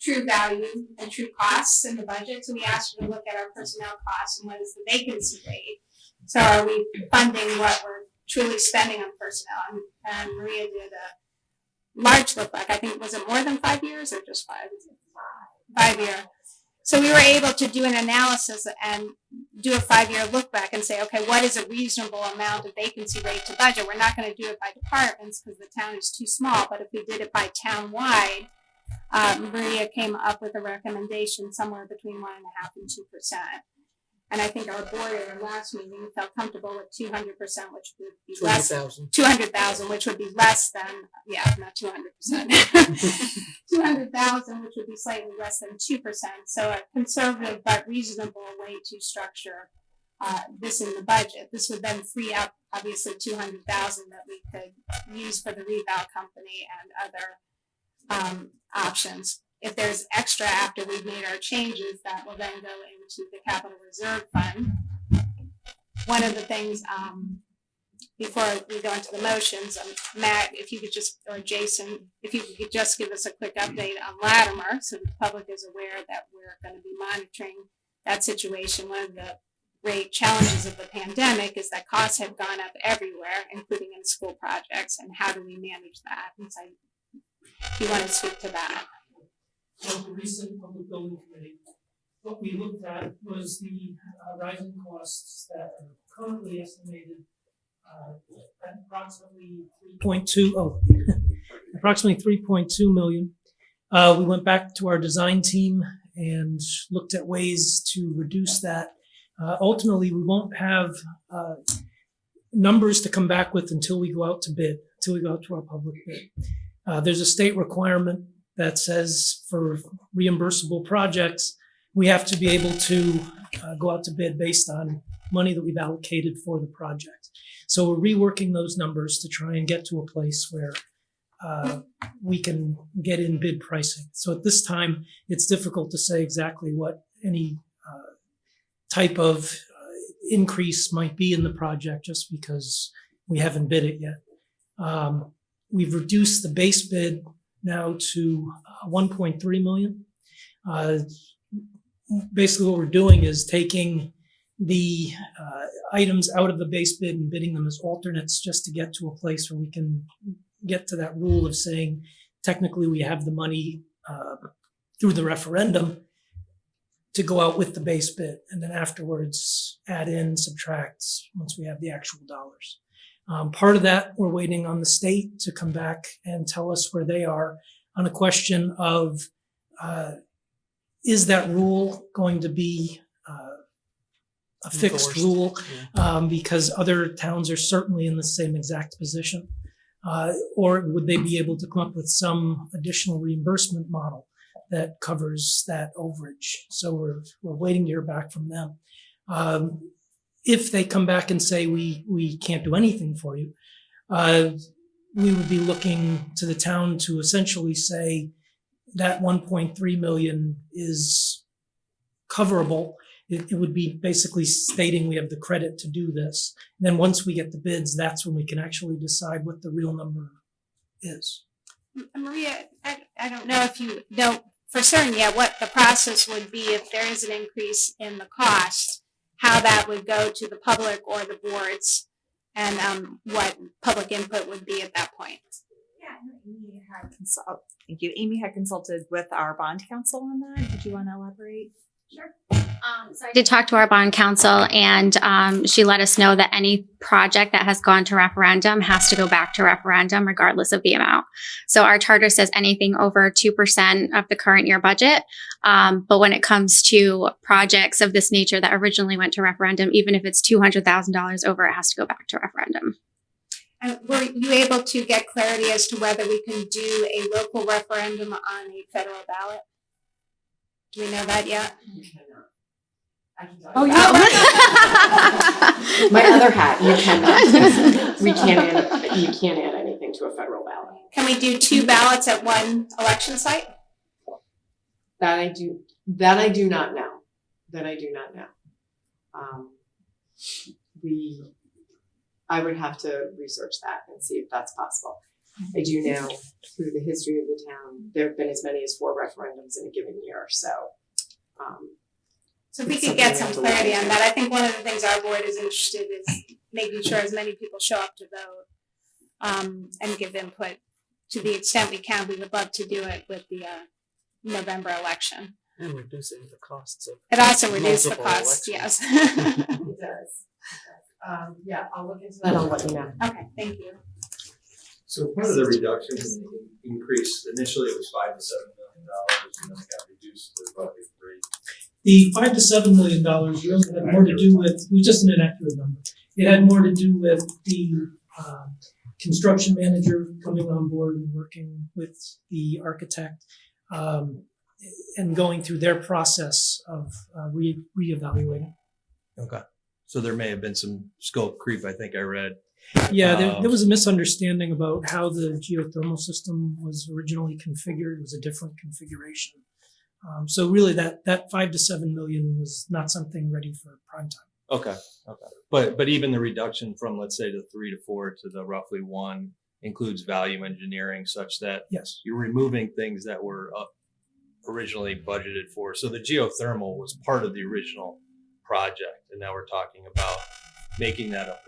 true value and true costs in the budget. So we asked her to look at our personnel costs and what is the vacancy rate. So are we funding what we're truly spending on personnel? And Maria did a large look back. I think, was it more than 5 years or just 5? 5 year. So we were able to do an analysis and do a 5-year look back and say, okay, what is a reasonable amount of vacancy rate to budget? We're not going to do it by departments because the town is too small, but if we did it by town-wide, Maria came up with a recommendation somewhere between 1.5% and 2%. And I think our board at our last meeting felt comfortable with 200%, which would be less 200,000, which would be less than, not 200%, 200,000, which would be slightly less than 2%. So a conservative but reasonable way to structure this in the budget. This would then free up obviously 200,000 that we could use for the reval company and other options. If there's extra after we've made our changes, that will then go into the capital reserve fund. One of the things, before we go into the motions, Matt, if you could just, or Jason, if you could just give us a quick update on Latimer, so the public is aware that we're going to be monitoring that situation. One of the great challenges of the pandemic is that costs have gone up everywhere, including in school projects, and how do we manage that? And so, if you want to speak to that. Of the recent public building committee, what we looked at was the rising costs that are currently estimated at approximately 3.2 million. We went back to our design team and looked at ways to reduce that. Ultimately, we won't have numbers to come back with until we go out to bid, until we go out to our public bid. There's a state requirement that says for reimbursable projects, we have to be able to go out to bid based on money that we've allocated for the project. So we're reworking those numbers to try and get to a place where we can get in bid pricing. So at this time, it's difficult to say exactly what any type of increase might be in the project just because we haven't bid it yet. We've reduced the base bid now to 1.3 million. Basically what we're doing is taking the items out of the base bid and bidding them as alternates just to get to a place where we can get to that rule of saying technically we have the money through the referendum to go out with the base bid and then afterwards add in, subtract once we have the actual dollars. Part of that, we're waiting on the state to come back and tell us where they are on a question of, is that rule going to be a fixed rule? Because other towns are certainly in the same exact position. Or would they be able to come up with some additional reimbursement model that covers that overage? So we're waiting to hear back from them. If they come back and say we can't do anything for you, we would be looking to the town to essentially say that 1.3 million is coverable. It would be basically stating we have the credit to do this. And then once we get the bids, that's when we can actually decide what the real number is. Maria, I don't know if you know for certain yet what the process would be if there is an increase in the cost, how that would go to the public or the boards, and what public input would be at that point. Yeah, Amy had thank you. Amy had consulted with our bond counsel on that. Did you want to elaborate? Sure. So I did talk to our bond counsel, and she let us know that any project that has gone to referendum has to go back to referendum regardless of the amount. So our charter says anything over 2% of the current year budget. But when it comes to projects of this nature that originally went to referendum, even if it's $200,000 over, it has to go back to referendum. And were you able to get clarity as to whether we can do a local referendum on a federal ballot? Do we know that yet? Oh, yeah. My other hat, you cannot. You can't add anything to a federal ballot. Can we do 2 ballots at one election site? That I do not know. I would have to research that and see if that's possible. I do know through the history of the town, there have been as many as 4 referendums in a given year, so. So if we could get some clarity on that, I think one of the things our board is interested in is making sure as many people show up to vote and give input to the extent we can. We would love to do it with the November election. And reducing the costs of. It also reduces the multiple costs, yes. It does. Yeah, I'll look into that. I'll let you know. Okay, thank you. So part of the reduction increase, initially it was $5 to $7 million, and then it got reduced to roughly 3. The $5 to $7 million really had more to do with, it was just an inaccurate number. It had more to do with the construction manager coming on board and working with the architect and going through their process of reevaluating. Okay. So there may have been some scope creep, I think I read. Yeah, there was a misunderstanding about how the geothermal system was originally configured. It was a different configuration. So really that $5 to $7 million was not something ready for prime time. Okay. But even the reduction from, let's say, the 3 to 4 to the roughly 1 includes value engineering such that yes, you're removing things that were originally budgeted for. So the geothermal was part of the original project, and now we're talking about making that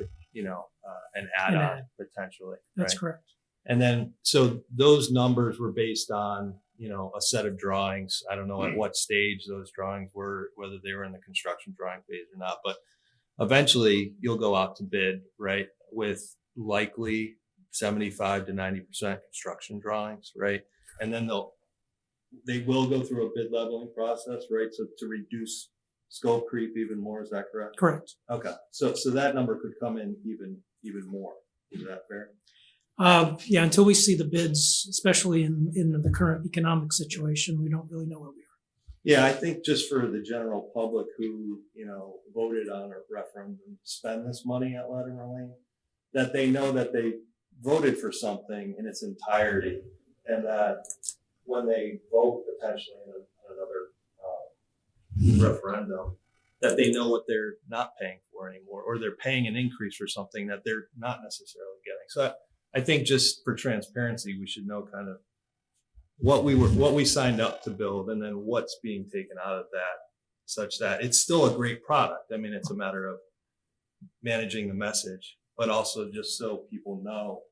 an add-on potentially. That's right? correct. And then, so those numbers were based on, a set of drawings. I don't know at what stage those drawings were, whether they were in the construction drawing phase or not, but eventually you'll go out to bid, right? With likely 75 to 90% construction drawings, right? And then they will go through a bid leveling process, right? So to reduce scope creep even more, is that correct? Correct. Okay. So that number could come in even more. Is that fair? Yeah, until we see the bids, especially in the current economic situation, we don't really know where we are. Yeah, I think just for the general public who, voted on a referendum to spend this money at Latimer Lane, that they know that they voted for something in its entirety, and that when they vote potentially in another referendum, that they know what they're not paying for anymore, or they're paying an increase for something that they're not necessarily getting. So I think just for transparency, we should know kind of what we signed up to build, and then what's being taken out of that, such that it's still a great product. I mean, it's a matter of managing the message, but also just so people know,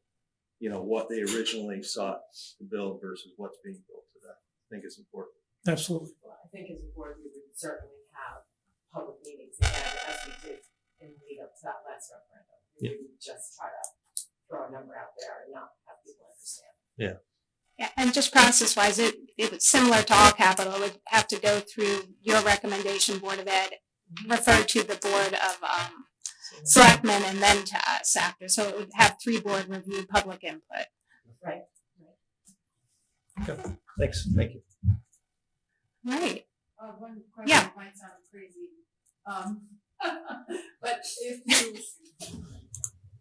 what they originally sought to build versus what's being built today. I think it's important. Absolutely. Well, I think it's important we would certainly have public meetings again, as we did in the lead up to that last referendum. We would just try to throw a number out there and not have people understand. Yeah. Yeah, and just process-wise, it was similar to all capital. It would have to go through your recommendation, Board of Ed, refer to the Board of Selectmen, and then to us after. So it would have 3 board review public input. Right. Okay. Thanks. Thank you. Right. One question Yeah. might sound crazy, but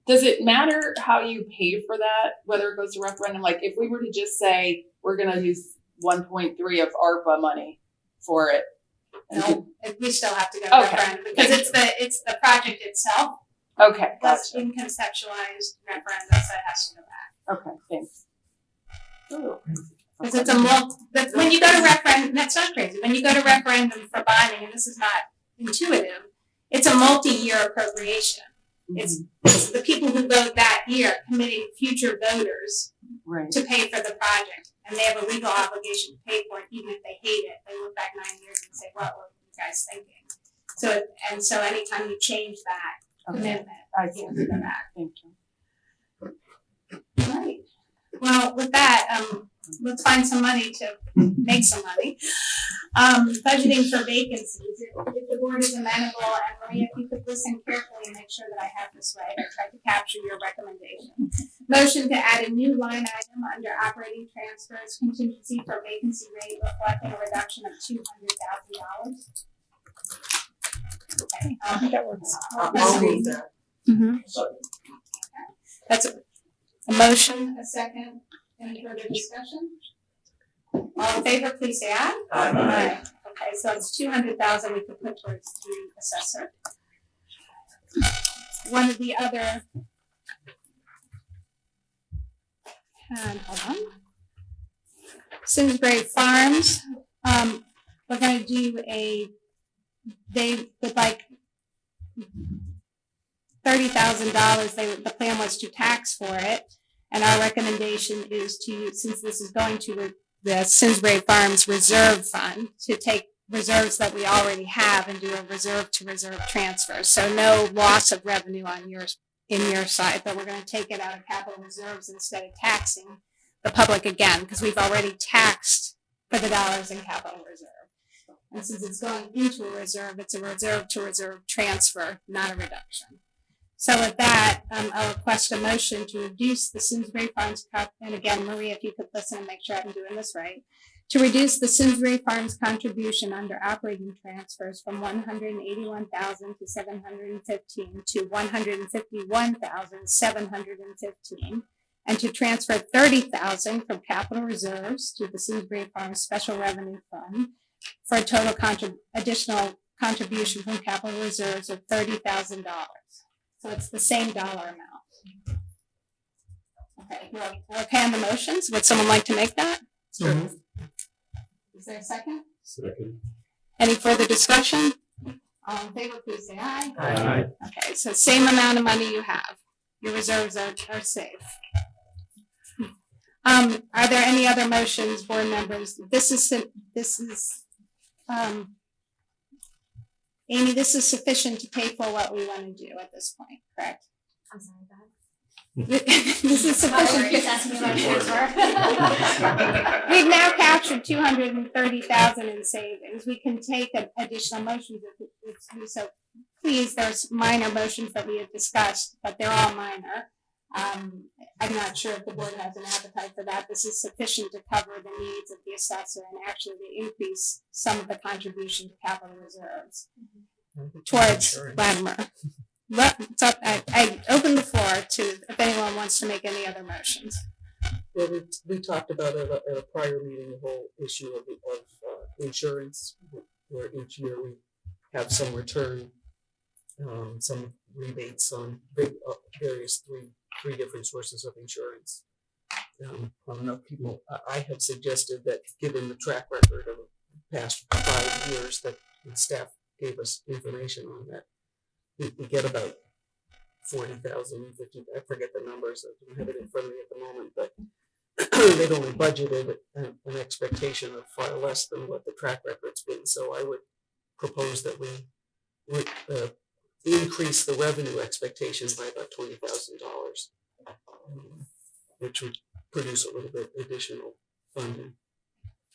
does it matter how you pay for that, whether it goes to referendum? Like, if we were to just say we're going to use 1.3 of ARPA money for it, No, we still have to go to referendum because it's the project itself. Okay, Plus gotcha. in conceptualized referendums that has to go back. Okay, thanks. Because it's when you go to referendum, that's not crazy. When you go to referendum for bonding, and this is not intuitive, it's a multi-year appropriation. It's the people who vote that year committing future voters to pay for the project, and they have a legal obligation to pay for it, even if they hate it. They look back 9 years and say, "What were you guys thinking?" So anytime you change that commitment, you have to go back. Thank you. Right. Well, with that, let's find some money to make some money. Budgeting for vacancies. If the board is amenable, and Maria, if you could listen carefully and make sure that I have this right. I tried to capture your recommendation. Motion to add a new line item under operating transfers, contingency for vacancy rate, reflecting a reduction of $200,000. Okay, I think that works. I'll read that. That's a motion, a second. Any further discussion? All in favor, please say aye. Aye. Okay, so it's 200,000 we could put towards the assessor. One of the other, hold on. Simsbury Farms, we're gonna do they would like $30,000. The plan was to tax for it. And our recommendation is to, since this is going to the Simsbury Farms Reserve Fund, to take reserves that we already have and do a reserve to reserve transfer. So no loss of revenue on in your side, but we're going to take it out of capital reserves instead of taxing the public again, because we've already taxed for the dollars in capital reserve. And since it's going into a reserve, it's a reserve to reserve transfer, not a reduction. So with that, I'll request a motion to reduce the Simsbury Farms, and again, Maria, if you could listen and make sure I'm doing this right, to reduce the Simsbury Farms contribution under operating transfers from $181,715 to $151,715, and to transfer $30,000 from capital reserves to the Simsbury Farms Special Revenue Fund for a total additional contribution from capital reserves of $30,000. So it's the same dollar amount. Okay, we're okay on the motions. Would someone like to make that? Sure. Is there a second? Second. Any further discussion? All in favor, please say aye. Aye. Okay, so same amount of money you have. Your reserves are safe. Are there any other motions, board members? Amy, this is sufficient to pay for what we want to do at this point, correct? I'm sorry, Bob. This is sufficient. We've now captured $230,000 in savings. We can take additional motions if so. Please, there's minor motions that we have discussed, but they're all minor. I'm not sure if the board has an appetite for that. This is sufficient to cover the needs of the assessor and actually to increase some of the contribution to capital reserves towards Latimer. I open the floor to if anyone wants to make any other motions. Well, we talked about it at a prior meeting, the whole issue of insurance, where each year we have some return, some rebates on various three different sources of insurance. Enough people, I have suggested that given the track record of the past 5 years that the staff gave us information on that, we get about 40,000, 50, I forget the numbers, I don't have it in front of me at the moment, but they'd only budgeted an expectation of far less than what the track record's been. So I would propose that we would increase the revenue expectation by about $20,000, which would produce a little bit additional funding.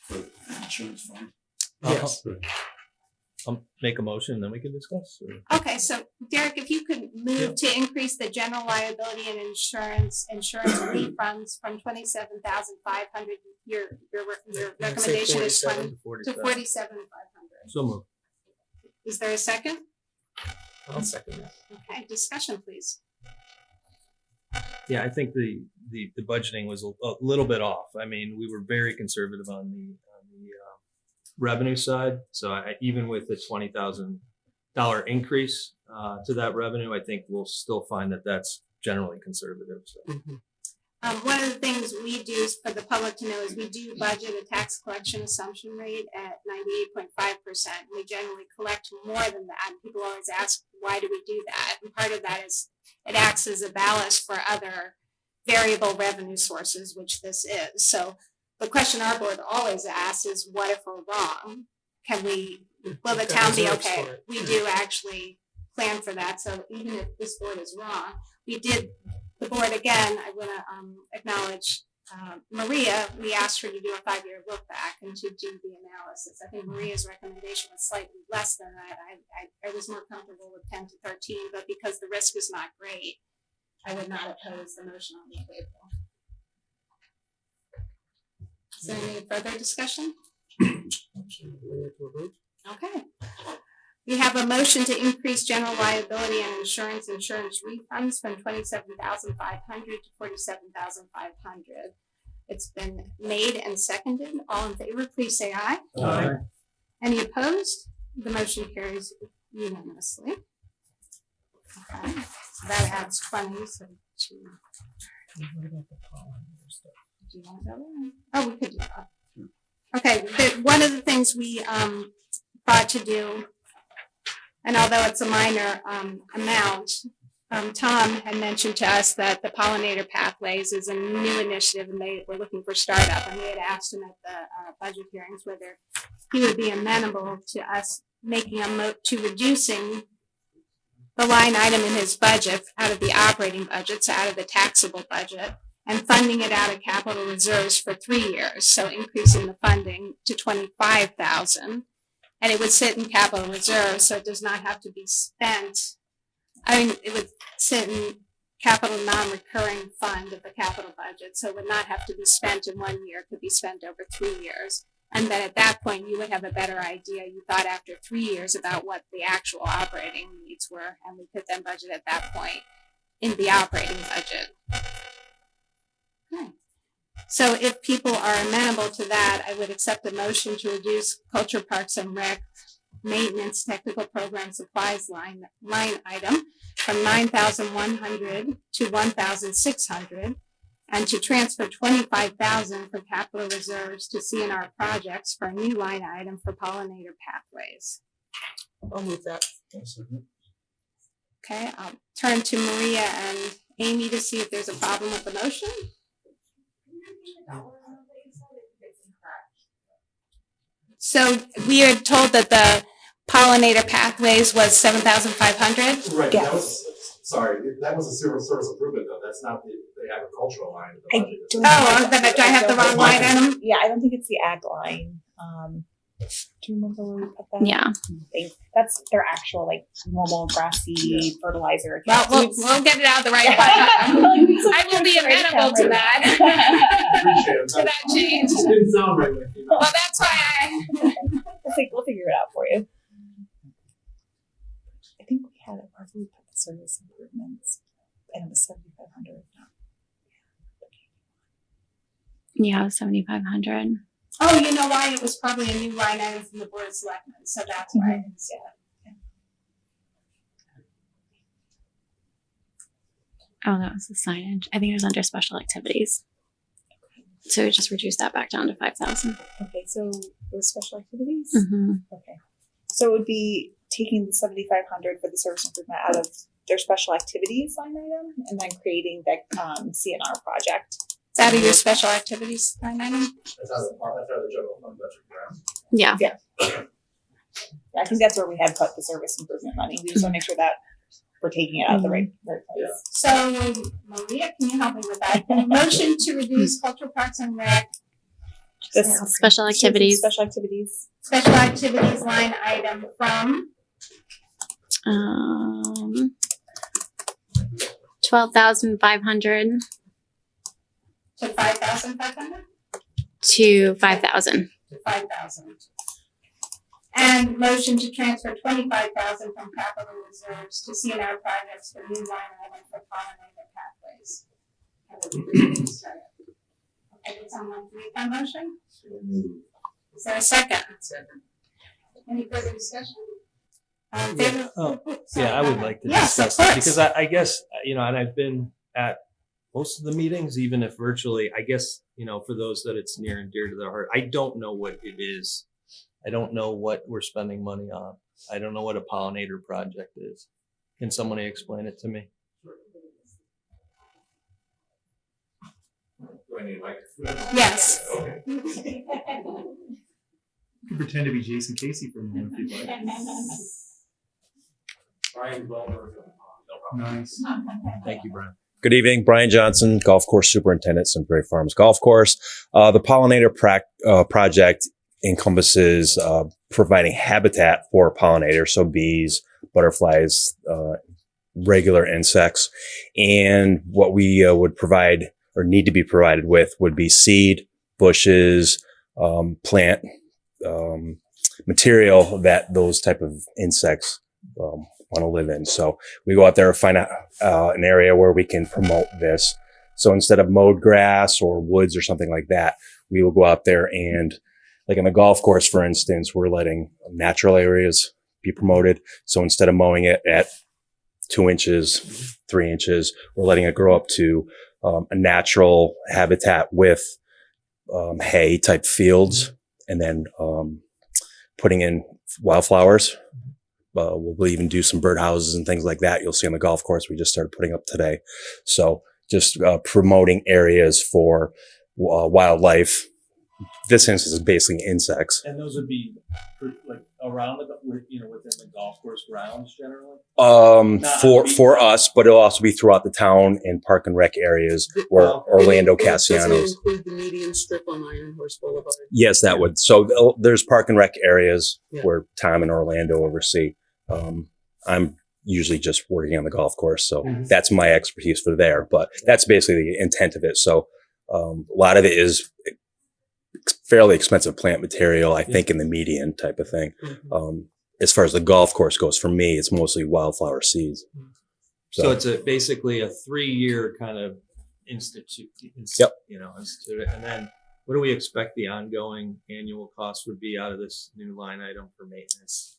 For the insurance fund? Yes. I'll make a motion and then we can discuss. Okay, so Derek, if you could move to increase the general liability and insurance refunds from $27,500. Your recommendation is to $47,500. So moved. Is there a second? I'll second that. Okay, discussion, please. Yeah, I think the budgeting was a little bit off. I mean, we were very conservative on the revenue side. So even with the $20,000 increase to that revenue, I think we'll still find that that's generally conservative. So. One of the things we do for the public to know is we do budget a tax collection assumption rate at 98.5%. We generally collect more than that. And people always ask, why do we do that? And part of that is it acts as a ballast for other variable revenue sources, which this is. So the question our board always asks is, what if we're wrong? Will the town be okay? We do actually plan for that. So even if this board is wrong, the board, again, I want to acknowledge Maria, we asked her to do a 5-year look back and to do the analysis. I think Maria's recommendation was slightly less than that. I was more comfortable with 10 to 13, but because the risk is not great, I would not oppose the motion on the table. Is there any further discussion? Okay. We have a motion to increase general liability and insurance refunds from $27,500 to $47,500. It's been made and seconded. All in favor, please say aye. Aye. Any opposed? The motion carries unanimously. Okay. So that adds 20. So two. Do you want to go there? Oh, we could do that. Okay. One of the things we thought to do, and although it's a minor amount, Tom had mentioned to us that the pollinator pathways is a new initiative and they were looking for startup. And we had asked him at the budget hearings whether he would be amenable to us making to reducing the line item in his budget out of the operating budget, so out of the taxable budget, and funding it out of capital reserves for 3 years. So increasing the funding to $25,000. And it would sit in capital reserves, so it does not have to be spent. I mean, it would sit in capital non-recurring fund of the capital budget, so it would not have to be spent in 1 year. It could be spent over 3 years. And then at that point, you would have a better idea, you thought after 3 years, about what the actual operating needs were, and we could then budget at that point in the operating budget. Okay. So if people are amenable to that, I would accept a motion to reduce Culture Parks and Rec maintenance technical program supplies line item from $9,100 to $1,600, and to transfer $25,000 from capital reserves to CNR projects for a new line item for pollinator pathways. I'll move that. Okay, I'll turn to Maria and Amy to see if there's a problem with the motion. So we are told that the pollinator pathways was $7,500. Right. Yes. That was, sorry, that was a service improvement though. That's not the agricultural line. Then do I have the wrong line item? Yeah, I don't think it's the ag line. Do you remember where we put that? Yeah. That's their actual like normal grassy fertilizer. Well, we'll get it out of the right way. I will be amenable to that. To that change. It didn't sound right when it came out. Well, that's why we'll figure it out for you. I think we had it where we put the service improvements, and it was $7,500. Yeah, it was 7,500. Oh, you know why? It was probably a new line item from the Board of Selectmen, so that's why I didn't see it. Oh, that was the signage. I think it was under special activities. So we just reduced that back down to 5,000. Okay, so it was special activities? Mm-hmm. Okay. So it would be taking the $7,500 for the service improvement out of their special activities line item and then creating that CNR project. Is that your special activities line item? That's out of the general fund budget, correct? Yeah. Yeah. I think that's where we had put the service improvement money. We just want to make sure that we're taking it out of the right place. So, Maria, can you help me with that? Motion to reduce Cultural Parks and Rec. Special activities. Special activities. Special activities line item from 12,500 to 5,500 to 5,000. to 5,000. And motion to transfer 25,000 from capital reserves to CNR projects for new line item for pollinator pathways. Okay, did someone make that motion? Is there a second? Second. Any further discussion? Yeah, I would like to Yes, of discuss it course. because I guess, and I've been at most of the meetings, even if virtually, I guess, for those that it's near and dear to their heart, I don't know what it is. I don't know what we're spending money on. I don't know what a pollinator project is. Can somebody explain it to me? Do I need a mic? Yes. Okay. You can pretend to be Jason Casey for a moment if you'd like. Brian Welmer. Nice. Thank you, Brian. Good evening, Brian Johnson, Golf Course Superintendent, Simsbury Farms Golf Course. The pollinator project encompasses providing habitat for pollinators, so bees, butterflies, regular insects. And what we would provide or need to be provided with would be seed, bushes, plant material that those type of insects want to live in. So we go out there and find out an area where we can promote this. So instead of mowed grass or woods or something like that, we will go out there and, like in the golf course, for instance, we're letting natural areas be promoted. So instead of mowing it at 2 inches, 3 inches, we're letting it grow up to a natural habitat with hay type fields, and then putting in wildflowers. We'll even do some birdhouses and things like that. You'll see on the golf course we just started putting up today. So just promoting areas for wildlife. This instance is basically insects. And those would be like around within the golf course grounds generally? For us, but it'll also be throughout the town in park and rec areas where Orlando Does it Cassianos. include the median strip on Iron Horse Boulevard? Yes, that would. So there's park and rec areas Yeah. where Tom and Orlando oversee. I'm usually just working on the golf course, so that's my expertise for there. But that's basically the intent of it. So a lot of it is fairly expensive plant material, I think, in the median type of thing. As far as the golf course goes, for me, it's mostly wildflower seeds. So it's basically a 3-year kind of institute. Yep. Institute. And then what do we expect the ongoing annual cost would be out of this new line item for maintenance?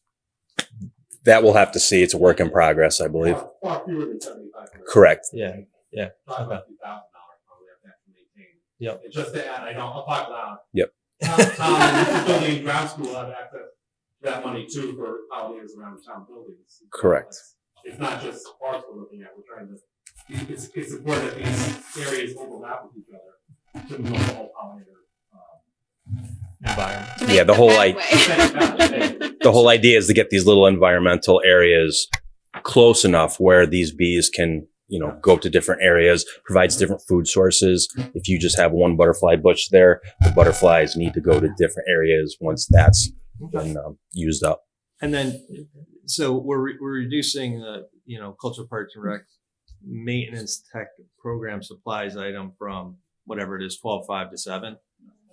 That we'll have to see. It's a work in progress, I believe. Far fewer than 7,500. Correct. Yeah. Probably about $2,000 probably have to maintain. Yep. And just to add, I'll talk loud. Yep. Tom and the building and ground school have access to that money too for pollinators around the town buildings. Correct. It's not just parks we're looking at. We're trying to. It's important that these areas overlap with each other to move the whole pollinator environment. Yeah, the whole idea is to get these little environmental areas close enough where these bees can, go to different areas, provides different food sources. If you just have one butterfly bush there, the butterflies need to go to different areas once that's been used up. And then, so we're reducing the, Culture Parks and Rec maintenance tech program supplies item from whatever it is, 12.5 to 7.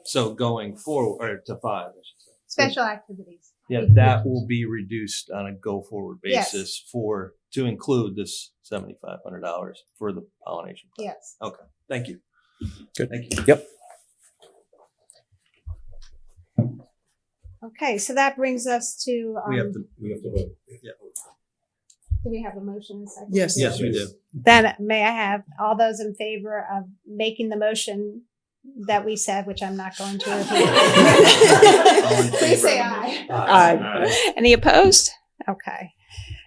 So going forward, or to 5, I should say. Special activities. Yeah, that will be reduced on a go-forward basis to include this $7,500 for the pollination. Yes. Okay, thank you. Good. Thank you. Yep. Okay, so that brings us to. We have to vote. Yeah. Do we have a motion in a second? Yes. Yes, we do. Then may I have all those in favor of making the motion that we said, which I'm not going to repeat? Please say aye. Aye. Any opposed? Okay.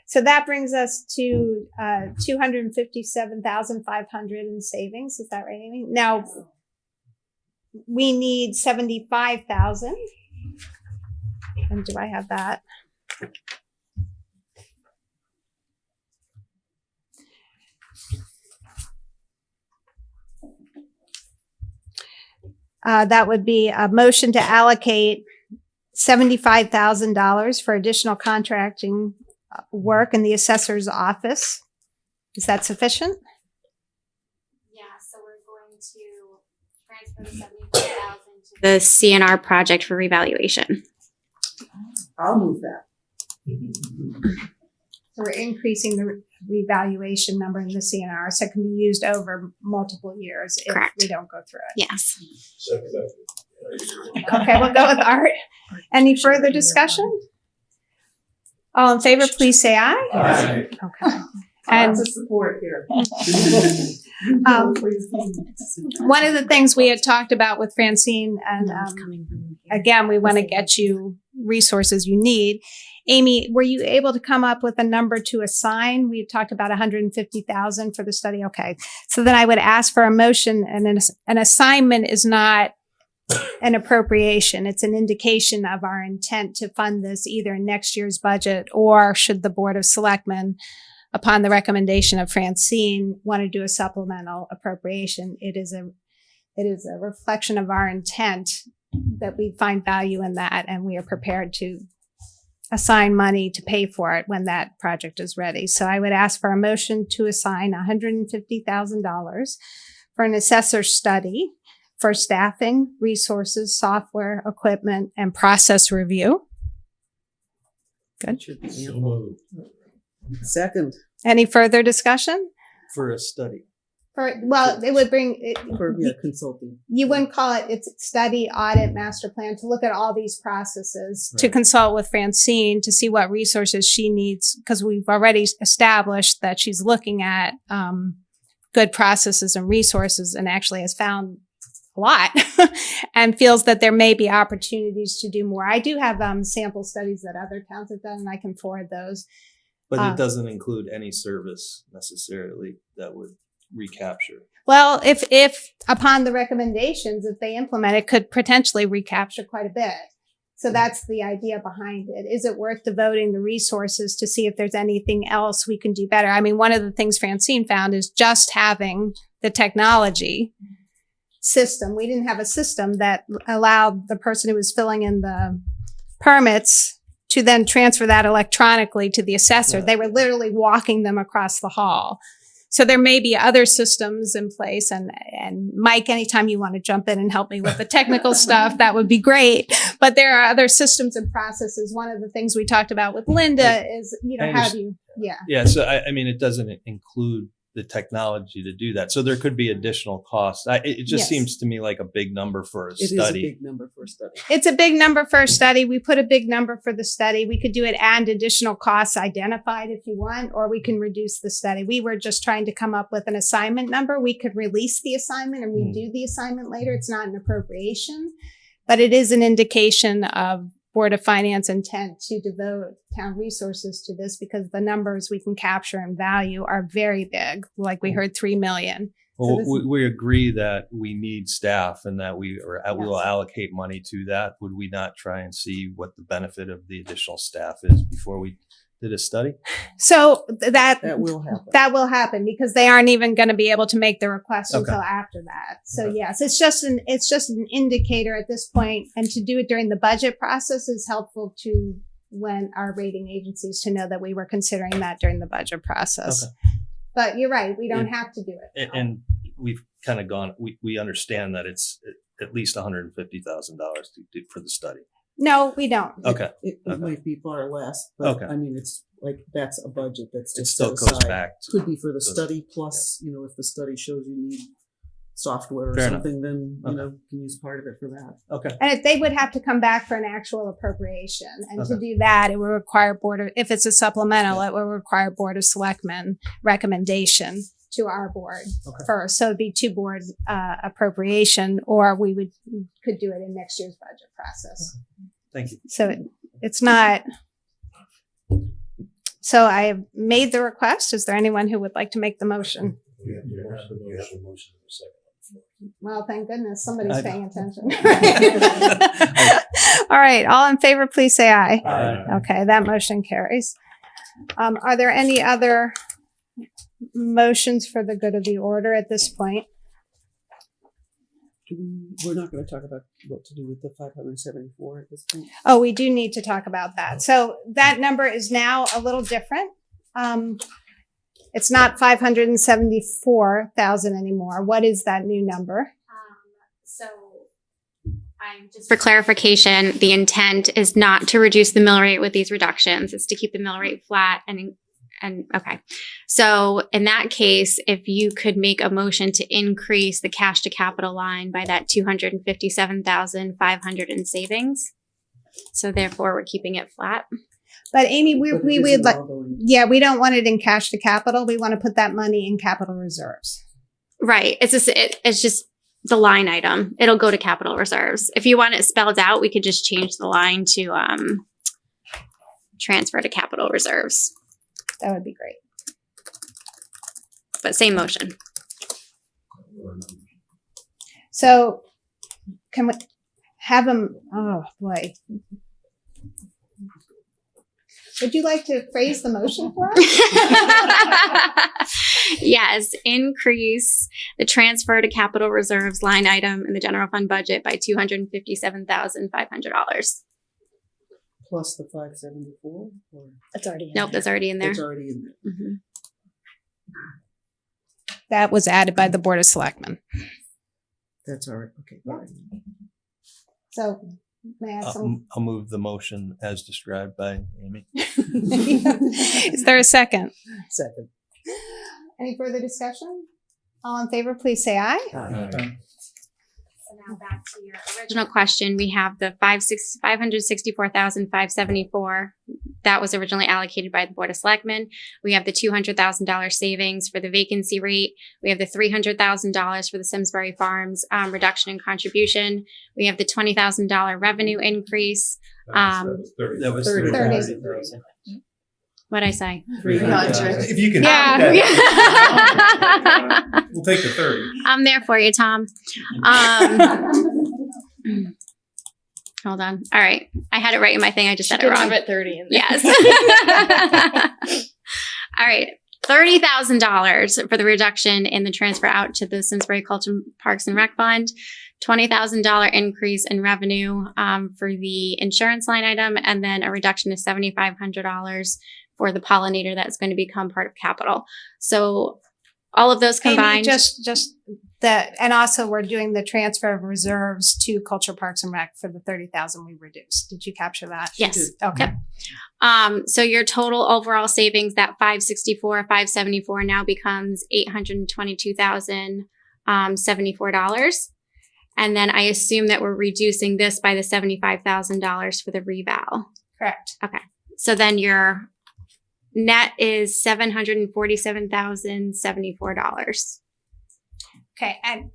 So that brings us to $257,500 in savings. Is that right, Amy? Now we need $75,000. And do I have that? That would be a motion to allocate $75,000 for additional contracting work in the assessor's office. Is that sufficient? Yeah, so we're going to transfer the $75,000 to the CNR project for revaluation. I'll move that. So we're increasing the revaluation number in the CNR, so it can be used over multiple years if Correct. we don't go through it. Yes. Okay, we'll go with Art. Any further discussion? All in favor, please say aye. Aye. Okay. And Lots of support here. one of the things we had talked about with Francine, and again, we want to get you resources you need. Amy, were you able to come up with a number to assign? We talked about $150,000 for the study. Okay. So then I would ask for a motion, and an assignment is not an appropriation. It's an indication of our intent to fund this either in next year's budget, or should the Board of Selectmen upon the recommendation of Francine, want to do a supplemental appropriation. It is a reflection of our intent that we find value in that, and we are prepared to assign money to pay for it when that project is ready. So I would ask for a motion to assign $150,000 for an assessor study for staffing, resources, software, equipment, and process review. Good. Second. Any further discussion? For a study. Well, it would bring it, For consulting. you wouldn't call it, it's study, audit, master plan, to look at all these processes, to consult with Francine to see what resources she needs, because we've already established that she's looking at good processes and resources, and actually has found a lot and feels that there may be opportunities to do more. I do have sample studies that other towns have done, and I can forward those. But it doesn't include any service necessarily that would recapture. Well, if upon the recommendations, if they implement it, could potentially recapture quite a bit. So that's the idea behind it. Is it worth devoting the resources to see if there's anything else we can do better? I mean, one of the things Francine found is just having the technology system. We didn't have a system that allowed the person who was filling in the permits to then transfer that electronically to the assessor. They were literally walking them across the hall. So there may be other systems in place, and Mike, anytime you want to jump in and help me with the technical stuff, that would be great. But there are other systems and processes. One of the things we talked about with Linda is, how do you, Yeah. So I mean, it doesn't include the technology to do that. So there could be additional costs. It just seems to me like a big number for a study. It is a big number for a study. It's a big number for a study. We put a big number for the study. We could do it and additional costs identified if you want, or we can reduce the study. We were just trying to come up with an assignment number. We could release the assignment and redo the assignment later. It's not an appropriation, but it is an indication of Board of Finance intent to devote town resources to this, because the numbers we can capture and value are very big. Like we heard, 3 million. Well, we agree that we need staff and that we will allocate money to that. Would we not try and see what the benefit of the additional staff is before we did a study? So that will happen. That will happen, because they aren't even going to be able to make the request until after that. So yes, it's just an indicator at this point, and to do it during the budget process is helpful to when our rating agencies to know that we were considering that during the budget process. But you're right, we don't have to do it. And we've kind of gone, we understand that it's at least $150,000 for the study. No, we don't. Okay. It might be far less, but I mean, it's like, that's a budget that's just set still goes aside. back. Could be for the study plus, if the study shows you need software or Fair something, then, you can use part of it for that. Okay. And if they would have to come back for an actual appropriation. And to do that, it would require if it's a supplemental, it would require Board of Selectmen recommendation to our board first. So it'd be 2 board appropriation, or we could do it in next year's budget process. Thank you. So it's not. So I have made the request. Is there anyone who would like to make the motion? You have the motion in a second. Well, thank goodness somebody's paying attention. All right. All in favor, please say aye. Aye. Okay. That motion carries. Are there any other motions for the good of the order at this point? We're not going to talk about what to do with the 574 at this point. Oh, we do need to talk about that. So that number is now a little different. It's not 574,000 anymore. What is that new number? So just for clarification, the intent is not to reduce the mill rate with these reductions. It's to keep the mill rate flat and okay. So in that case, if you could make a motion to increase the cash to capital line by that 257,500 in savings. So therefore we're keeping it flat. But Amy, we would like, we don't want it in cash to capital. We want to put that money in capital reserves. Right. It's just the line item. It'll go to capital reserves. If you want it spelled out, we could just change the line to transfer to capital reserves. That would be great. But same motion. So can we have them? Oh boy. Would you like to phrase the motion for us? Yes, increase the transfer to capital reserves line item in the general fund budget by $257,500. Plus the 574? Or? It's already in Nope, that's already in there. It's already in there. Mm-hmm. That was added by the Board of Selectmen. That's all right. Okay. So, may I have some? I'll move the motion as described by Amy. Is there a second? Second. Any further discussion? All in favor, please say aye. So now back to your original question, we have the $564,574 that was originally allocated by the Board of Selectmen. We have the $200,000 savings for the vacancy rate. We have the $300,000 for the Simsbury Farms reduction in contribution. We have the $20,000 revenue increase. That was 30. What'd I say? 300. If you can. Yeah. We'll take the 30. I'm there for you, Tom. Hold on. All right. I had it right in my thing. I just said it wrong. At 30 in there. Yes. All right. $30,000 for the reduction in the transfer out to the Simsbury Culture Parks and Rec Fund. $20,000 increase in revenue for the insurance line item, and then a reduction of $7,500 for the pollinator that's going to become part of capital. So all of those combined. Amy, just that, and also we're doing the transfer of reserves to Culture Parks and Rec for the $30,000 we reduced. Did you capture that? Yes. Okay. Yep. So your total overall savings, that $574 now becomes $822,074. And then I assume that we're reducing this by the $75,000 for the reval. Correct. Okay. So then your net is $747,074. Okay. And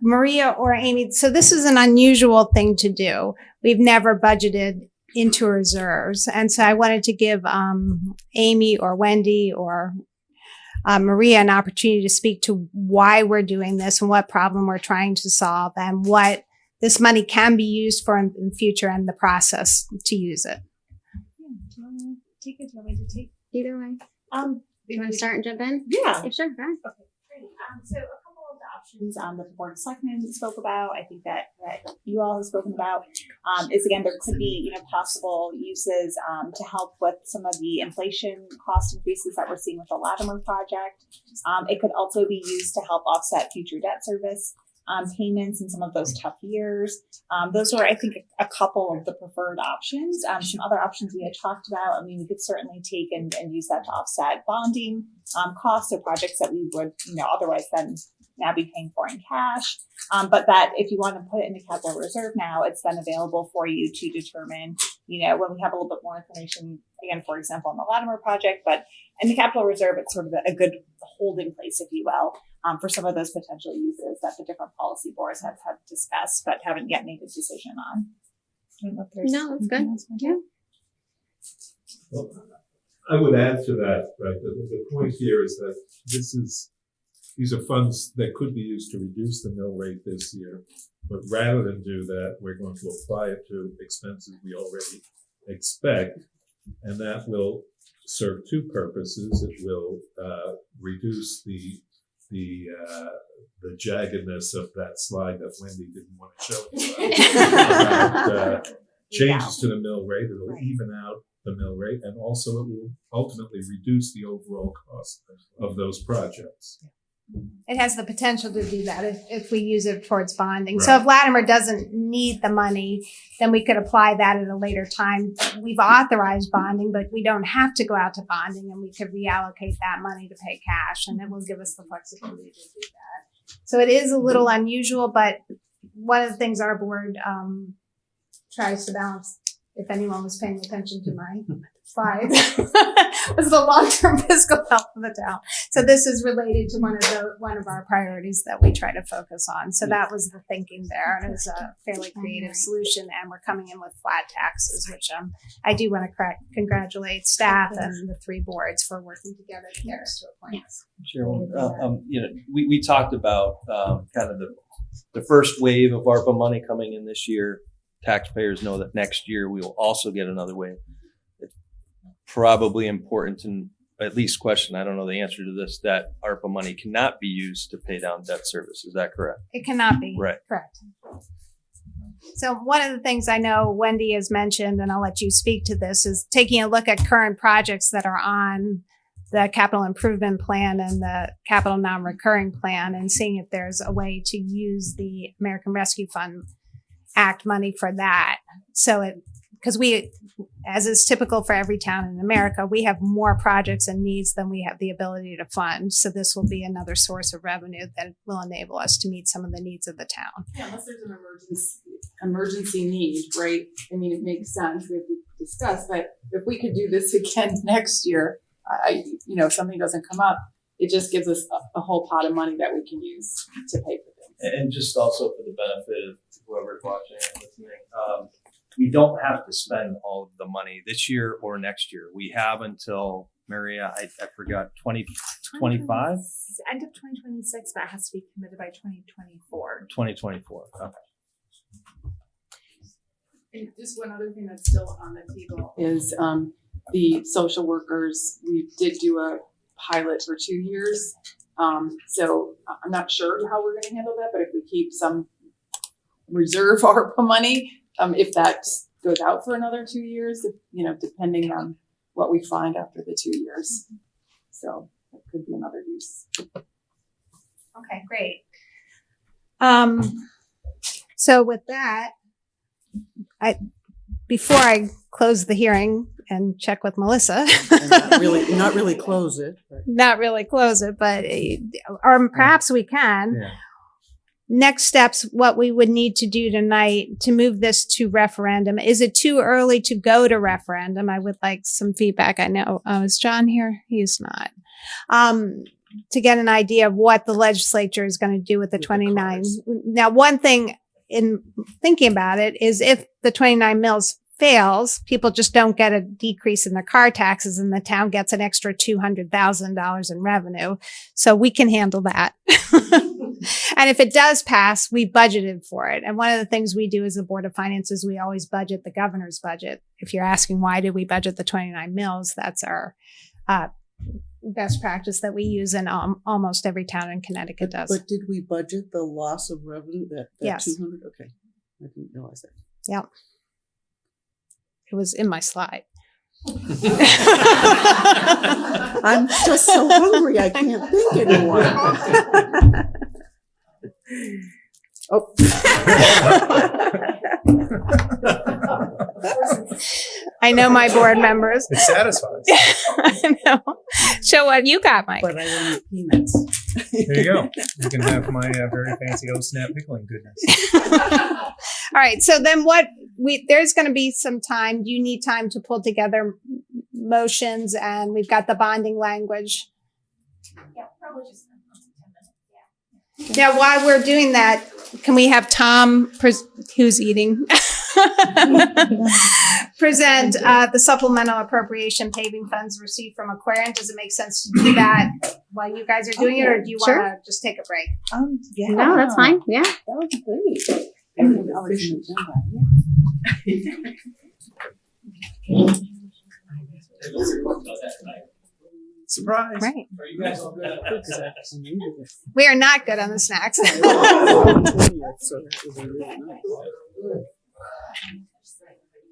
Maria or Amy, so this is an unusual thing to do. We've never budgeted into reserves. And so I wanted to give Amy or Wendy or Maria an opportunity to speak to why we're doing this and what problem we're trying to solve and what this money can be used for in the future and the process to use it. Do you want to take it? Do you want me to take Either way. Do you want to start and jump in? Yeah. Sure. Go ahead. Okay, great. So a couple of the options that the Board of Selectmen spoke about, I think that you all have spoken about, is again, there could be, possible uses to help with some of the inflation cost increases that we're seeing with the Latimer project. It could also be used to help offset future debt service payments in some of those tough years. Those were, I think, a couple of the preferred options. Some other options we had talked about, we could certainly take and use that to offset bonding costs of projects that we would, otherwise then now be paying for in cash. But that if you want to put it into capital reserve now, it's then available for you to determine, when we have a little bit more information, again, for example, on the Latimer project, but in the capital reserve, it's sort of a good holding place, if you will, for some of those potential uses that the different policy boards have discussed, but haven't yet made a decision on. No, that's good. Yeah. Well, I would add to that, right? The point here is that these are funds that could be used to reduce the mill rate this year, but rather than do that, we're going to apply it to expenses we already expect, and that will serve two purposes. It will reduce the jaggedness of that slide that Wendy didn't want to show about changes to the mill rate. It'll even out the mill rate, and also it will ultimately reduce the overall cost of those projects. It has the potential to do that if we use it towards bonding. Right. So if Latimer doesn't need the money, then we could apply that at a later time. We've authorized bonding, but we don't have to go out to bonding, and we could reallocate that money to pay cash, and it will give us the flexibility to do that. So it is a little unusual, but one of the things our board tries to balance, if anyone was paying attention to my slides, was the long-term fiscal health of the town. So this is related to one of our priorities that we try to focus on. So that was the thinking there, and it was a fairly creative solution. And we're coming in with flat taxes, which I do want to congratulate staff and the three boards for working together to get us to a point. Sure. We talked about kind of the first wave of ARPA money coming in this year. Taxpayers know that next year we will also get another wave. probably important to at least question, I don't know the answer to this, that ARPA money cannot be used to pay down debt service. Is that correct? It cannot be. Right. Correct. So one of the things I know Wendy has mentioned, and I'll let you speak to this, is taking a look at current projects that are on the capital improvement plan and the capital non-recurring plan and seeing if there's a way to use the American Rescue Fund Act money for that. So because we, as is typical for every town in America, we have more projects and needs than we have the ability to fund. So this will be another source of revenue that will enable us to meet some of the needs of the town. Yeah, unless there's an emergency need, right? I mean, it makes sense. We have to discuss, but if we could do this again next year, if something doesn't come up, it just gives us a whole pot of money that we can use to pay for things. And just also for the benefit of whoever's watching and listening, we don't have to spend all of the money this year or next year. We have until, Maria, I forgot, 2025? End of 2026, but it has to be committed by 2024. 2024, okay. And just one other thing that's still on the table is the social workers. We did do a pilot for 2 years. So I'm not sure how we're going to handle that, but if we keep some reserve ARPA money, if that goes out for another 2 years, depending on what we find after the 2 years. So that could be another use. Okay, great. So with that, before I close the hearing and check with Melissa, not really close it. But or perhaps we can. Yeah. Next steps, what we would need to do tonight to move this to referendum. Is it too early to go to referendum? I would like some feedback. I know, is John here? He's not. To get an idea of what the legislature is going to do with the 29. Now, one thing in thinking about it is if the 29 mills fails, people just don't get a decrease in their car taxes and the town gets an extra $200,000 in revenue. So we can handle that. And if it does pass, we budgeted for it. And one of the things we do as the Board of Finance is we always budget the governor's budget. If you're asking why did we budget the 29 mills, that's our best practice that we use in almost every town in Connecticut does. But did we budget the loss of revenue, that Yes. 200? Okay, I didn't realize that. Yep. It was in my slide. I'm just so hungry, I can't think anymore. Oh. I know my board members. It satisfies. I know. Show what you got, Mike. But I don't eat peanuts. There you go. You can have my very fancy snap pickling goodness. All right. So then there's going to be some time. Do you need time to pull together motions? And we've got the bonding language. Yeah, probably just 10 minutes. Now, while we're doing that, can we have Tom, who's eating, present the supplemental appropriation paving funds received from Aquarian? Does it make sense to do that while you guys are doing it, or do you want to just take a break? Yeah. No, that's fine. Yeah. That would be great. Surprise. Right. Are you guys all good at that? We are not good on the snacks.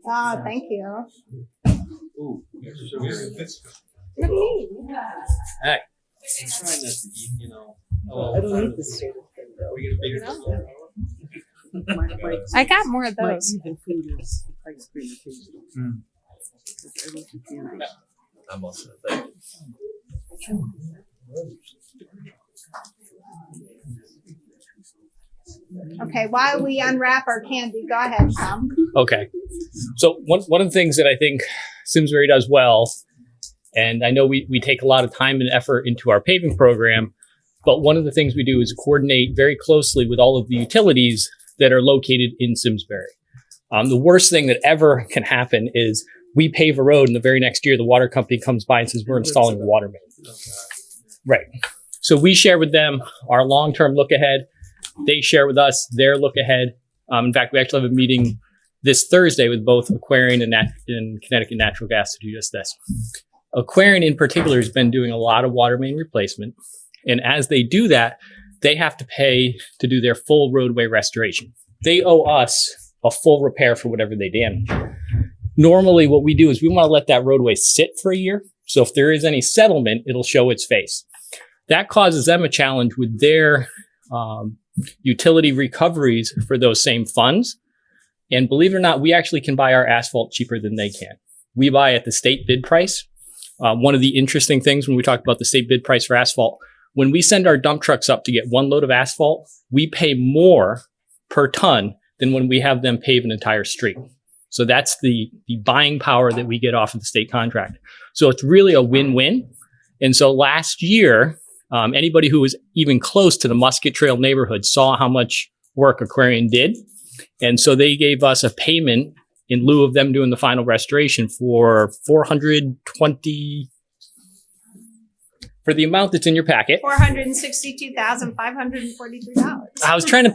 Oh, thank you. Ooh, here's sugar. Hey. I'm trying not to eat, I don't eat the state of thing, though. We get a bigger I got more of My those. even food is ice cream occasionally. I don't do candy. I'm also thank you. Okay, while we unwrap our candy, go ahead, Tom. Okay. So one of the things that I think Simsbury does well, and I know we take a lot of time and effort into our paving program, but one of the things we do is coordinate very closely with all of the utilities that are located in Simsbury. The worst thing that ever can happen is we pave a road and the very next year the water company comes by and says we're installing a water main. Right. So we share with them our long-term look ahead. They share with us their look ahead. In fact, we actually have a meeting this Thursday with both Aquarian and Connecticut Natural Gas to do just this. Aquarian in particular has been doing a lot of water main replacement. And as they do that, they have to pay to do their full roadway restoration. They owe us a full repair for whatever they damage. Normally what we do is we want to let that roadway sit for a year. So if there is any settlement, it'll show its face. That causes them a challenge with their utility recoveries for those same funds. And believe it or not, we actually can buy our asphalt cheaper than they can. We buy at the state bid price. One of the interesting things when we talk about the state bid price for asphalt, when we send our dump trucks up to get one load of asphalt, we pay more per ton than when we have them pave an entire street. So that's the buying power that we get off of the state contract. So it's really a win-win. And so last year, anybody who was even close to the Musket Trail neighborhood saw how much work Aquarian did. And so they gave us a payment in lieu of them doing the final restoration for $420, for the amount that's in your packet. $462,543. I was trying to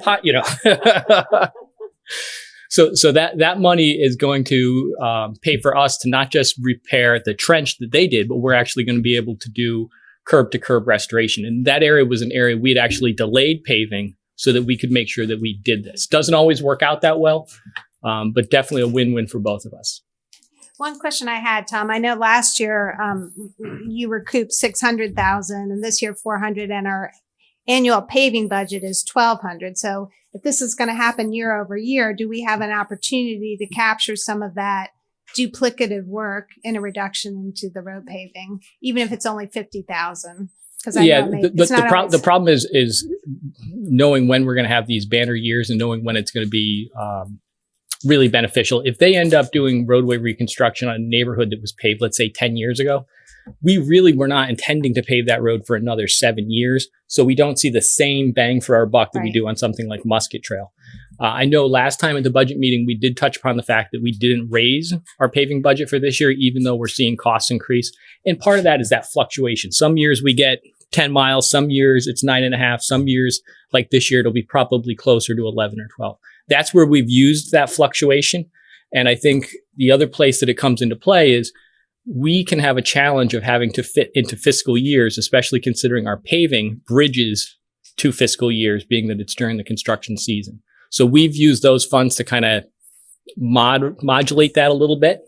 So that money is going to pay for us to not just repair the trench that they did, but we're actually going to be able to do curb to curb restoration. And that area was an area we'd actually delayed paving so that we could make sure that we did this. Doesn't always work out that well, but definitely a win-win for both of us. One question I had, Tom, I know last year you recouped $600,000 and this year $400,000, and our annual paving budget is $1,200. So if this is going to happen year over year, do we have an opportunity to capture some of that duplicative work in a reduction into the road paving, even if it's only $50,000? Because the problem is knowing when we're going to have these banner years and knowing when it's going to be really beneficial. If they end up doing roadway reconstruction on a neighborhood that was paved, let's say 10 years ago, we really were not intending to pave that road for another 7 years. So we don't see the same bang for our buck that we do on something like Musket Trail. I know last time at the budget meeting, we did touch upon the fact that we didn't raise our paving budget for this year, even though we're seeing costs increase. And part of that is that fluctuation. Some years we get 10 miles, some years it's 9.5, some years like this year, it'll be probably closer to 11 or 12. That's where we've used that fluctuation. And I think the other place that it comes into play is we can have a challenge of having to fit into fiscal years, especially considering our paving bridges 2 fiscal years, being that it's during the construction season. So we've used those funds to kind of modulate that a little bit.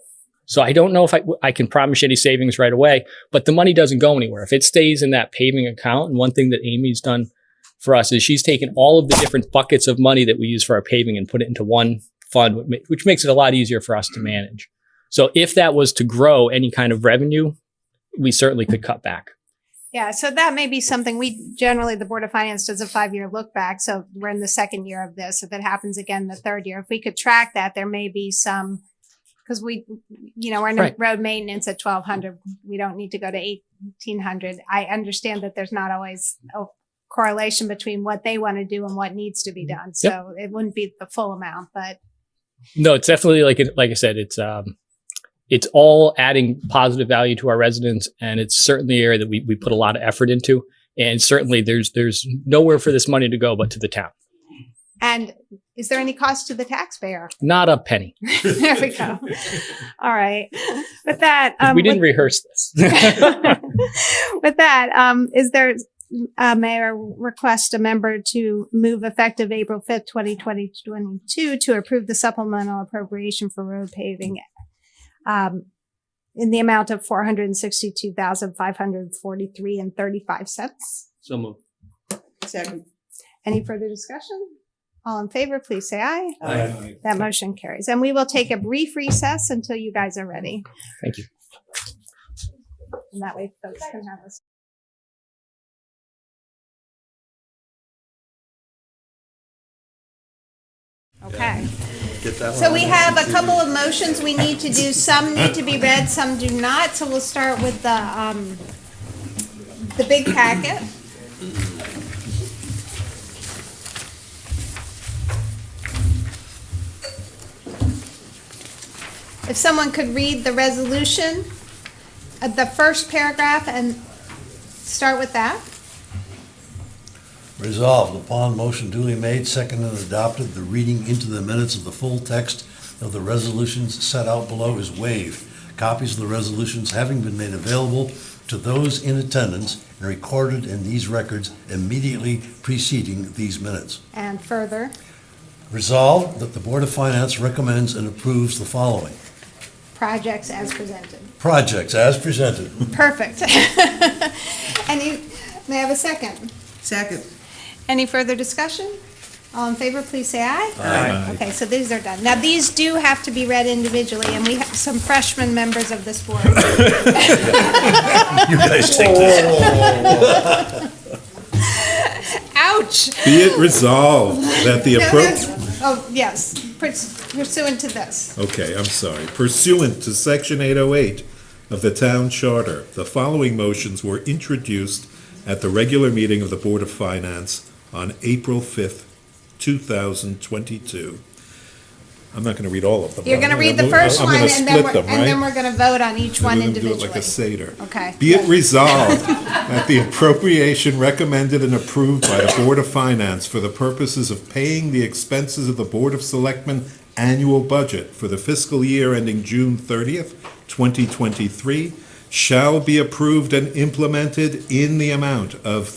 So I don't know if I can promise any savings right away, but the money doesn't go anywhere. If it stays in that paving account, and one thing that Amy's done for us is she's taken all of the different buckets of money that we use for our paving and put it into one fund, which makes it a lot easier for us to manage. So if that was to grow any kind of revenue, we certainly could cut back. Yeah, so that may be something the Board of Finance does a 5-year look back. So we're in the 2nd year of this. If it happens again the 3rd year, if we could track that, there may be some, because we're in road maintenance at $1,200. We don't need to go to $1,800. I understand that there's not always a correlation between what they want to do and what needs to be done. So it wouldn't be the full amount, but. No, it's definitely like I said, it's all adding positive value to our residents, and it's certainly an area that we put a lot of effort into. And certainly there's nowhere for this money to go but to the town. And is there any cost to the taxpayer? Not a penny. There we go. All right. With that, we didn't rehearse this. With that, is there may I request a member to move effective April 5th, 2022 to approve the supplemental appropriation for road paving in the amount of $462,543.35. So moved. Second. Any further discussion? All in favor, please say aye. Aye. That motion carries. And we will take a brief recess until you guys are ready. Thank you. And that way folks can have us. Okay. So we have a couple of motions we need to do. Some need to be read, some do not. So we'll start with the big packet. If someone could read the resolution, the first paragraph, and start with that. Resolved, upon motion duly made, seconded, and adopted, the reading into the minutes of the full text of the resolutions set out below is waived. Copies of the resolutions having been made available to those in attendance and recorded in these records immediately preceding these minutes. And further, Resolved that the Board of Finance recommends and approves the following. projects as presented. Projects as presented. Perfect. May I have a second? Second. Any further discussion? All in favor, please say aye. Aye. Okay, so these are done. Now, these do have to be read individually, and we have some freshman members of this board. You guys take this. Ouch! Be it resolved that the No, appropriate. that's- Oh, yes, pursuant to this. Okay, I'm sorry. Pursuant to Section 808 of the Town Charter, the following motions were introduced at the regular meeting of the Board of Finance on April 5th, 2022. I'm not going to read all of them. You're going to read the I'm first gonna one, and then split we're, them, and then right? we're going to vote on each one We're gonna do it individually. like a Seder. Okay. Be it resolved that the appropriation recommended and approved by the Board of Finance for the purposes of paying the expenses of the Board of Selectmen annual budget for the fiscal year ending June 30th, 2023, shall be approved and implemented in the amount of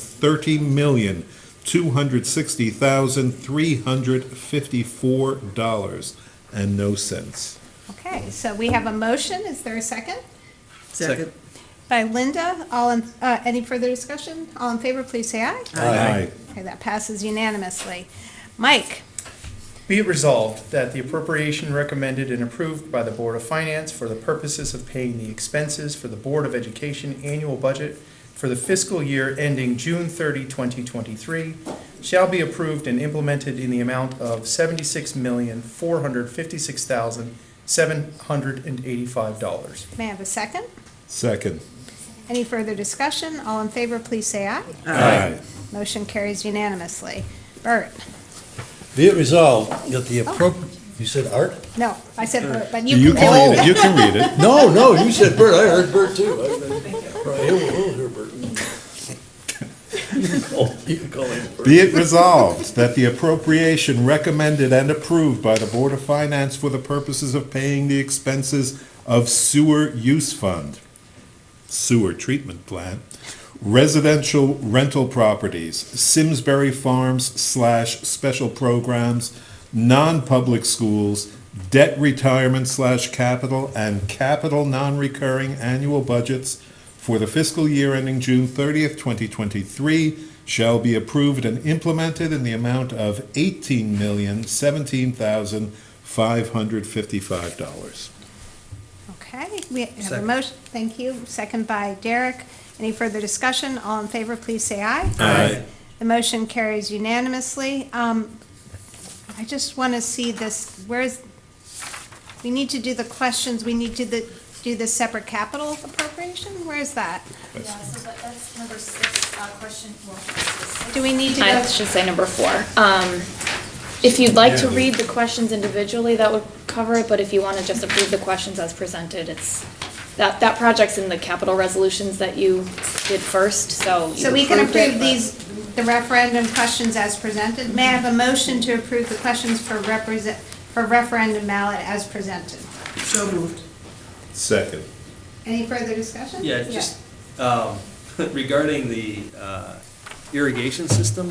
$30,260,354 and no cents. Okay, so we have a motion. Is there a second? Second. By Linda. Any further discussion? All in favor, please say aye. Aye. Okay, that passes unanimously. Mike? Be it resolved that the appropriation recommended and approved by the Board of Finance for the purposes of paying the expenses for the Board of Education annual budget for the fiscal year ending June 30, 2023, shall be approved and implemented in the amount of $76,456,785. May I have a second? Second. Any further discussion? All in favor, please say aye. Aye. Motion carries unanimously. Bert? Be it resolved that the appropriate, you said Art? No, I said Bert, but You you can read it. You can read it. No, you said Bert. I heard Bert too. We'll hear Bert. You can call him Bert. Be it resolved that the appropriation recommended and approved by the Board of Finance for the purposes of paying the expenses of sewer use fund, sewer treatment plant, residential rental properties, Simsbury Farms / special programs, non-public schools, debt retirement / capital, and capital non-recurring annual budgets for the fiscal year ending June 30th, 2023, shall be approved and implemented in the amount of $18,017,555. Okay, we have a motion. Thank you. Second by Derek. Any further discussion? All in favor, please say aye. Aye. The motion carries unanimously. I just want to see this, we need to do the questions, we need to do the separate capital appropriation? Where is that? Yeah, so that's number 6, question. Do we need to I go? should say number 4. If you'd like to read the questions individually, that would cover it, but if you want to just approve the questions as presented, it's, that project's in the capital resolutions that you did first, so you So we can approved it, approve but- the referendum questions as presented. May I have a motion to approve the questions for referendum ballot as presented? So moved. Second. Any further discussion? Yeah, just regarding the irrigation system,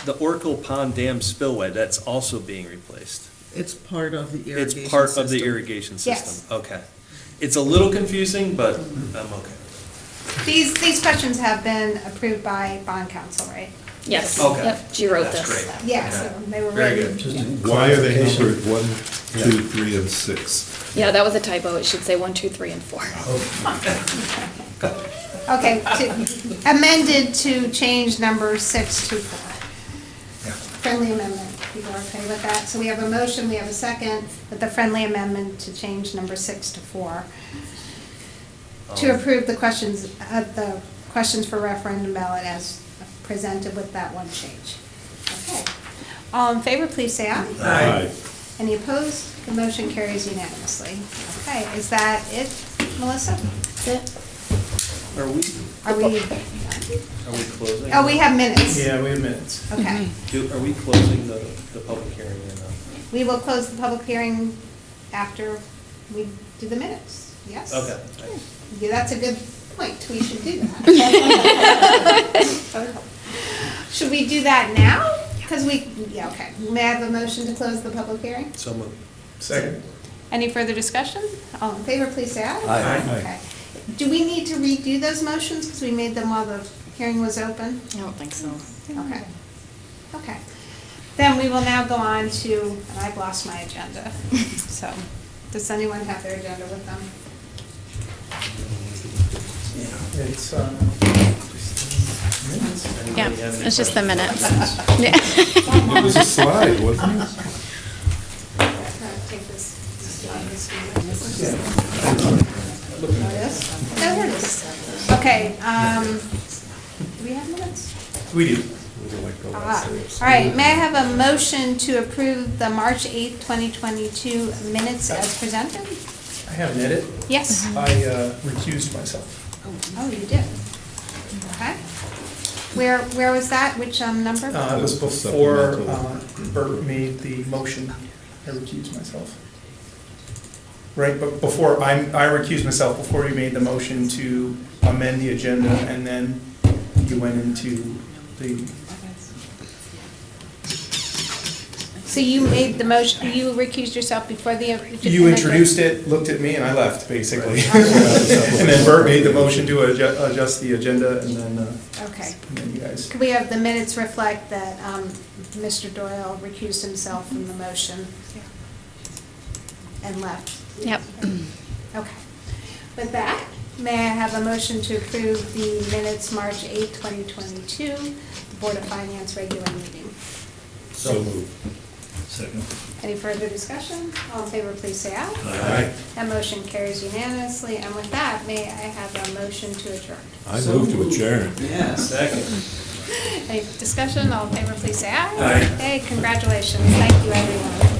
the Oracle Pond Dam spillway, that's also being replaced. It's part of the irrigation system. It's part of the irrigation system. Okay. It's a little confusing, but I'm okay. These questions have been approved by bond council, right? Yes. Okay. Yep, she wrote That's this. great. Yeah, so they were Very ready. good. Why are they numbered 1, 2, 3, and 6? Yeah, that was a typo. It should say 1, 2, 3, and 4. Okay, amended to change number 6 to 4. Friendly amendment. People are okay with that? So we have a motion, we have a second, with the friendly amendment to change number 6 to 4. To approve the questions for referendum ballot as presented with that one change. Okay. All in favor, please say aye. Aye. Any opposed? The motion carries unanimously. Okay, is that it, Melissa? That's it. Are we closing? Oh, we have minutes. Yeah, we have minutes. Okay. Are we closing the public hearing or not? We will close the public hearing after we do the minutes, yes? Okay. Yeah, that's a good point, we should do that. Should we do that now? Because yeah, okay. May I have a motion to close the public hearing? So moved. Second. Any further discussion? All in favor, please say aye. Aye. Okay. Do we need to redo those motions because we made them while the hearing was open? I don't think so. Okay. Okay. Then we will now go on to, and I've lost my agenda. So, does anyone have their agenda with them? It's, Yeah, it's just the minutes. It was a slide, wasn't it? Take this. Oh, yes? No, here it is. Okay, do we have minutes? we do. All right, may I have a motion to approve the March 8th, 2022 minutes as presented? I have an edit. Yes. I recused myself. Oh, you did? Okay. Where was that? Which number? It was before Bert made the motion. I recused myself. Right, but before, I recused myself before you made the motion to amend the agenda, and then you went into the... So you made the motion, you recused yourself before the... You introduced it, looked at me, and I left, basically. And then Bert made the motion to adjust the agenda, and then... Okay. And then you guys... Could we have the minutes reflect that Mr. Doyle recused himself from the motion and left? Yep. Okay. With that, may I have a motion to approve the minutes March 8, 2022, the Board of Finance regular meeting? So moved. Second. Any further discussion? All in favor, please say aye. Aye. That motion carries unanimously. And with that, may I have a motion to adjourn? I move to adjourn. Yeah, second. Any discussion? All in favor, please say aye. Aye. Hey, congratulations. Thank you, everyone.